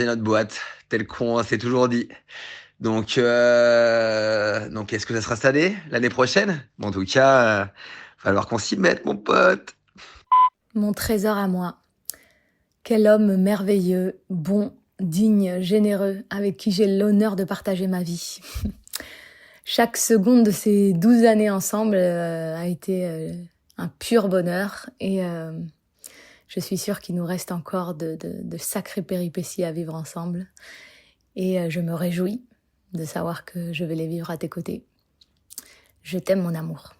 notre boîte, tel qu'on s'est toujours dit. Donc est-ce que ça sera cette année, l'année prochaine? Bon, en tout cas, falloir qu'on s'y mette, mon pote. Mon trésor à moi. Quel homme merveilleux, bon, digne, généreux, avec qui j'ai l'honneur de partager ma vie. Chaque seconde de ces 12 années ensemble a été un pur bonheur, et je suis sûre qu'il nous reste encore de sacrées péripéties à vivre ensemble, et je me réjouis de savoir que je vais les vivre à tes côtés. Je t'aime, mon amour.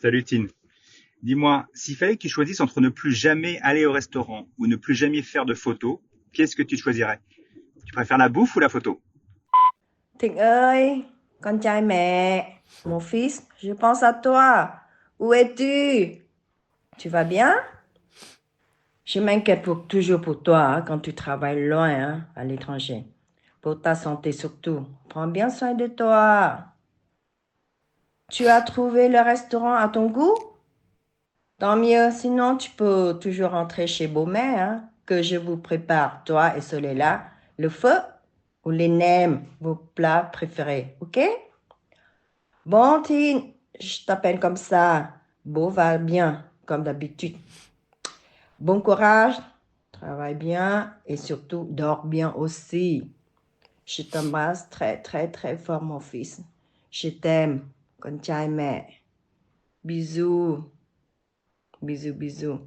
Salut Tine. Dis-moi, s'il fallait que tu choisisses entre ne plus jamais aller au restaurant ou ne plus jamais faire de photos, qu'est-ce que tu choisirais? Tu préfères la bouffe ou la photo? Thịnh ơi, con trai mẹ, mon fils, je pense à toi. Où es-tu? Tu vas bien? Je m'inquiète toujours pour toi quand tu travailles loin, à l'étranger. Pour ta santé surtout. Prends bien soin de toi. Tu as trouvé le restaurant à ton goût? Tant mieux, sinon tu peux toujours rentrer chez Beaumère, que je vous prépare, toi et Soleila, le feu ou les nems, vos plats préférés, ok? Bon, Tine, je t'appelle comme ça. Beau va bien, comme d'habitude. Bon courage, travaille bien et surtout dors bien aussi. Je t'embrasse très très très fort mon fils. Je t'aime, con trai mẹ. Bisous. Bisous, bisous.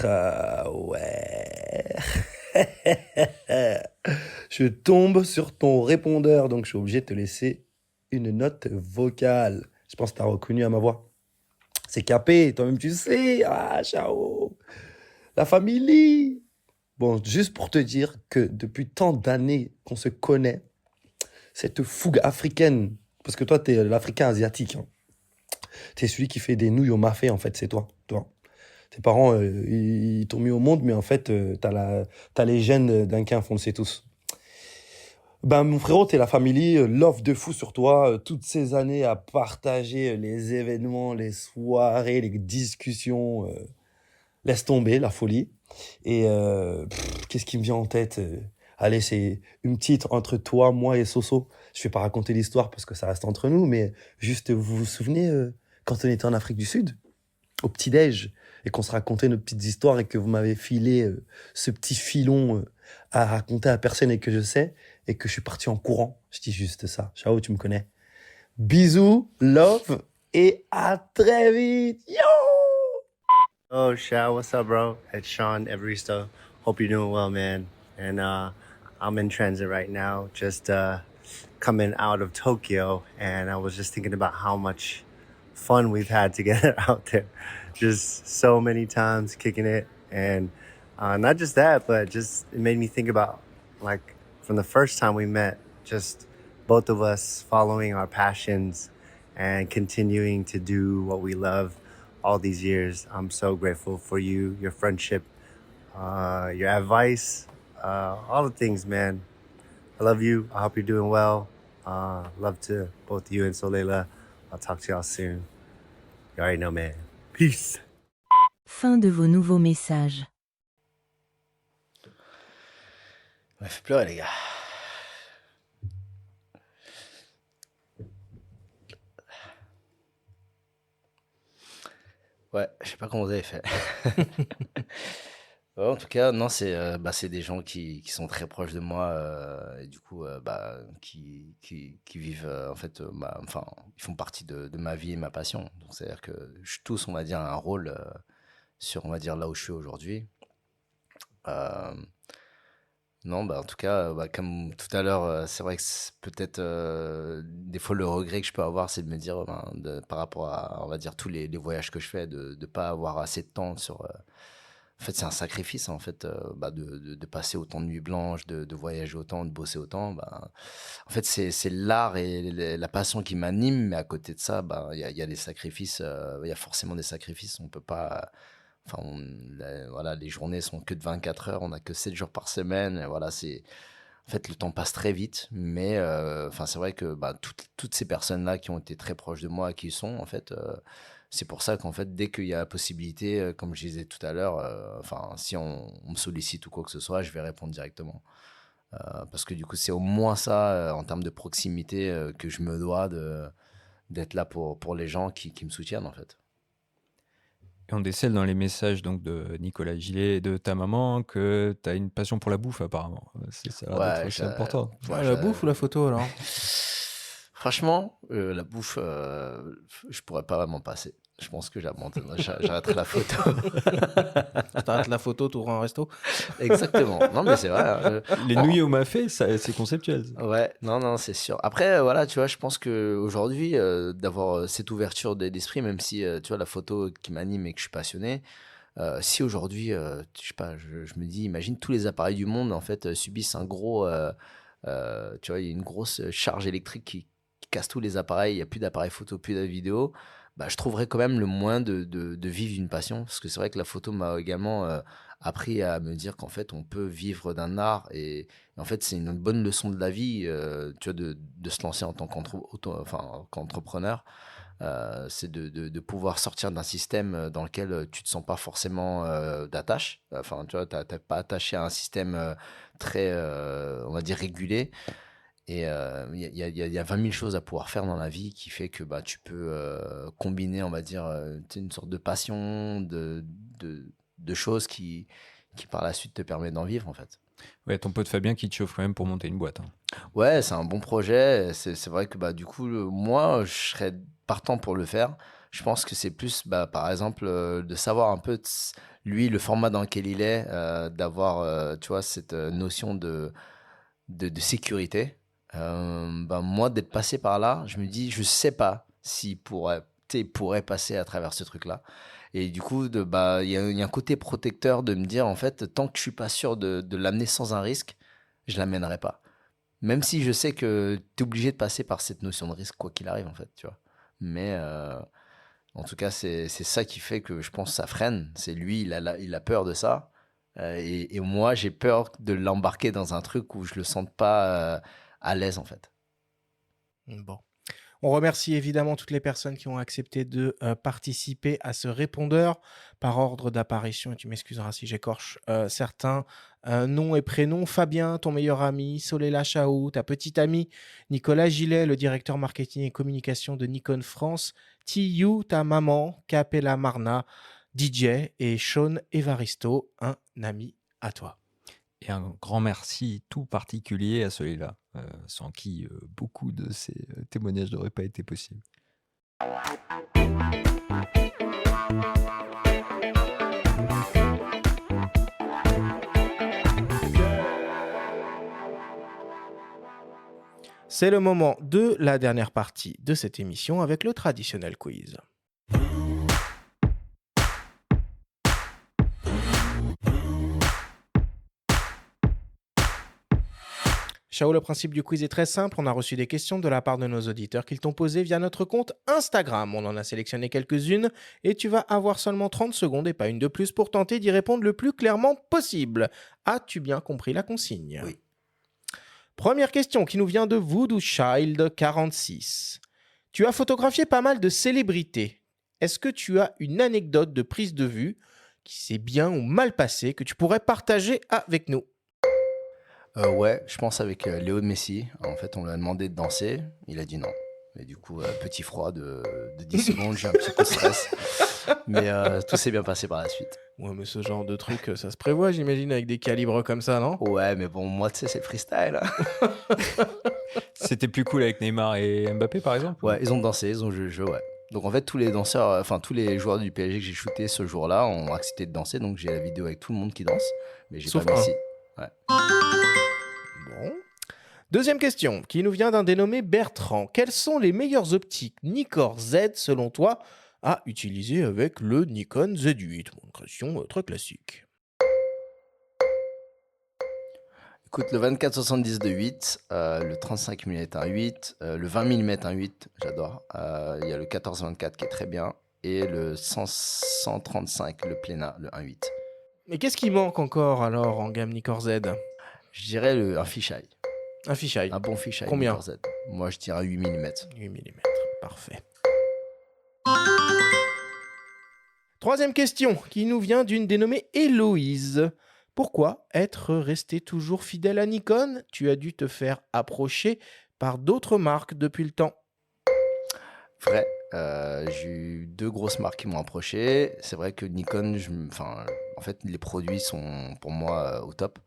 Ah ouais. Je tombe sur ton répondeur, donc je suis obligé de te laisser une note vocale. Je pense que tu as reconnu à ma voix. C'est capé, toi-même tu sais. Ah, ciao. La famille. Bon, juste pour te dire que depuis tant d'années qu'on se connaît, cette fougue africaine, parce que toi, t'es l'Africain asiatique, hein. T'es celui qui fait des nouilles au mafé, en fait, c'est toi. Tes parents, ils t'ont mis au monde, mais en fait, t'as les gènes d'Inquin, on le sait tous. Ben, mon frérot, t'es la famille, love de fou sur toi, toutes ces années à partager les événements, les soirées, les discussions, laisse tomber, la folie. Et qu'est-ce qui me vient en tête? Allez, c'est une petite entre toi, moi et Soso. Je vais pas raconter l'histoire parce que ça reste entre nous, mais juste, vous vous souvenez quand on était en Afrique du Sud, au petit-déj, et qu'on se racontait nos petites histoires et que vous m'avez filé ce petit filon à raconter à personne et que je sais, et que je suis parti en courant. Je dis juste ça. Ciao, tu me connais. Bisous, love, et à très vite. Yo! Oh, Shao, what's up, bro? It's Sean Evaristo. Hope you're doing well, man. And I'm in transit right now, just coming out of Tokyo, and I was just thinking about how much fun we've had together out there. Just so many times kicking it, and not just that, but just it made me think about, like, from the first time we met, just both of us following our passions and continuing to do what we love all these years. I'm so grateful for you, your friendship, your advice, all the things, man. I love you. I hope you're doing well. Love to both you and Soleila. I'll talk to y'all soon. You already know, man. Peace. Fin de vos nouveaux messages. On m'a fait pleurer, les gars. Ouais, je sais pas comment vous avez fait. Ouais, en tout cas, non, c'est des gens qui sont très proches de moi et du coup, qui vivent en fait, enfin, ils font partie de ma vie et ma passion. Donc, c'est-à-dire que tous, on va dire, un rôle sur, on va dire, là où je suis aujourd'hui. Euh, non, en tout cas, comme tout à l'heure, c'est vrai que peut-être des fois le regret que je peux avoir, c'est de me dire, par rapport à, on va dire, tous les voyages que je fais, de ne pas avoir assez de temps sur. En fait, c'est un sacrifice, en fait, de passer autant de nuits blanches, de voyager autant, de bosser autant. En fait, c'est l'art et la passion qui m'animent, mais à côté de ça, y a des sacrifices, il y a forcément des sacrifices. On peut pas. Enfin, voilà, les journées sont que de 24 heures, on n'a que 7 jours par semaine. Et voilà, en fait, le temps passe très vite, mais enfin, c'est vrai que toutes ces personnes-là qui ont été très proches de moi, qui sont, en fait, c'est pour ça qu'en fait, dès qu'il y a la possibilité, comme je disais tout à l'heure, enfin, si on me sollicite ou quoi que ce soit, je vais répondre directement. Parce que du coup, c'est au moins ça, en termes de proximité, que je me dois d'être là pour les gens qui me soutiennent, en fait. Et on décèle dans les messages donc de Nicolas Gillet et de ta maman que tu as une passion pour la bouffe, apparemment. Ça a l'air d'être aussi important. La bouffe ou la photo, alors? Franchement, la bouffe, je pourrais pas vraiment passer. Je pense que j'arrêterai la photo. T'arrêtes la photo, tu ouvres un resto? Exactement. Non, mais c'est vrai. Les nouilles au mafé, c'est conceptuel. Ouais, non, c'est sûr. Après, voilà, tu vois, je pense qu'aujourd'hui, d'avoir cette ouverture d'esprit, même si, tu vois, la photo qui m'anime et que je suis passionné, si aujourd'hui, je sais pas, je me dis, imagine tous les appareils du monde, en fait, subissent un gros, tu vois, il y a une grosse charge électrique qui casse tous les appareils, il n'y a plus d'appareils photo, plus de vidéo, je trouverais quand même le moyen de vivre une passion. Parce que c'est vrai que la photo m'a également appris à me dire qu'en fait, on peut vivre d'un art. Et en fait, c'est une bonne leçon de la vie, tu vois, de se lancer en tant qu'entrepreneur. C'est de pouvoir sortir d'un système dans lequel tu te sens pas forcément d'attache. Enfin, tu vois, t'es pas attaché à un système très, on va dire, régulé. Et il y a 20 000 choses à pouvoir faire dans la vie qui fait que tu peux combiner, on va dire, une sorte de passion, de choses qui par la suite te permet d'en vivre en fait. Ouais, ton pote Fabien qui te chauffe quand même pour monter une boîte. Hein. Ouais, c'est un bon projet. C'est vrai que du coup, moi, je serais partant pour le faire. Je pense que c'est plus, par exemple, de savoir un peu, lui, le format dans lequel il est, d'avoir, tu vois, cette notion de sécurité. Moi, d'être passé par là, je me dis, je sais pas s'il pourrait passer à travers ce truc-là. Et du coup, il y a un côté protecteur de me dire, en fait, tant que je suis pas sûr de l'amener sans un risque, je l'amènerai pas. Même si je sais que tu es obligé de passer par cette notion de risque, quoi qu'il arrive, en fait, tu vois. Mais en tout cas, c'est ça qui fait que je pense que ça freine. C'est lui, il a peur de ça. Et moi, j'ai peur de l'embarquer dans un truc où je le sente pas à l'aise, en fait. Bon. On remercie évidemment toutes les personnes qui ont accepté de participer à ce répondeur par ordre d'apparition. Et tu m'excuseras si j'écorche certains noms et prénoms. Fabien, ton meilleur ami. Solela Chaou, ta petite amie. Nicolas Gillet, le directeur marketing et communication de Nikon France. Tiyu, ta maman. Capella Marna, DJ. Et Sean Evaristo, un ami à toi. Et un grand merci tout particulier à celui-là, sans qui beaucoup de ces témoignages n'auraient pas été possibles. C'est le moment de la dernière partie de cette émission avec le traditionnel quiz. Chao, le principe du quiz est très simple. On a reçu des questions de la part de nos auditeurs qu'ils t'ont posées via notre compte Instagram. On en a sélectionné quelques-unes et tu vas avoir seulement 30 secondes et pas une de plus pour tenter d'y répondre le plus clairement possible. As-tu bien compris la consigne ? Oui. Première question qui nous vient de Voodoo Child 46. Tu as photographié pas mal de célébrités. Est-ce que tu as une anecdote de prise de vue qui s'est bien ou mal passée que tu pourrais partager avec nous ? Ouais, je pense avec Léo Messi. En fait, on lui a demandé de danser. Il a dit non. Et du coup, petit froid de 10 secondes, j'ai un petit coup de stress. Mais tout s'est bien passé par la suite. Ouais, mais ce genre de truc, ça se prévoit, j'imagine, avec des calibres comme ça, non ? Ouais, mais bon, moi, tu sais, c'est freestyle. C'était plus cool avec Neymar et Mbappé, par exemple ? Ouais, ils ont dansé, ils ont joué le jeu, ouais. Donc en fait, tous les danseurs, tous les joueurs du PSG que j'ai shooté ce jour-là ont accepté de danser. Donc j'ai la vidéo avec tout le monde qui danse. Mais j'ai Sauf pas Messi. Ouais. Bon. Deuxième question, qui nous vient d'un dénommé Bertrand. Quelles sont les meilleures optiques Nikkor Z, selon toi, à utiliser avec le Nikon Z8 ? Une question très classique. Écoute, le 24-70 de 8, le 35 mm 1.8, le 20 mm 1.8, j'adore. Il y a le 14-24 qui est très bien. Et le 135, le Plena, le 1.8. Mais qu'est-ce qui manque encore alors en gamme Nikkor Z ? Je dirais un fisheye. Un fisheye. Un bon fisheye. Combien ? Nikkor Z. Moi, je dirais 8 mm. 8 mm, parfait. Troisième question, qui nous vient d'une dénommée Héloïse. Pourquoi être resté toujours fidèle à Nikon ? Tu as dû te faire approcher par d'autres marques depuis le temps. Vrai. J'ai eu 2 grosses marques qui m'ont approché. C'est vrai que Nikon, en fait, les produits sont pour moi au top.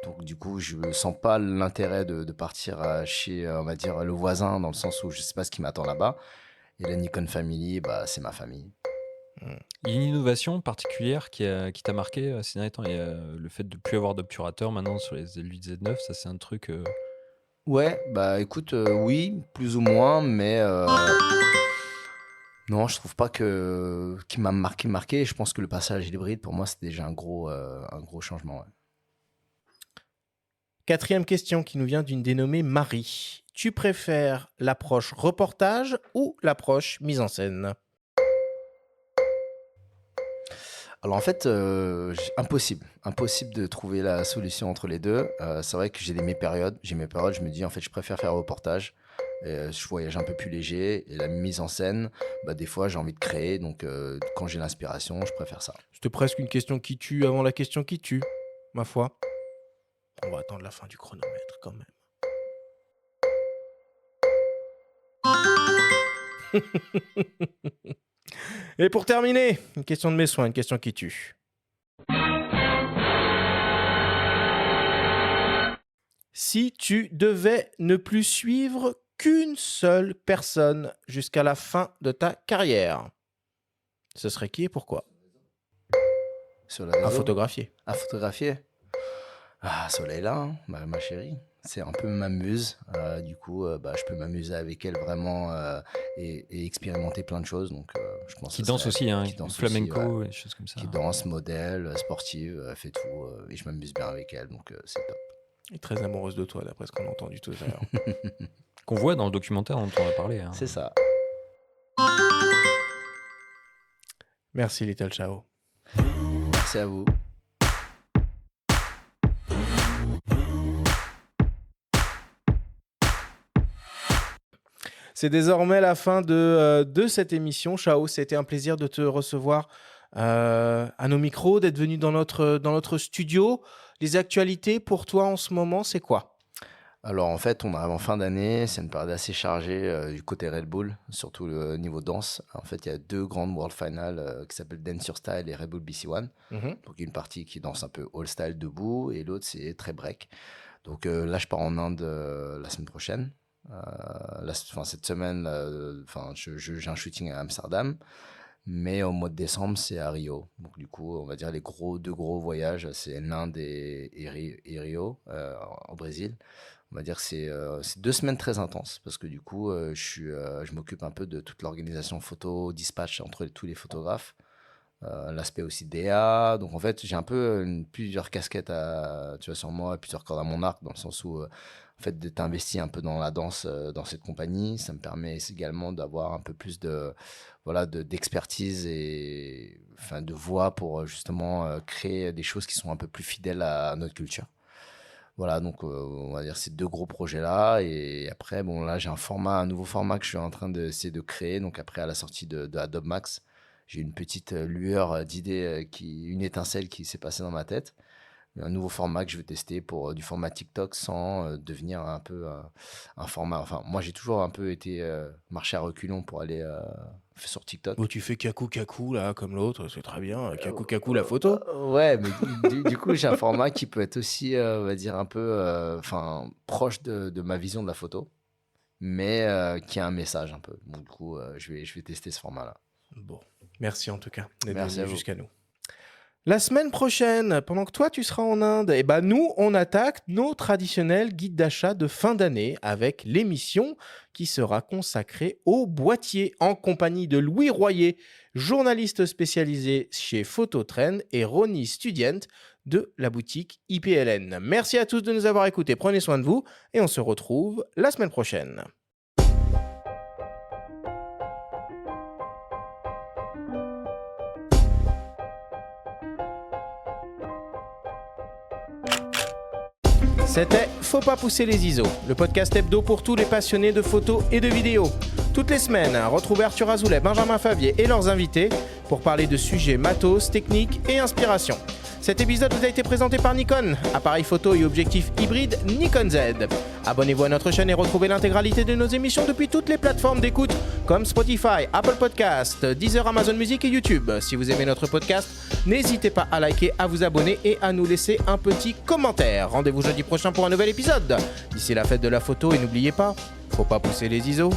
Donc du coup, je ne sens pas l'intérêt de partir chez, on va dire, le voisin, dans le sens où je ne sais pas ce qui m'attend là-bas. Et la Nikon Family, c'est ma famille. Il y a une innovation particulière qui t'a marqué ces derniers temps. Il y a le fait de ne plus avoir d'obturateur maintenant sur les Z8, Z9. Ça, c'est un truc... Ouais, écoute, oui, plus ou moins, mais... Non, je trouve pas qui m'a marqué. Je pense que le passage à l'hybride, pour moi, c'était déjà un gros changement. Ouais. Quatrième question qui nous vient d'une dénommée Marie. Tu préfères l'approche reportage ou l'approche mise en scène ? Alors en fait, impossible de trouver la solution entre les deux. C'est vrai que j'ai mes périodes, je me dis en fait je préfère faire un reportage. Je voyage un peu plus léger et la mise en scène, des fois j'ai envie de créer, donc quand j'ai l'inspiration, je préfère ça. C'était presque une question qui tue avant la question qui tue, ma foi. On va attendre la fin du chronomètre quand même. Et pour terminer, une question de mes soins, une question qui tue. Si tu devais ne plus suivre qu'une seule personne jusqu'à la fin de ta carrière, ce serait qui et pourquoi? Sur le réseau. À photographier. À photographier. Ah, Soleila, hein, ma chérie. C'est un peu ma muse. Du coup, je peux m'amuser avec elle vraiment et expérimenter plein de choses. Donc, je pense Qui danse aussi, hein, qui danse flamenco, aussi, ouais. et des choses comme ça. Qui danse, modèle, sportive, elle fait tout. Et je m'amuse bien avec elle, donc c'est top. Elle est très amoureuse de toi, d'après ce qu'on a entendu tout à l'heure. Qu'on voit dans le documentaire dont on a parlé. Hein. C'est ça. Merci Little Chao. Merci à vous. C'est désormais la fin de cette émission. Chao, c'était un plaisir de te recevoir à nos micros, d'être venu dans notre studio. Les actualités pour toi en ce moment, c'est quoi? Alors en fait, on arrive en fin d'année, c'est une période assez chargée du côté Red Bull, surtout le niveau danse. En fait, il y a 2 grandes World Finals qui s'appellent Dance Your Style et Red Bull BC One. Donc une partie qui danse un peu all style debout et l'autre c'est très break. Donc là, je pars en Inde la semaine prochaine. Cette semaine, j'ai un shooting à Amsterdam. Mais au mois de décembre, c'est à Rio. Donc, du coup, on va dire les 2 gros voyages, c'est l'Inde et Rio, au Brésil. On va dire que c'est 2 semaines très intenses parce que du coup, je m'occupe un peu de toute l'organisation photo, dispatch entre tous les photographes. L'aspect aussi DA. Donc, en fait, j'ai un peu plusieurs casquettes sur moi, plusieurs cordes à mon arc, dans le sens où, en fait, d'être investi un peu dans la danse, dans cette compagnie, ça me permet également d'avoir un peu plus d'expertise et de voix pour justement créer des choses qui sont un peu plus fidèles à notre culture. Voilà, donc on va dire ces 2 gros projets-là. Et après, bon, là, j'ai un nouveau format que je suis en train d'essayer de créer. Donc après, à la sortie de Adobe Max, j'ai une petite lueur d'idée, une étincelle qui s'est passée dans ma tête. Un nouveau format que je veux tester pour du format TikTok sans devenir un peu un format. Enfin, moi, j'ai toujours un peu été marché à reculons pour aller sur TikTok. Oh, tu fais kakou là, comme l'autre, c'est très bien. Kakou la photo. Ouais, mais du coup, j'ai un format qui peut être aussi, on va dire, un peu proche de ma vision de la photo, mais qui a un message un peu. Donc, du coup, je vais tester ce format-là. Bon, merci en tout cas d'être Merci venu à vous. jusqu'à nous. La semaine prochaine, pendant que toi tu seras en Inde, nous on attaque nos traditionnels guides d'achat de fin d'année avec l'émission qui sera consacrée au boîtier en compagnie de Louis Royer, journaliste spécialisé chez Phototrend, et Ronnie Studient de la boutique IPLN. Merci à tous de nous avoir écoutés, prenez soin de vous et on se retrouve la semaine prochaine. C'était Faut pas pousser les ISO, le podcast hebdo pour tous les passionnés de photos et de vidéos. Toutes les semaines, retrouvez Arthur Azoulay, Benjamin Favier et leurs invités pour parler de sujets matos, techniques et inspiration. Cet épisode vous a été présenté par Nikon, appareil photo et objectif hybride Nikon Z. Abonnez-vous à notre chaîne et retrouvez l'intégralité de nos émissions depuis toutes les plateformes d'écoute comme Spotify, Apple Podcasts, Deezer, Amazon Music et YouTube. Si vous aimez notre podcast, n'hésitez pas à liker, à vous abonner et à nous laisser un petit commentaire. Rendez-vous jeudi prochain pour un nouvel épisode. D'ici la fête de la photo et n'oubliez pas, faut pas pousser les ISO.